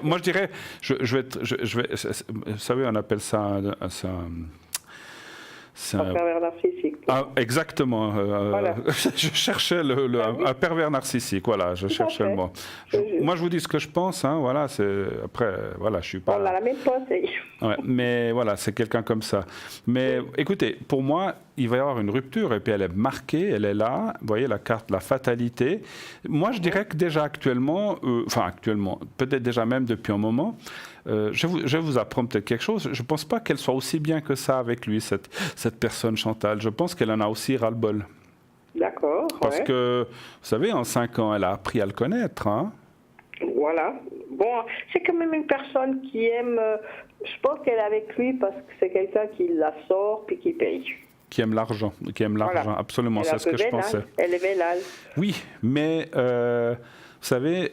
Moi, je dirais, vous savez, on appelle ça un pervers narcissique. Ah, exactement. Je cherchais un pervers narcissique. Voilà, je cherchais le mot. Moi, je vous dis ce que je pense. Hein, voilà, après, voilà, je suis pas. On a la même pensée. Ouais, mais voilà, c'est quelqu'un comme ça. Mais écoutez, pour moi, il va y avoir une rupture et puis elle est marquée, elle est là. Vous voyez la carte, la fatalité. Moi, je dirais que déjà actuellement, peut-être déjà même depuis un moment. Je vais vous apprendre peut-être quelque chose. Je ne pense pas qu'elle soit aussi bien que ça avec lui, cette personne Chantal. Je pense qu'elle en a aussi ras-le-bol. D'accord. Parce que, vous savez, en 5 ans, elle a appris à le connaître. Hein. Voilà. Bon, c'est quand même une personne qui aime... je pense qu'elle est avec lui parce que c'est quelqu'un qui la sort puis qui paye. Qui aime l'argent, absolument. C'est ce que je pensais. Elle est vénale. Oui, mais... vous savez,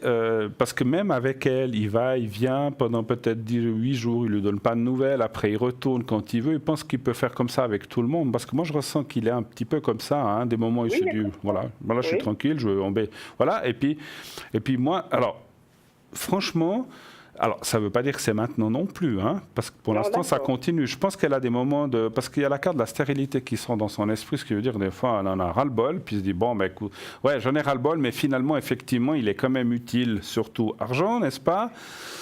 parce que même avec elle, il va, il vient pendant peut-être 8 jours, il ne lui donne pas de nouvelles, après il retourne quand il veut, il pense qu'il peut faire comme ça avec tout le monde, parce que moi je ressens qu'il est un petit peu comme ça, hein, des moments où il se dit, voilà, je suis tranquille, je veux en baie. Voilà, et puis moi, alors, franchement... Alors, ça ne veut pas dire que c'est maintenant non plus, hein, parce que pour l'instant, ça continue. Je pense qu'elle a des moments de... Parce qu'il y a la carte de la stérilité qui sort dans son esprit, ce qui veut dire des fois, elle en a ras-le-bol, puis elle se dit, bon, ben écoute, ouais, j'en ai ras-le-bol, mais finalement, effectivement, il est quand même utile, surtout argent, n'est-ce pas?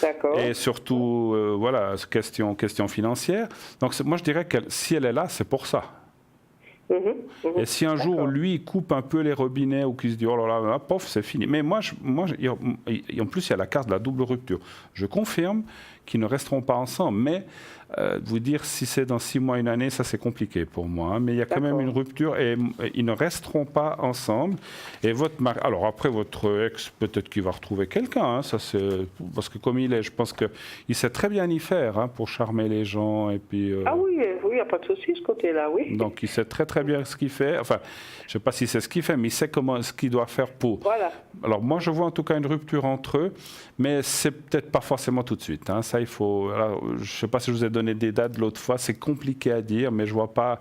D'accord. Et surtout, voilà, question financière. Donc, moi, je dirais que si elle est là, c'est pour ça. Et si un jour, lui, il coupe un peu les robinets ou qu'il se dit, oh là là, pof, c'est fini. Mais moi, en plus, il y a la carte de la double rupture. Je confirme qu'ils ne resteront pas ensemble. Mais vous dire si c'est dans 6 mois, 1 année, ça c'est compliqué pour moi. Hein. Mais il y a quand même une rupture et ils ne resteront pas ensemble. Et votre mari, alors après, votre ex, peut-être qu'il va retrouver quelqu'un. Hein, ça c'est parce que comme il est, je pense qu'il sait très bien y faire hein, pour charmer les gens. Et puis, ah oui, il n'y a pas de souci ce côté-là, oui. Donc il sait très très bien ce qu'il fait. Enfin, je ne sais pas si c'est ce qu'il fait, mais il sait ce qu'il doit faire pour. Voilà. Alors moi, je vois en tout cas une rupture entre eux, mais c'est peut-être pas forcément tout de suite. Hein. Ça, il faut. Alors, je ne sais pas si je vous ai donné des dates l'autre fois. C'est compliqué à dire, mais je vois pas.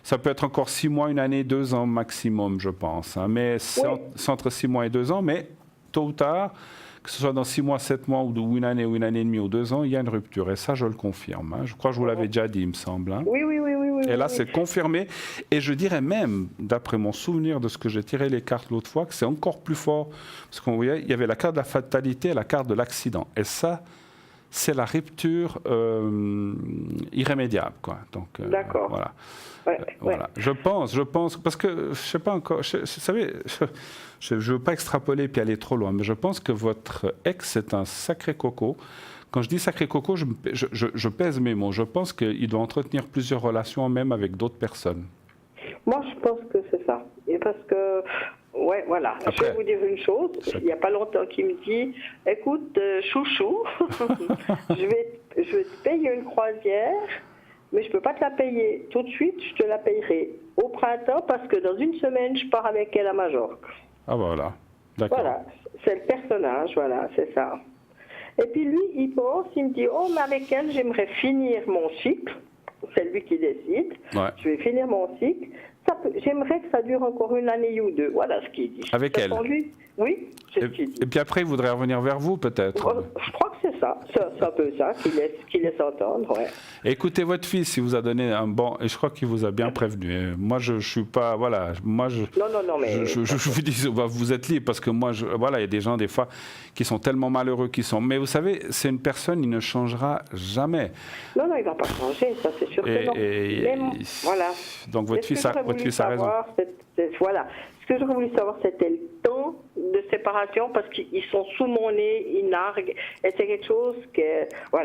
Ça peut être encore 6 mois, 1 année, 2 ans maximum, je pense. Hein. Mais c'est entre 6 mois et 2 ans, mais tôt ou tard. Que ce soit dans 6 mois, 7 mois, ou 1 année, ou 1 année et demie, ou 2 ans, il y a une rupture. Et ça, je le confirme. Hein. Je crois que je vous l'avais déjà dit, il me semble. Hein. Oui. Et là, c'est confirmé. Et je dirais même, d'après mon souvenir de ce que j'ai tiré les cartes l'autre fois, que c'est encore plus fort. Parce qu'on voyait, il y avait la carte de la fatalité et la carte de l'accident. Et ça, c'est la rupture irrémédiable. Quoi. Donc, d'accord. Voilà. Voilà. Je pense, parce que, je ne sais pas encore, vous savez, je ne veux pas extrapoler puis aller trop loin, mais je pense que votre ex est un sacré coco. Quand je dis sacré coco, je pèse mes mots. Je pense qu'il doit entretenir plusieurs relations, même avec d'autres personnes. Moi, je pense que c'est ça. Et parce que, ouais, voilà. Après, je vais vous dire une chose. Il n'y a pas longtemps qu'il me dit, écoute, chouchou, je vais je vais te payer une croisière, mais je ne peux pas te la payer tout de suite, je te la payerai au printemps parce que dans une semaine, je pars avec elle à Majorque. Ah voilà, d'accord. Voilà, c'est le personnage, voilà, c'est ça. Et puis lui, il me dit, oh, mais avec elle, j'aimerais finir mon cycle. C'est lui qui décide. Ouais. Je vais finir mon cycle. J'aimerais que ça dure encore une année ou deux. Voilà ce qu'il dit. Avec elle? Lui. Oui, c'est ce qu'il dit. Et puis après, il voudrait revenir vers vous, peut-être? Je crois que c'est ça. C'est un peu ça qu'il laisse entendre, ouais. Écoutez, votre fils, il vous a donné un bon... Et je crois qu'il vous a bien prévenu. Et moi, je suis pas... Voilà, moi, Non, mais... Je vous dis, vous êtes libre, parce que moi, voilà, il y a des gens, des fois, qui sont tellement malheureux, qui sont... Mais vous savez, c'est une personne, il ne changera jamais. Non, il ne va pas changer, ça, c'est sûr que non. Voilà. Donc, votre fils a raison. Voilà. Ce que j'aurais voulu savoir, c'était le temps de séparation, parce qu'ils sont sous mon nez, ils narguent, et c'est quelque chose qui est pas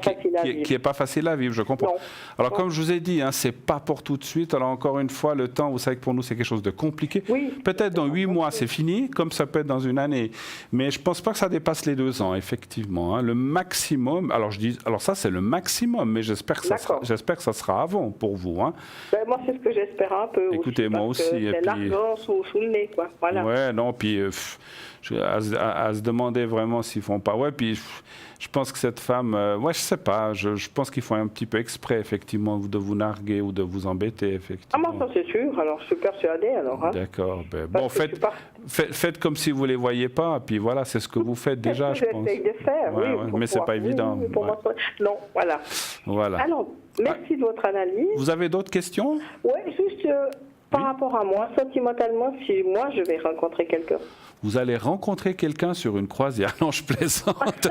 facile à vivre. Qui n'est pas facile à vivre, je comprends. Non. Alors, comme je vous ai dit, c'est pas pour tout de suite. Alors, encore une fois, le temps, vous savez que pour nous, c'est quelque chose de compliqué. Oui. Peut-être dans 8 mois, c'est fini, comme ça peut être dans une année. Mais je ne pense pas que ça dépasse les 2 ans, effectivement. Le maximum, alors ça, c'est le maximum, mais j'espère que ça sera avant pour vous. Ben, moi, c'est ce que j'espère un peu. Écoutez, moi aussi. C'est l'argent sous le nez, quoi. Voilà. Ouais, non, puis à se demander vraiment s'ils font pas. Ouais, puis je pense que cette femme, je sais pas, je pense qu'ils font un petit peu exprès, effectivement, de vous narguer ou de vous embêter, effectivement. Ah, moi, ça c'est sûr, alors je suis persuadée, alors. D'accord, bon, faites comme si vous les voyez pas, puis voilà, c'est ce que vous faites déjà, je pense. J'essaye de faire, oui, mais c'est pas évident. Oui, pour moi, non, voilà. Alors, merci de votre analyse. Vous avez d'autres questions? Oui, juste par rapport à moi, sentimentalement, si moi je vais rencontrer quelqu'un. Vous allez rencontrer quelqu'un sur une croisière. Non, je plaisante.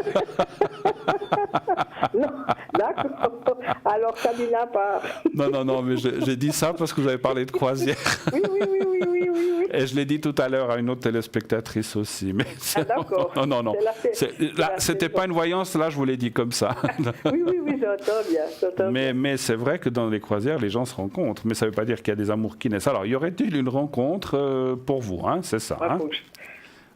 Non, d'accord. Alors, Sabina part. Non, mais j'ai dit ça parce que vous avez parlé de croisière. Oui. Et je l'ai dit tout à l'heure à une autre téléspectatrice aussi. Mais d'accord. Non. C'était pas une voyance, là, je vous l'ai dit comme ça. Oui, j'entends bien. Mais c'est vrai que dans les croisières, les gens se rencontrent. Mais ça ne veut pas dire qu'il y a des amours qui naissent. Alors, y aurait-il une rencontre pour vous, c'est ça?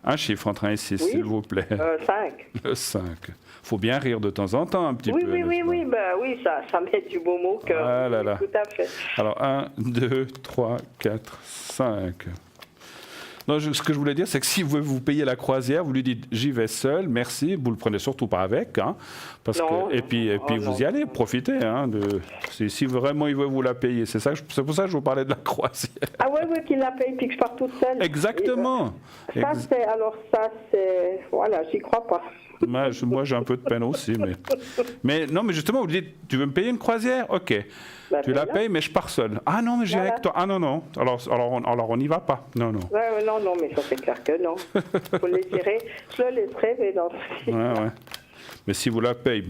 Un chiffre entre 1 et 6, s'il vous plaît. 5. Le 5. Il faut bien rire de temps en temps, un petit peu. Oui, ça met du beau mot. Tout à fait. Alors, 1, 2, 3, 4, 5. Non, ce que je voulais dire, c'est que si vous payez la croisière, vous lui dites « j'y vais seul, merci », vous le prenez surtout pas avec, parce et puis vous y allez, profitez. Si vraiment il veut vous la payer, c'est pour ça que je vous parlais de la croisière. Ah ouais, qu'il la paye puis que je pars toute seule. Exactement. Voilà, j'y crois pas. Moi, j'ai un peu de peine aussi. Mais justement, vous dites, tu veux me payer une croisière? Ok. Tu la payes, mais je pars seul. Ah non, mais j'ai avec toi. Ah non. Alors on n'y va pas. Non. Non, mais ça c'est clair que non. Vous les direz, je le laisserai, mais non. Ouais. Mais si vous la payez,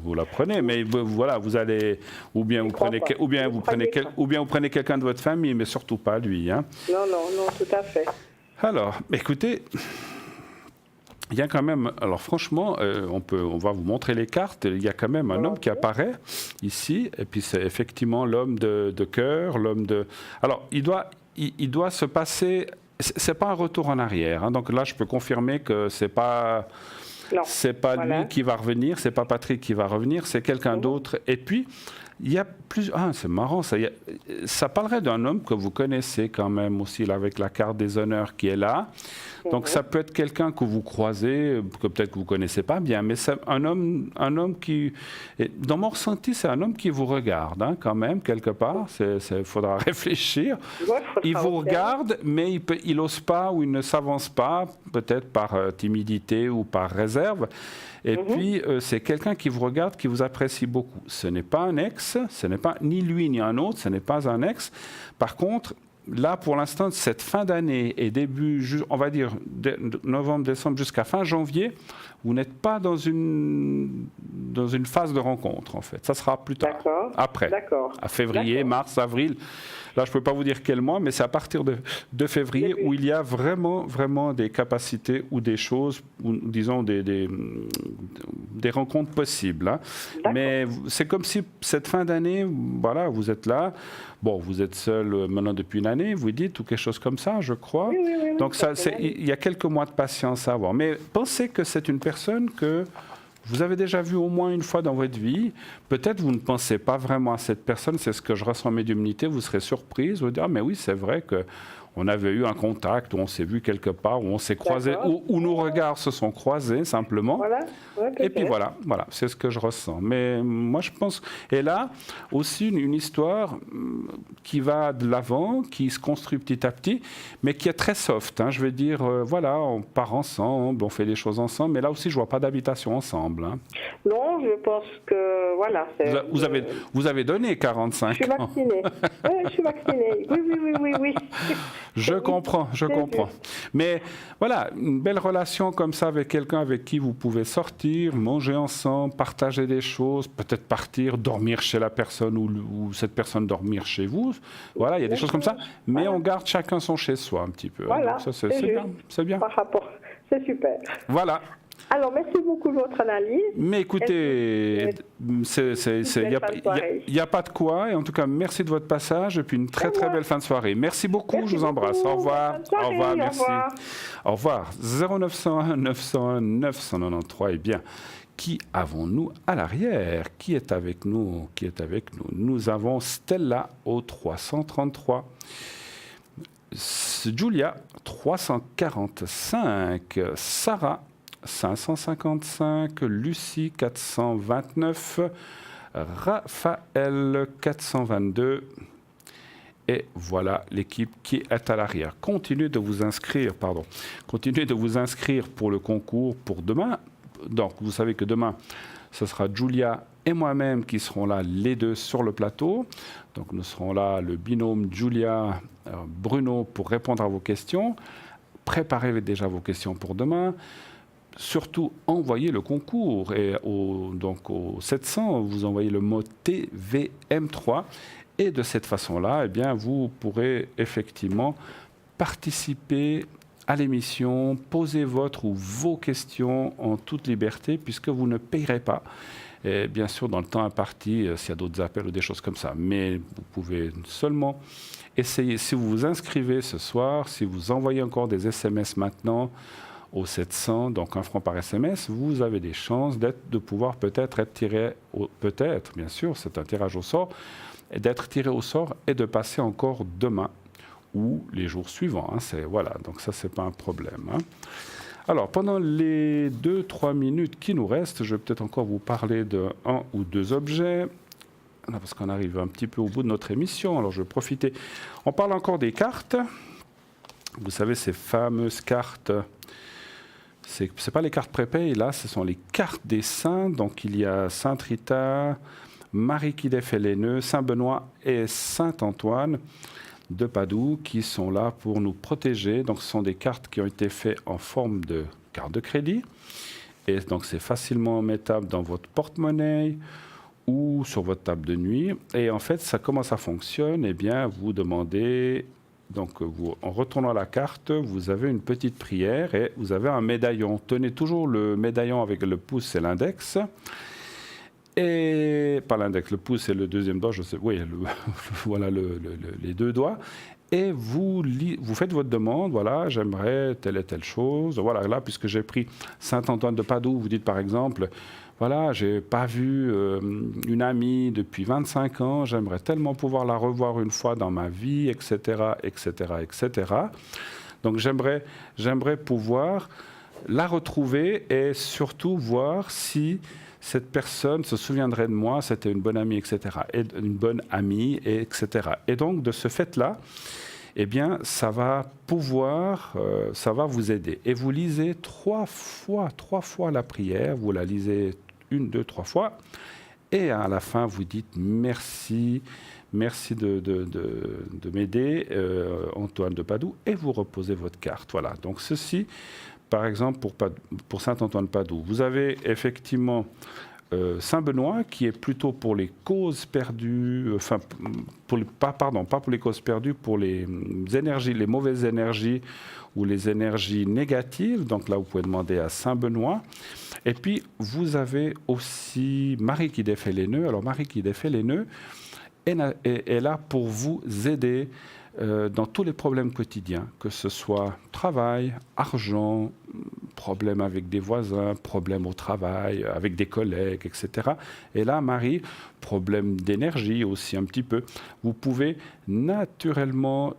vous la prenez. Mais voilà, vous allez, ou bien vous prenez quelqu'un de votre famille, mais surtout pas lui. Non, tout à fait. Alors, écoutez. Il y a quand même, alors franchement, on va vous montrer les cartes. Il y a quand même un homme qui apparaît ici, et puis c'est effectivement l'homme de cœur, l'homme de. Alors, il doit se passer. C'est pas un retour en arrière. Donc là, je peux confirmer que c'est pas. Non. C'est pas lui qui va revenir, c'est pas Patrick qui va revenir, c'est quelqu'un d'autre. Et puis, il y a plus. Ah, c'est marrant, ça parlerait d'un homme que vous connaissez quand même aussi, là, avec la carte des honneurs qui est là. Donc, ça peut être quelqu'un que vous croisez, que peut-être que vous ne connaissez pas bien, mais c'est un homme qui. Dans mon ressenti, c'est un homme qui vous regarde, quand même, quelque part. Il faudra réfléchir. Il vous regarde, mais il n'ose pas ou il ne s'avance pas, peut-être par timidité ou par réserve. Et puis, c'est quelqu'un qui vous regarde, qui vous apprécie beaucoup. Ce n'est pas un ex, ce n'est pas ni lui ni un autre, ce n'est pas un ex. Par contre, là, pour l'instant, cette fin d'année et début, on va dire novembre, décembre jusqu'à fin janvier, vous n'êtes pas dans une phase de rencontre, en fait. Ça sera plus tard, après, à février, mars, avril. Là, je ne peux pas vous dire quel mois, mais c'est à partir de février où il y a vraiment, vraiment des capacités ou des choses, ou disons des rencontres possibles. Mais c'est comme si cette fin d'année, voilà, vous êtes là. Bon, vous êtes seul maintenant depuis une année, vous dites, ou quelque chose comme ça, je crois. Oui, donc, il y a quelques mois de patience à avoir. Mais pensez que c'est une personne que vous avez déjà vu au moins une fois dans votre vie. Peut-être vous ne pensez pas vraiment à cette personne, c'est ce que je ressens en médiumnité, vous serez surprise, vous dire, ah, mais oui, c'est vrai qu'on avait eu un contact, ou on s'est vu quelque part, ou on s'est croisé, ou nos regards se sont croisés simplement. Voilà. Ouais, et puis voilà, c'est ce que je ressens. Mais moi je pense, et là aussi une histoire qui va de l'avant, qui se construit petit à petit, mais qui est très soft. Hein. Je veux dire, voilà, on part ensemble, on fait des choses ensemble, mais là aussi je vois pas d'habitation ensemble. Hein. Non, je pense que voilà. Vous avez donné 45 ans. Je suis vaccinée. Oui, je suis vaccinée. Oui. Je comprends. Mais voilà, une belle relation comme ça avec quelqu'un avec qui vous pouvez sortir, manger ensemble, partager des choses, peut-être partir, dormir chez la personne ou cette personne dormir chez vous. Voilà, il y a des choses comme ça, mais on garde chacun son chez soi un petit peu. Voilà, donc ça, c'est bien, c'est bien. Par rapport, c'est super. Voilà. Alors, merci beaucoup de votre analyse. Mais écoutez, il n'y a pas de quoi. Et en tout cas, merci de votre passage et puis une très belle fin de soirée. Merci beaucoup, merci je vous embrasse. Beaucoup. Au revoir. Au revoir, merci. Au revoir. 0901 901 993. Eh bien, qui avons-nous à l'arrière? Qui est avec nous? Nous avons Stella au 333. Julia, 345. Sarah, 555, Lucie 429, Raphaël 422 et voilà l'équipe qui est à l'arrière. Continuez de vous inscrire pour le concours pour demain. Donc vous savez que demain ce sera Julia et moi-même qui serons là les deux sur le plateau. Donc nous serons là le binôme Julia Bruno pour répondre à vos questions. Préparez déjà vos questions pour demain. Surtout, envoyez le concours. Et au 700, vous envoyez le mot TVM3. Et de cette façon-là, eh bien, vous pourrez effectivement participer à l'émission, poser votre ou vos questions en toute liberté, puisque vous ne payerez pas. Et bien sûr, dans le temps imparti, s'il y a d'autres appels ou des choses comme ça. Mais vous pouvez seulement essayer. Si vous vous inscrivez ce soir, si vous envoyez encore des SMS maintenant, au 700, donc 1 franc par SMS, vous avez des chances de pouvoir peut-être être tiré, bien sûr, c'est un tirage au sort, d'être tiré au sort et de passer encore demain ou les jours suivants. Hein, voilà, donc ça, c'est pas un problème. Hein. Alors, pendant les 2-3 minutes qui nous restent, je vais peut-être encore vous parler de 1 ou 2 objets, parce qu'on arrive un petit peu au bout de notre émission, alors je vais profiter. On parle encore des cartes. Vous savez, ces fameuses cartes... Ce n'est pas les cartes prépay, là, ce sont les cartes des saints. Donc, il y a Sainte Rita, Marie qui défait les nœuds, Saint Benoît et Saint Antoine de Padoue qui sont là pour nous protéger. Donc, ce sont des cartes qui ont été faites en forme de carte de crédit. Et donc, c'est facilement mettable dans votre porte-monnaie ou sur votre table de nuit. Et en fait, comment ça fonctionne? Eh bien, vous demandez... Donc, en retournant la carte, vous avez une petite prière et vous avez un médaillon. Tenez toujours le médaillon avec le pouce et l'index. Et pas l'index, le pouce et le deuxième doigt, je sais. Oui, voilà les deux doigts. Et vous faites votre demande. Voilà, j'aimerais telle et telle chose. Voilà, là, puisque j'ai pris Saint Antoine de Padoue, vous dites par exemple. Voilà, j'ai pas vu une amie depuis 25 ans, j'aimerais tellement pouvoir la revoir une fois dans ma vie, etc., etc., etc. Donc j'aimerais pouvoir la retrouver et surtout voir si cette personne se souviendrait de moi, c'était une bonne amie, etc., et une bonne amie, etc. Et donc de ce fait-là, eh bien, ça va vous aider. Et vous lisez trois fois la prière, vous la lisez 1, 2, 3 fois, et à la fin, vous dites merci de m'aider, Antoine de Padoue, et vous reposez votre carte. Voilà, donc ceci, par exemple, pour Saint-Antoine de Padoue, vous avez effectivement Saint-Benoît, qui est plutôt pour les causes perdues, pas pour les causes perdues, pour les énergies, les mauvaises énergies ou les énergies négatives. Donc là, vous pouvez demander à Saint-Benoît. Et puis, vous avez aussi Marie qui défait les nœuds. Alors, Marie qui défait les nœuds est là pour vous aider dans tous les problèmes quotidiens, que ce soit travail, argent, problèmes avec des voisins, problèmes au travail, avec des collègues, etc. Et là, Marie, problème d'énergie aussi un petit peu. Vous pouvez naturellement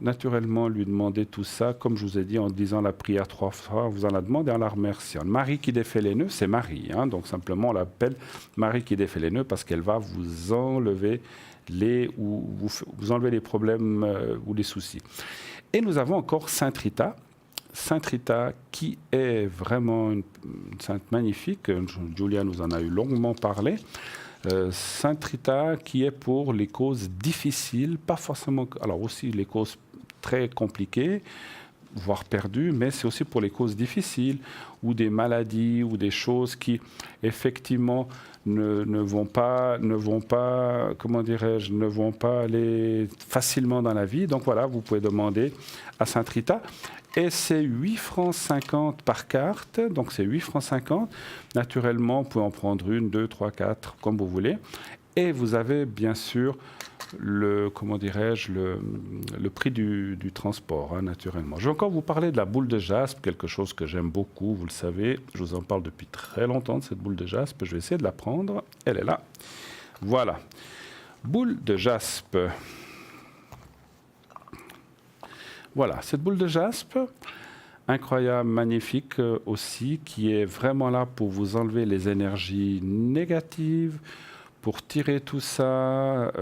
lui demander tout ça, comme je vous ai dit, en disant la prière 3 fois, vous en la demandez en la remerciant. Marie qui défait les nœuds, c'est Marie, hein, donc simplement on l'appelle Marie qui défait les nœuds parce qu'elle va vous enlever vous enlever les problèmes ou les soucis. Et nous avons encore Sainte Rita. Sainte Rita qui est vraiment une sainte magnifique. Julia nous en a eu longuement parlé. Sainte Rita qui est pour les causes difficiles, pas forcément, alors aussi les causes très compliquées, voire perdues, mais c'est aussi pour les causes difficiles ou des maladies ou des choses qui effectivement ne vont pas, comment dirais-je, ne vont pas aller facilement dans la vie. Donc voilà, vous pouvez demander à Sainte Rita. Et c'est 8 francs 50 par carte, donc c'est 8 francs 50. Naturellement, vous pouvez en prendre 1, 2, 3, 4, comme vous voulez. Et vous avez bien sûr le prix du transport, hein, naturellement. Je vais encore vous parler de la boule de jaspe, quelque chose que j'aime beaucoup, vous le savez. Je vous en parle depuis très longtemps de cette boule de jaspe. Je vais essayer de la prendre. Elle est là. Voilà. Boule de jaspe. Voilà, cette boule de jaspe, incroyable, magnifique aussi, qui est vraiment là pour vous enlever les énergies négatives, pour tirer tout ça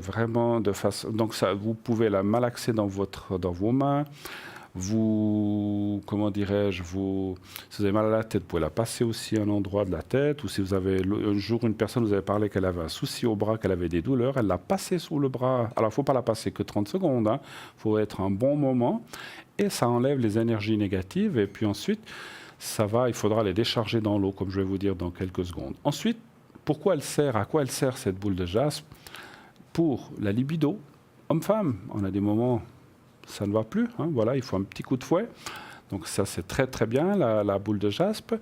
vraiment de façon... Donc ça, vous pouvez la malaxer dans vos mains. Comment dirais-je, si vous avez mal à la tête, vous pouvez la passer aussi à un endroit de la tête. Ou si vous avez, un jour, une personne vous avait parlé qu'elle avait un souci au bras, qu'elle avait des douleurs, elle l'a passé sous le bras. Alors, il ne faut pas la passer que 30 secondes. Il faut être un bon moment. Et ça enlève les énergies négatives. Et puis ensuite, il faudra les décharger dans l'eau, comme je vais vous dire dans quelques secondes. Ensuite, à quoi elle sert cette boule de jaspe? Pour la libido, homme-femme. On a des moments... ça ne va plus, hein, voilà, il faut un petit coup de fouet. Donc ça, c'est très très bien, la boule de jaspe.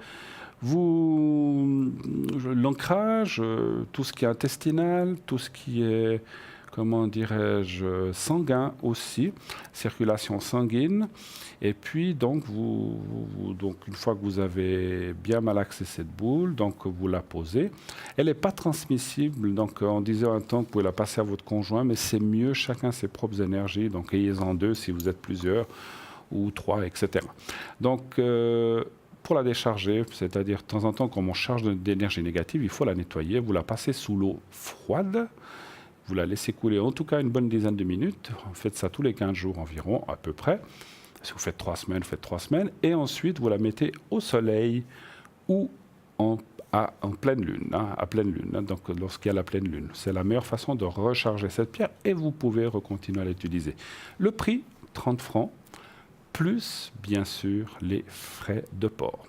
L'ancrage, tout ce qui est intestinal, tout ce qui est, comment dirais-je, sanguin aussi, circulation sanguine. Et puis, donc, une fois que vous avez bien malaxé cette boule, donc vous la posez. Elle n'est pas transmissible, donc on disait un temps que vous pouvez la passer à votre conjoint, mais c'est mieux, chacun ses propres énergies, donc ayez-en 2 si vous êtes plusieurs, ou 3, etc. Donc, pour la décharger, c'est-à dire de temps en temps, quand on charge d'énergie négative, il faut la nettoyer, vous la passez sous l'eau froide, vous la laissez couler en tout cas une bonne dizaine de minutes, faites ça tous les 15 jours environ, à peu près. Si vous faites 3 semaines, faites 3 semaines. Et ensuite, vous la mettez au soleil ou en pleine lune, à pleine lune, donc lorsqu'il y a la pleine lune. C'est la meilleure façon de recharger cette pierre et vous pouvez continuer à l'utiliser. Le prix, 30 francs, plus bien sûr les frais de port.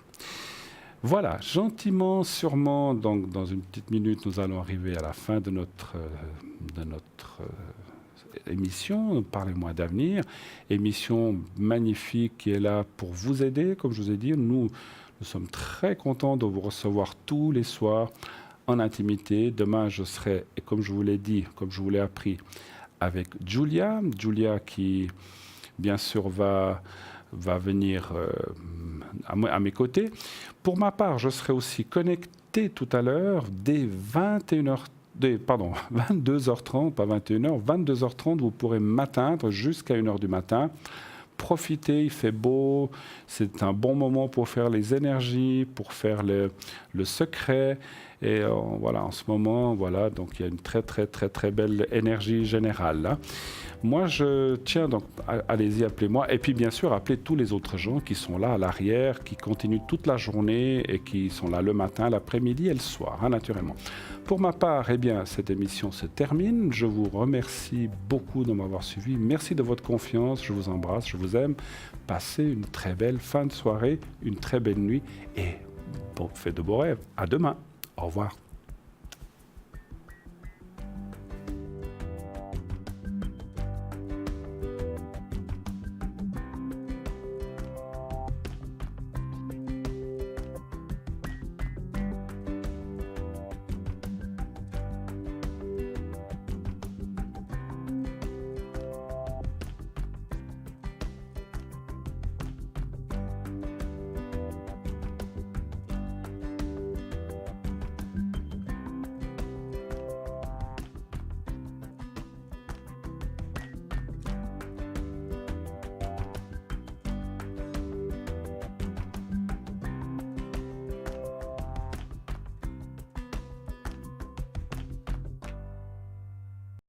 Voilà, gentiment, sûrement, donc dans une petite minute, nous allons arriver à la fin de notre émission, Parlez-moi d'avenir, émission magnifique qui est là pour vous aider, comme je vous ai dit. Nous sommes très contents de vous recevoir tous les soirs en intimité. Demain, je serai, et comme je vous l'ai dit, comme je vous l'ai appris, avec Julia qui, bien sûr, va venir à mes côtés. Pour ma part, je serai aussi connecté tout à l'heure dès 22h30, pas 21h, 22h30, vous pourrez m'atteindre jusqu'à 1h du matin. Profitez, il fait beau, c'est un bon moment pour faire les énergies, pour faire le secret. Et voilà, en ce moment, voilà, donc il y a une très, très, très, très belle énergie générale là. Moi, je tiens, donc, allez-y, appelez-moi. Et puis, bien sûr, appelez tous les autres gens qui sont là à l'arrière, qui continuent toute la journée et qui sont là le matin, l'après-midi et le soir, hein, naturellement. Pour ma part, eh bien, cette émission se termine. Je vous remercie beaucoup de m'avoir suivi. Merci de votre confiance. Je vous embrasse, je vous aime. Passez une très belle fin de soirée, une très belle nuit et bon, faites de beaux rêves. À demain. Au revoir.